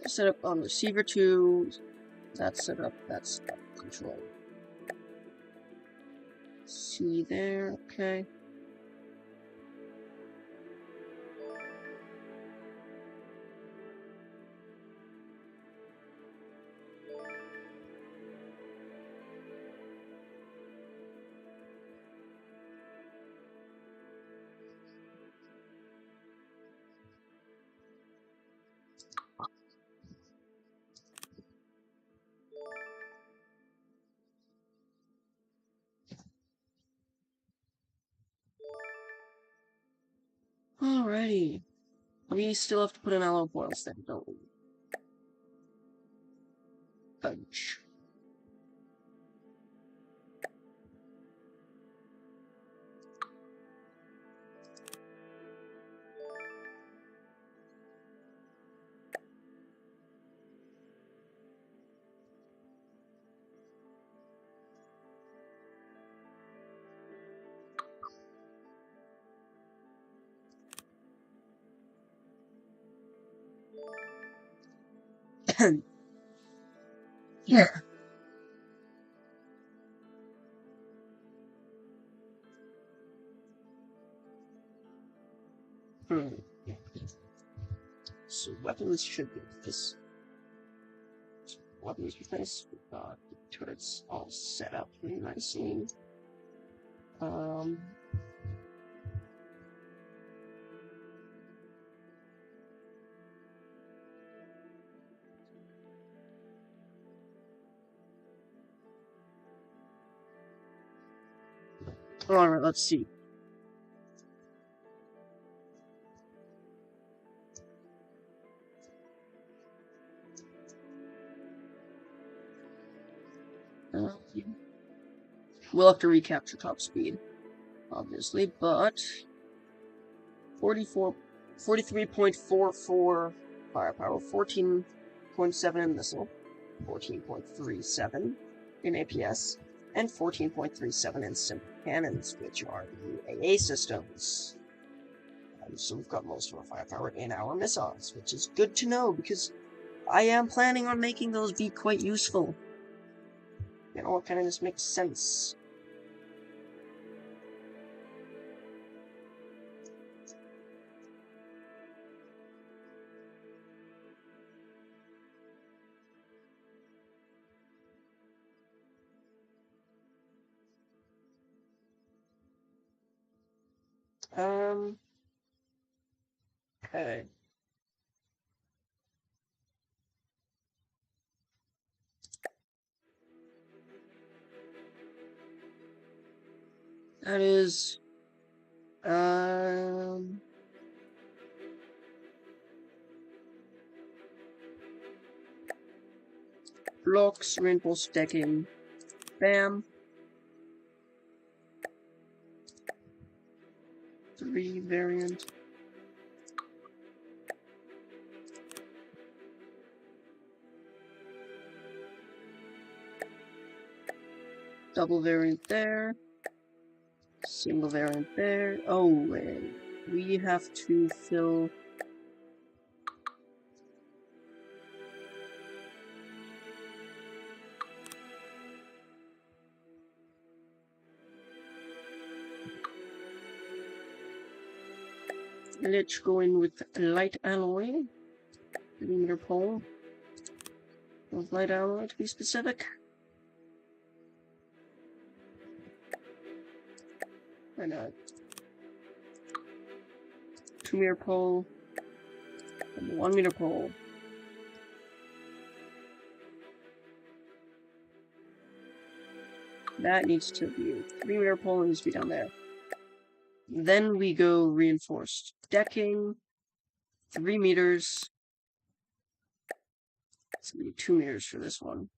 Set up on receiver 2. That's set up. That's control. See there. Okay. Alrighty. We still have to put an alloy foils then, don't we? Fudge. Yeah. So weapons should be this. Weapons place. We've got the turrets all set up nicely. Um, Alright, let's see. We'll have to recapture top speed, obviously, but 43.44 firepower, 14.7 in missile, 14.37 in APS, and 14.37 in simple cannons, which are the AA systems. So we've got most of our firepower in our missiles, which is good to know, because I am planning on making those be quite useful. You know what kind of this makes sense. Okay. That is, blocks, reinforced decking, bam. 3 variant. Double variant there. Single variant there. Oh, and we have to fill... Let's go in with light alloy. Millimeter pole. With light alloy to be specific. And a 2-meter pole. And a 1-meter pole. That needs to be a 3-meter pole, needs to be down there. Then we go reinforced decking, 3 meters. It's gonna be 2 meters for this one.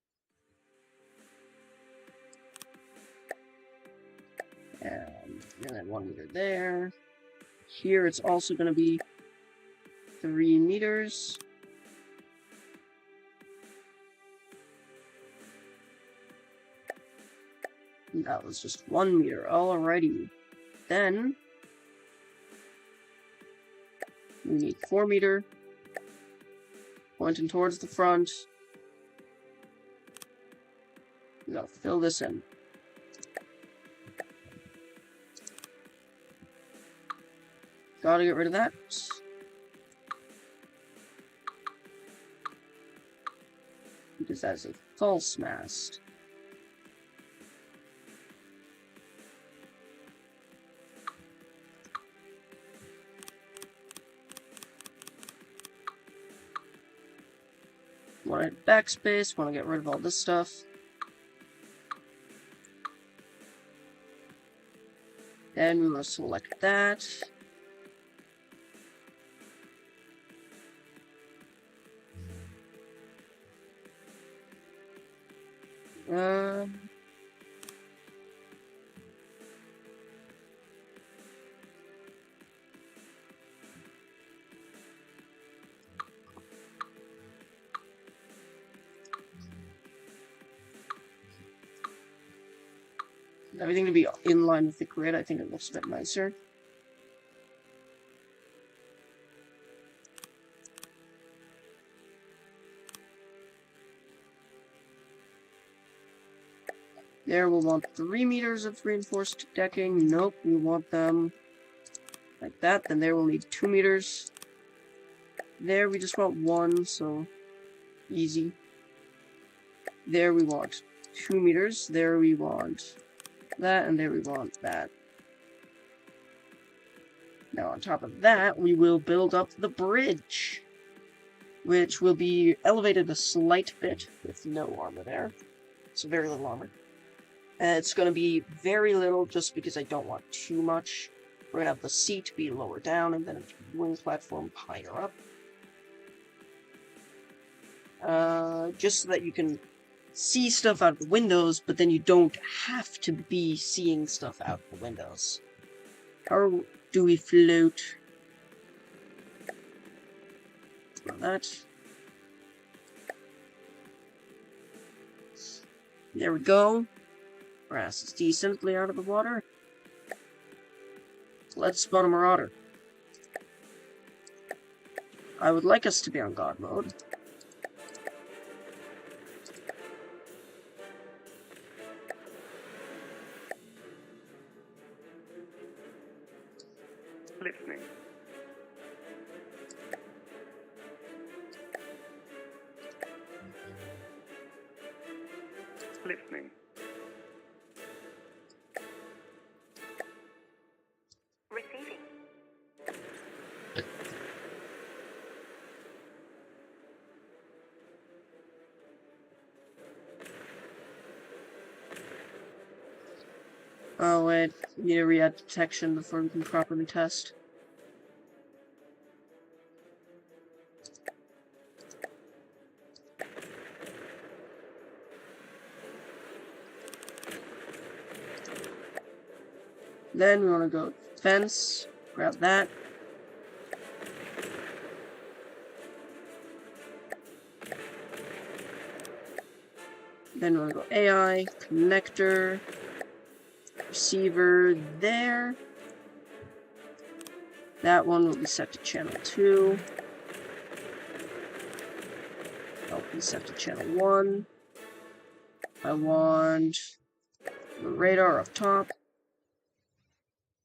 And then 1 meter there. Here it's also gonna be 3 meters. And that was just 1 meter. Alrighty. Then we need 4 meter. Pointing towards the front. We gotta fill this in. Gotta get rid of that. Because that's a false mast. Want to hit backspace, want to get rid of all this stuff. Then we want to select that. Everything to be in line with the grid. I think it looks a bit nicer. There, we'll want 3 meters of reinforced decking. Nope, we want them like that. Then there we'll need 2 meters. There, we just want 1, so easy. There we want 2 meters. There we want that, and there we want that. Now on top of that, we will build up the bridge, which will be elevated a slight bit with no armor there. So very little armor. And it's going to be very little just because I don't want too much. We're going to have the seat be lower down and then a wing platform higher up. Just so that you can see stuff out the windows, but then you don't have to be seeing stuff out the windows. How do we float? Like that. There we go. Grass is decently out of the water. Let's spot a marauder. I would like us to be on God mode. Listening. Listening. Receiving. Oh wait, we need to re-add detection before we can properly test. Then we want to go fence, grab that. Then we want to go AI, connector, receiver there. That one will be set to channel 2. That'll be set to channel 1. I want the radar up top.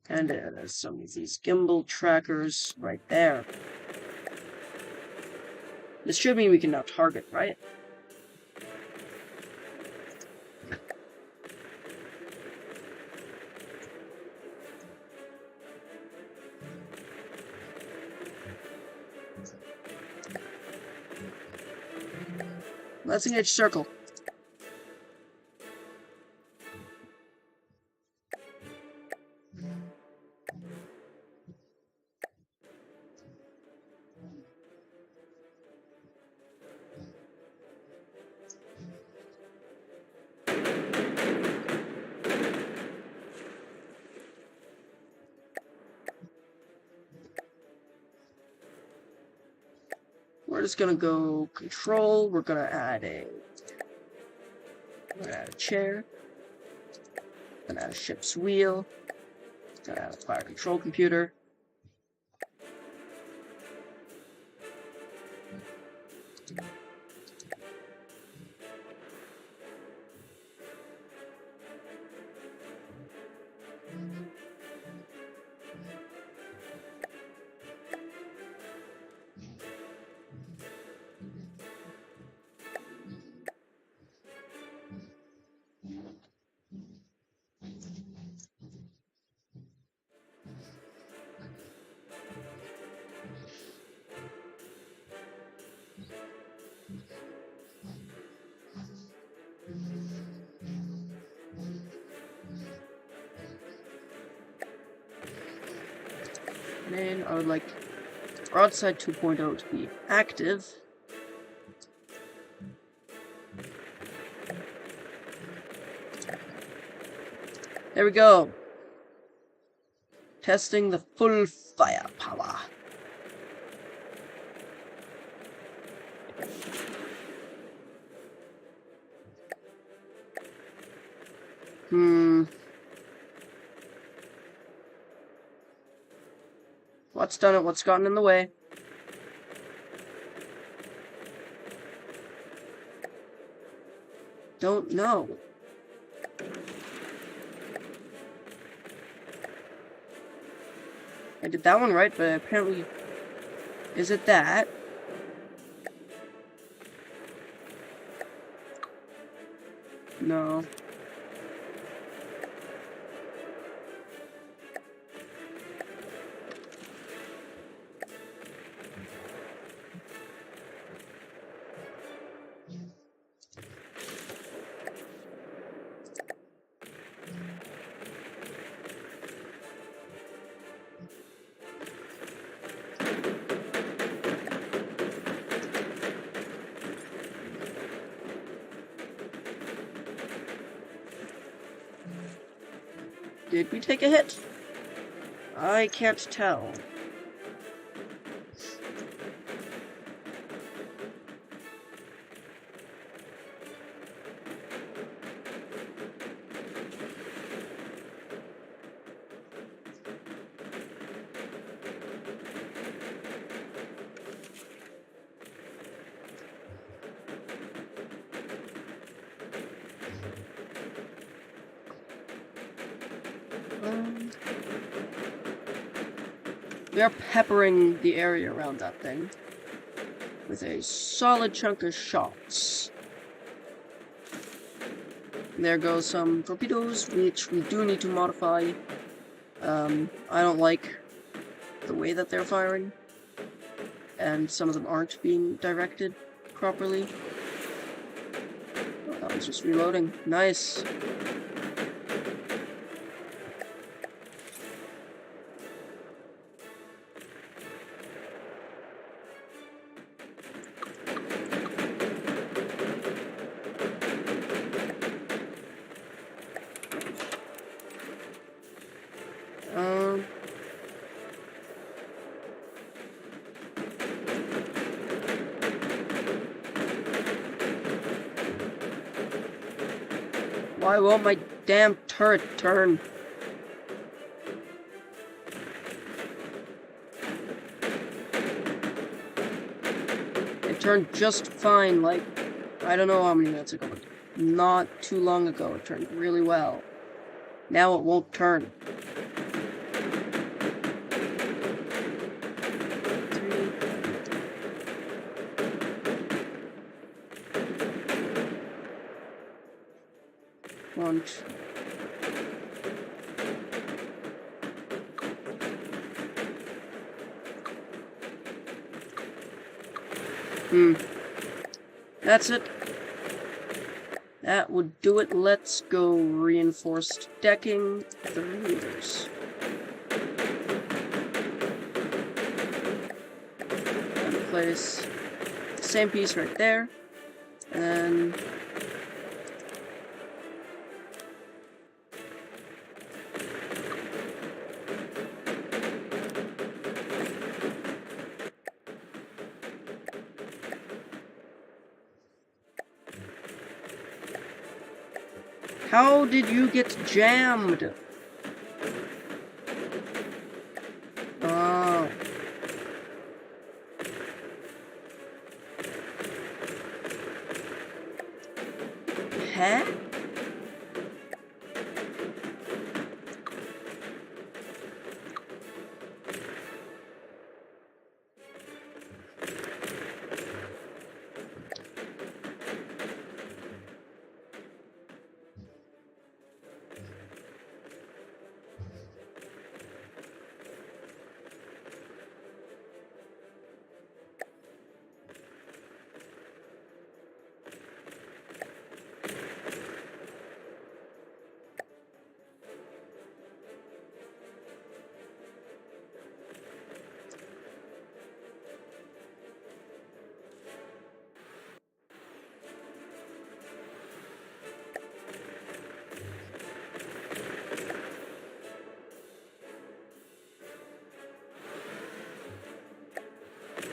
And there's some of these gimbal trackers right there. This should mean we can now target, right? Let's engage circle. We're just gonna go control. We're gonna add a chair. Gonna add a ship's wheel. Gonna add a fire control computer. Then I would like broadside 2.0 to be active. There we go. Testing the full firepower. What's done it? What's gotten in the way? Don't know. I did that one right, but apparently... Is it that? No. Did we take a hit? I can't tell. We are peppering the area around that thing with a solid chunk of shots. There goes some torpedoes, which we do need to modify. I don't like the way that they're firing, and some of them aren't being directed properly. Oh, that was just reloading. Nice. Why won't my damn turret turn? It turned just fine, like, I don't know how many minutes ago. Not too long ago, it turned really well. Now it won't turn. Launch. That's it. That would do it. Let's go reinforced decking 30 meters. And place the same piece right there. And how did you get jammed? Oh. Huh?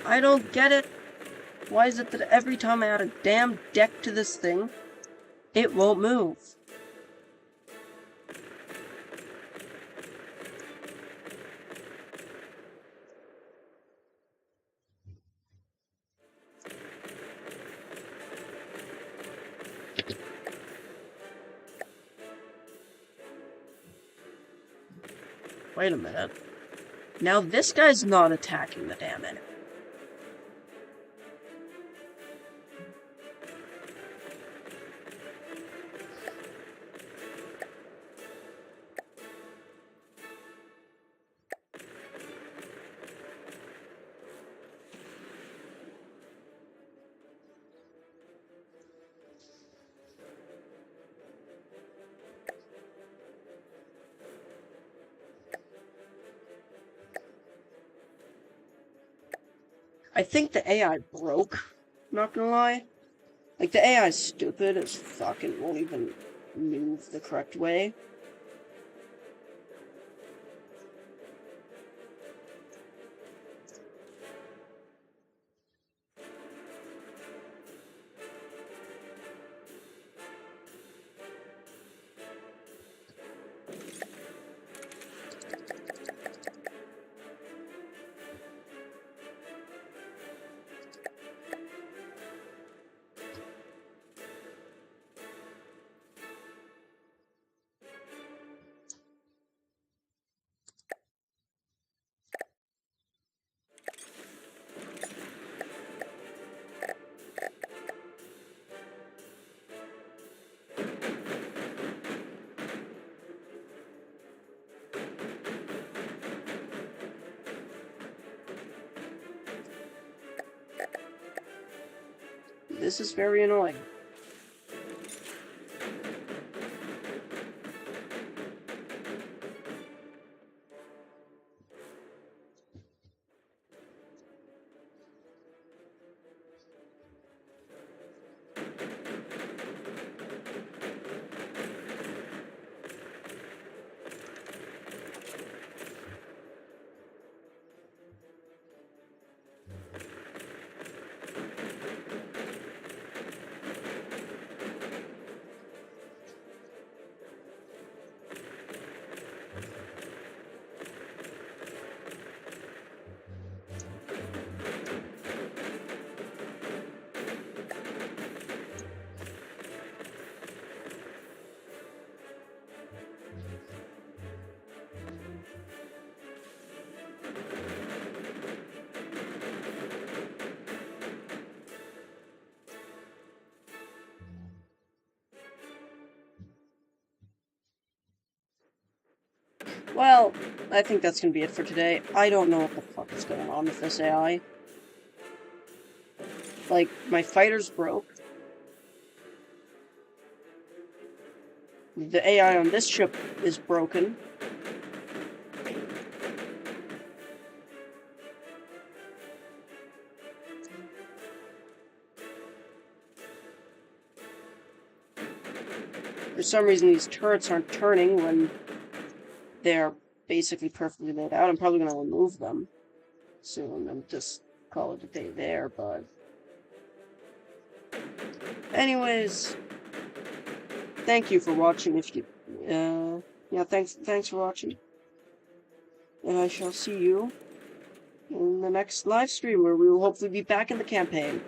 I don't get it. Why is it that every time I add a damn deck to this thing, it won't move? Wait a minute. Now this guy's not attacking the damn enemy. I think the AI broke, not gonna lie. Like, the AI is stupid as fuck and won't even move the correct way. This is very annoying. Well, I think that's gonna be it for today. I don't know what the fuck is going on with this AI. Like, my fighter's broke. The AI on this ship is broken. For some reason, these turrets aren't turning when they're basically perfectly laid out. I'm probably gonna remove them soon and just call it a day there, but... Anyways, thank you for watching. If you, yeah, thanks for watching. And I shall see you in the next live stream, where we will hopefully be back in the campaign.